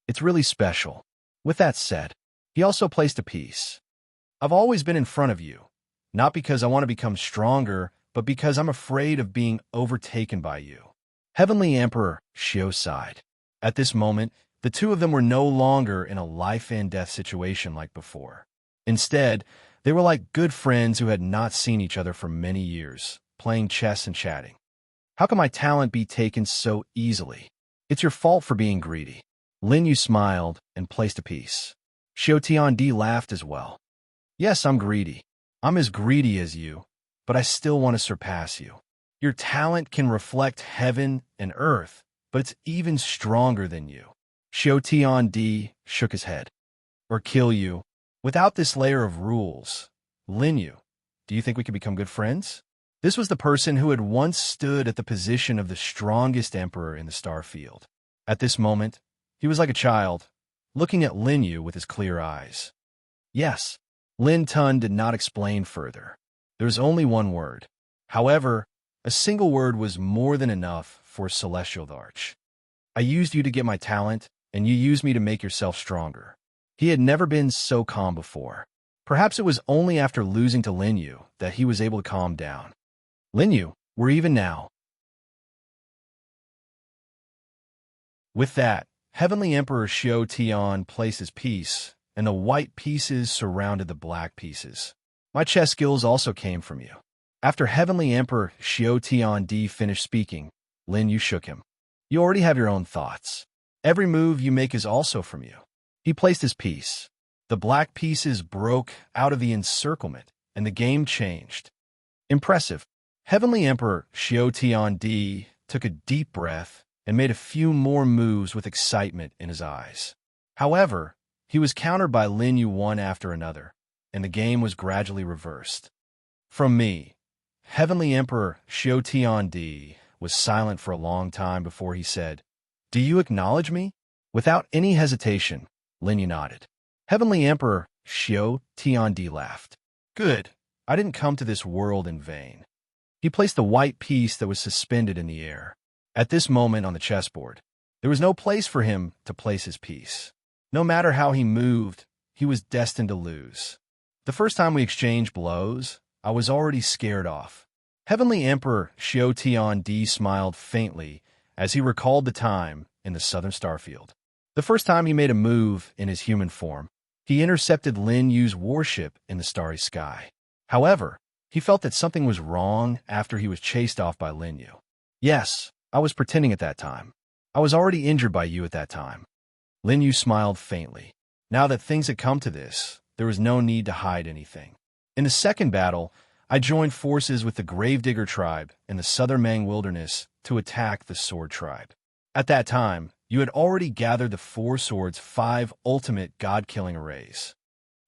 It's really special. With that said, he also placed a piece. I've always been in front of you, not because I want to become stronger, but because I'm afraid of being overtaken by you." Heavenly Emperor Xiao sighed. At this moment, the two of them were no longer in a life-and-death situation like before. Instead, they were like good friends who had not seen each other for many years, playing chess and chatting. "How can my talent be taken so easily? It's your fault for being greedy." Lin Yu smiled and placed a piece. Xiao Tiandi laughed as well. "Yes, I'm greedy. I'm as greedy as you, but I still want to surpass you. Your talent can reflect heaven and earth, but it's even stronger than you." Xiao Tiandi shook his head. "Or kill you. Without this layer of rules, Lin Yu, do you think we could become good friends?" This was the person who had once stood at the position of the strongest emperor in the star field. At this moment, he was like a child, looking at Lin Yu with his clear eyes. "Yes." Lin Tun did not explain further. There was only one word. However, a single word was more than enough for Celestial Arch. "I used you to get my talent, and you used me to make yourself stronger." He had never been so calm before. Perhaps it was only after losing to Lin Yu that he was able to calm down. "Lin Yu, we're even now." With that, Heavenly Emperor Xiao Tian placed his piece, and the white pieces surrounded the black pieces. "My chess skills also came from you." After Heavenly Emperor Xiao Tiandi finished speaking, Lin Yu shook him. "You already have your own thoughts. Every move you make is also from you." He placed his piece. The black pieces broke out of the encirclement, and the game changed. Impressive. Heavenly Emperor Xiao Tiandi took a deep breath and made a few more moves with excitement in his eyes. However, he was countered by Lin Yu one after another, and the game was gradually reversed. From me, Heavenly Emperor Xiao Tiandi was silent for a long time before he said, "Do you acknowledge me?" Without any hesitation, Lin Yu nodded. Heavenly Emperor Xiao Tiandi laughed. "Good. I didn't come to this world in vain." He placed the white piece that was suspended in the air. At this moment on the chessboard, there was no place for him to place his piece. No matter how he moved, he was destined to lose. The first time we exchanged blows, I was already scared off. Heavenly Emperor Xiao Tiandi smiled faintly as he recalled the time in the southern starfield. The first time he made a move in his human form, he intercepted Lin Yu's warship in the starry sky. However, he felt that something was wrong after he was chased off by Lin Yu. "Yes, I was pretending at that time. I was already injured by you at that time." Lin Yu smiled faintly. Now that things had come to this, there was no need to hide anything. In the second battle, I joined forces with the Gravedigger tribe in the southern Mang wilderness to attack the Sword tribe. At that time, you had already gathered the Four Swords' 5 ultimate god-killing arrays.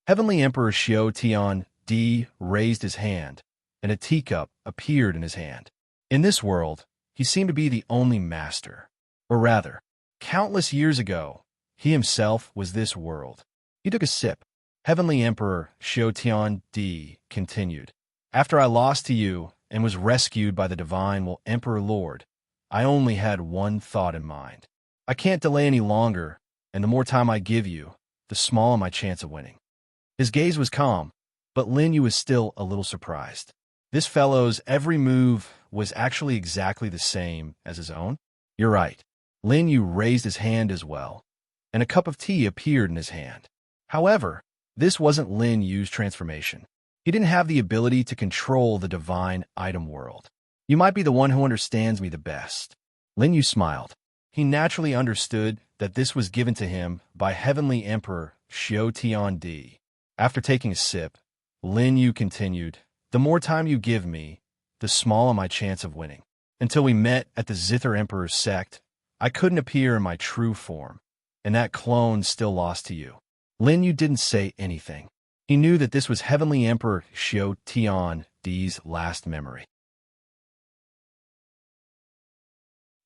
Heavenly Emperor Xiao Tiandi raised his hand, and a teacup appeared in his hand. In this world, he seemed to be the only master. Or rather, countless years ago, he himself was this world. He took a sip. Heavenly Emperor Xiao Tiandi continued. "After I lost to you and was rescued by the Divine Emperor Lord, I only had one thought in mind. I can't delay any longer, and the more time I give you, the smaller my chance of winning." His gaze was calm, but Lin Yu was still a little surprised. This fellow's every move was actually exactly the same as his own. "You're right." Lin Yu raised his hand as well, and a cup of tea appeared in his hand. However, this wasn't Lin Yu's transformation. He didn't have the ability to control the divine item world. "You might be the one who understands me the best." Lin Yu smiled. He naturally understood that this was given to him by Heavenly Emperor Xiao Tiandi. After taking a sip, Lin Yu continued, "The more time you give me, the smaller my chance of winning. Until we met at the Zither Emperor's sect, I couldn't appear in my true form, and that clone still lost to you." Lin Yu didn't say anything. He knew that this was Heavenly Emperor Xiao Tiandi's last memory.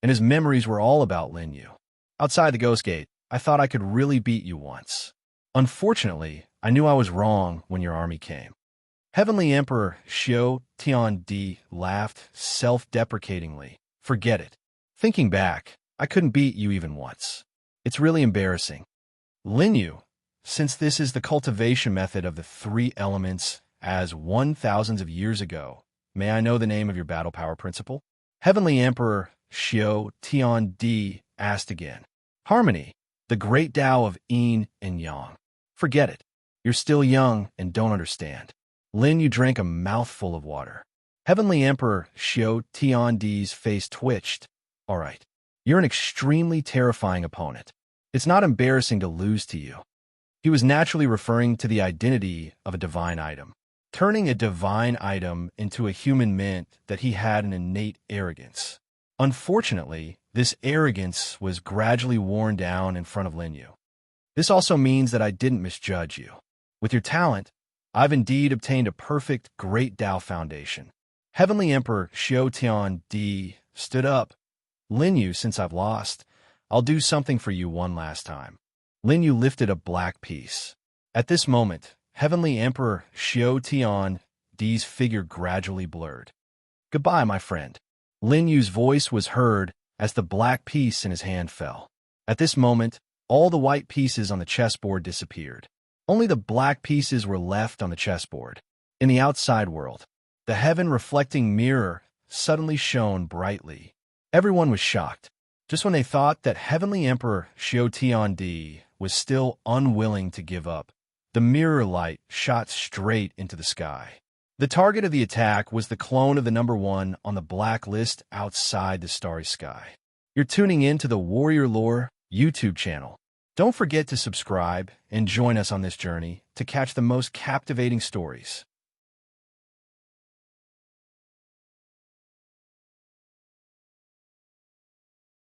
And his memories were all about Lin Yu. "Outside the Ghost Gate, I thought I could really beat you once. Unfortunately, I knew I was wrong when your army came." Heavenly Emperor Xiao Tiandi laughed self-deprecatingly. "Forget it. Thinking back, I couldn't beat you even once. It's really embarrassing." Lin Yu, since this is the cultivation method of the 3 elements as 1,000s of years ago, may I know the name of your battle power principle? Heavenly Emperor Xiao Tian Di asked again. Harmony, the great Tao of yin and yang. Forget it. You're still young and don't understand. Lin Yu drank a mouthful of water. Heavenly Emperor Xiao Tian Di's face twitched. All right. You're an extremely terrifying opponent. It's not embarrassing to lose to you. He was naturally referring to the identity of a divine item. Turning a divine item into a human meant that he had an innate arrogance. Unfortunately, this arrogance was gradually worn down in front of Lin Yu. This also means that I didn't misjudge you. With your talent, I've indeed obtained a perfect Great Tao foundation. Heavenly Emperor Xiao Tian Di stood up. Lin Yu, since I've lost, I'll do something for you one last time. Lin Yu lifted a black piece. At this moment, Heavenly Emperor Xiao Tian Di's figure gradually blurred. Goodbye, my friend. Lin Yu's voice was heard as the black piece in his hand fell. At this moment, all the white pieces on the chessboard disappeared. Only the black pieces were left on the chessboard. In the outside world, the heaven-reflecting mirror suddenly shone brightly. Everyone was shocked. Just when they thought that Heavenly Emperor Xiao Tian Di was still unwilling to give up, the mirror light shot straight into the sky. The target of the attack was the clone of the number 1 on the blacklist outside the starry sky. You're tuning in to the Warrior Lore YouTube channel. Don't forget to subscribe and join us on this journey to catch the most captivating stories.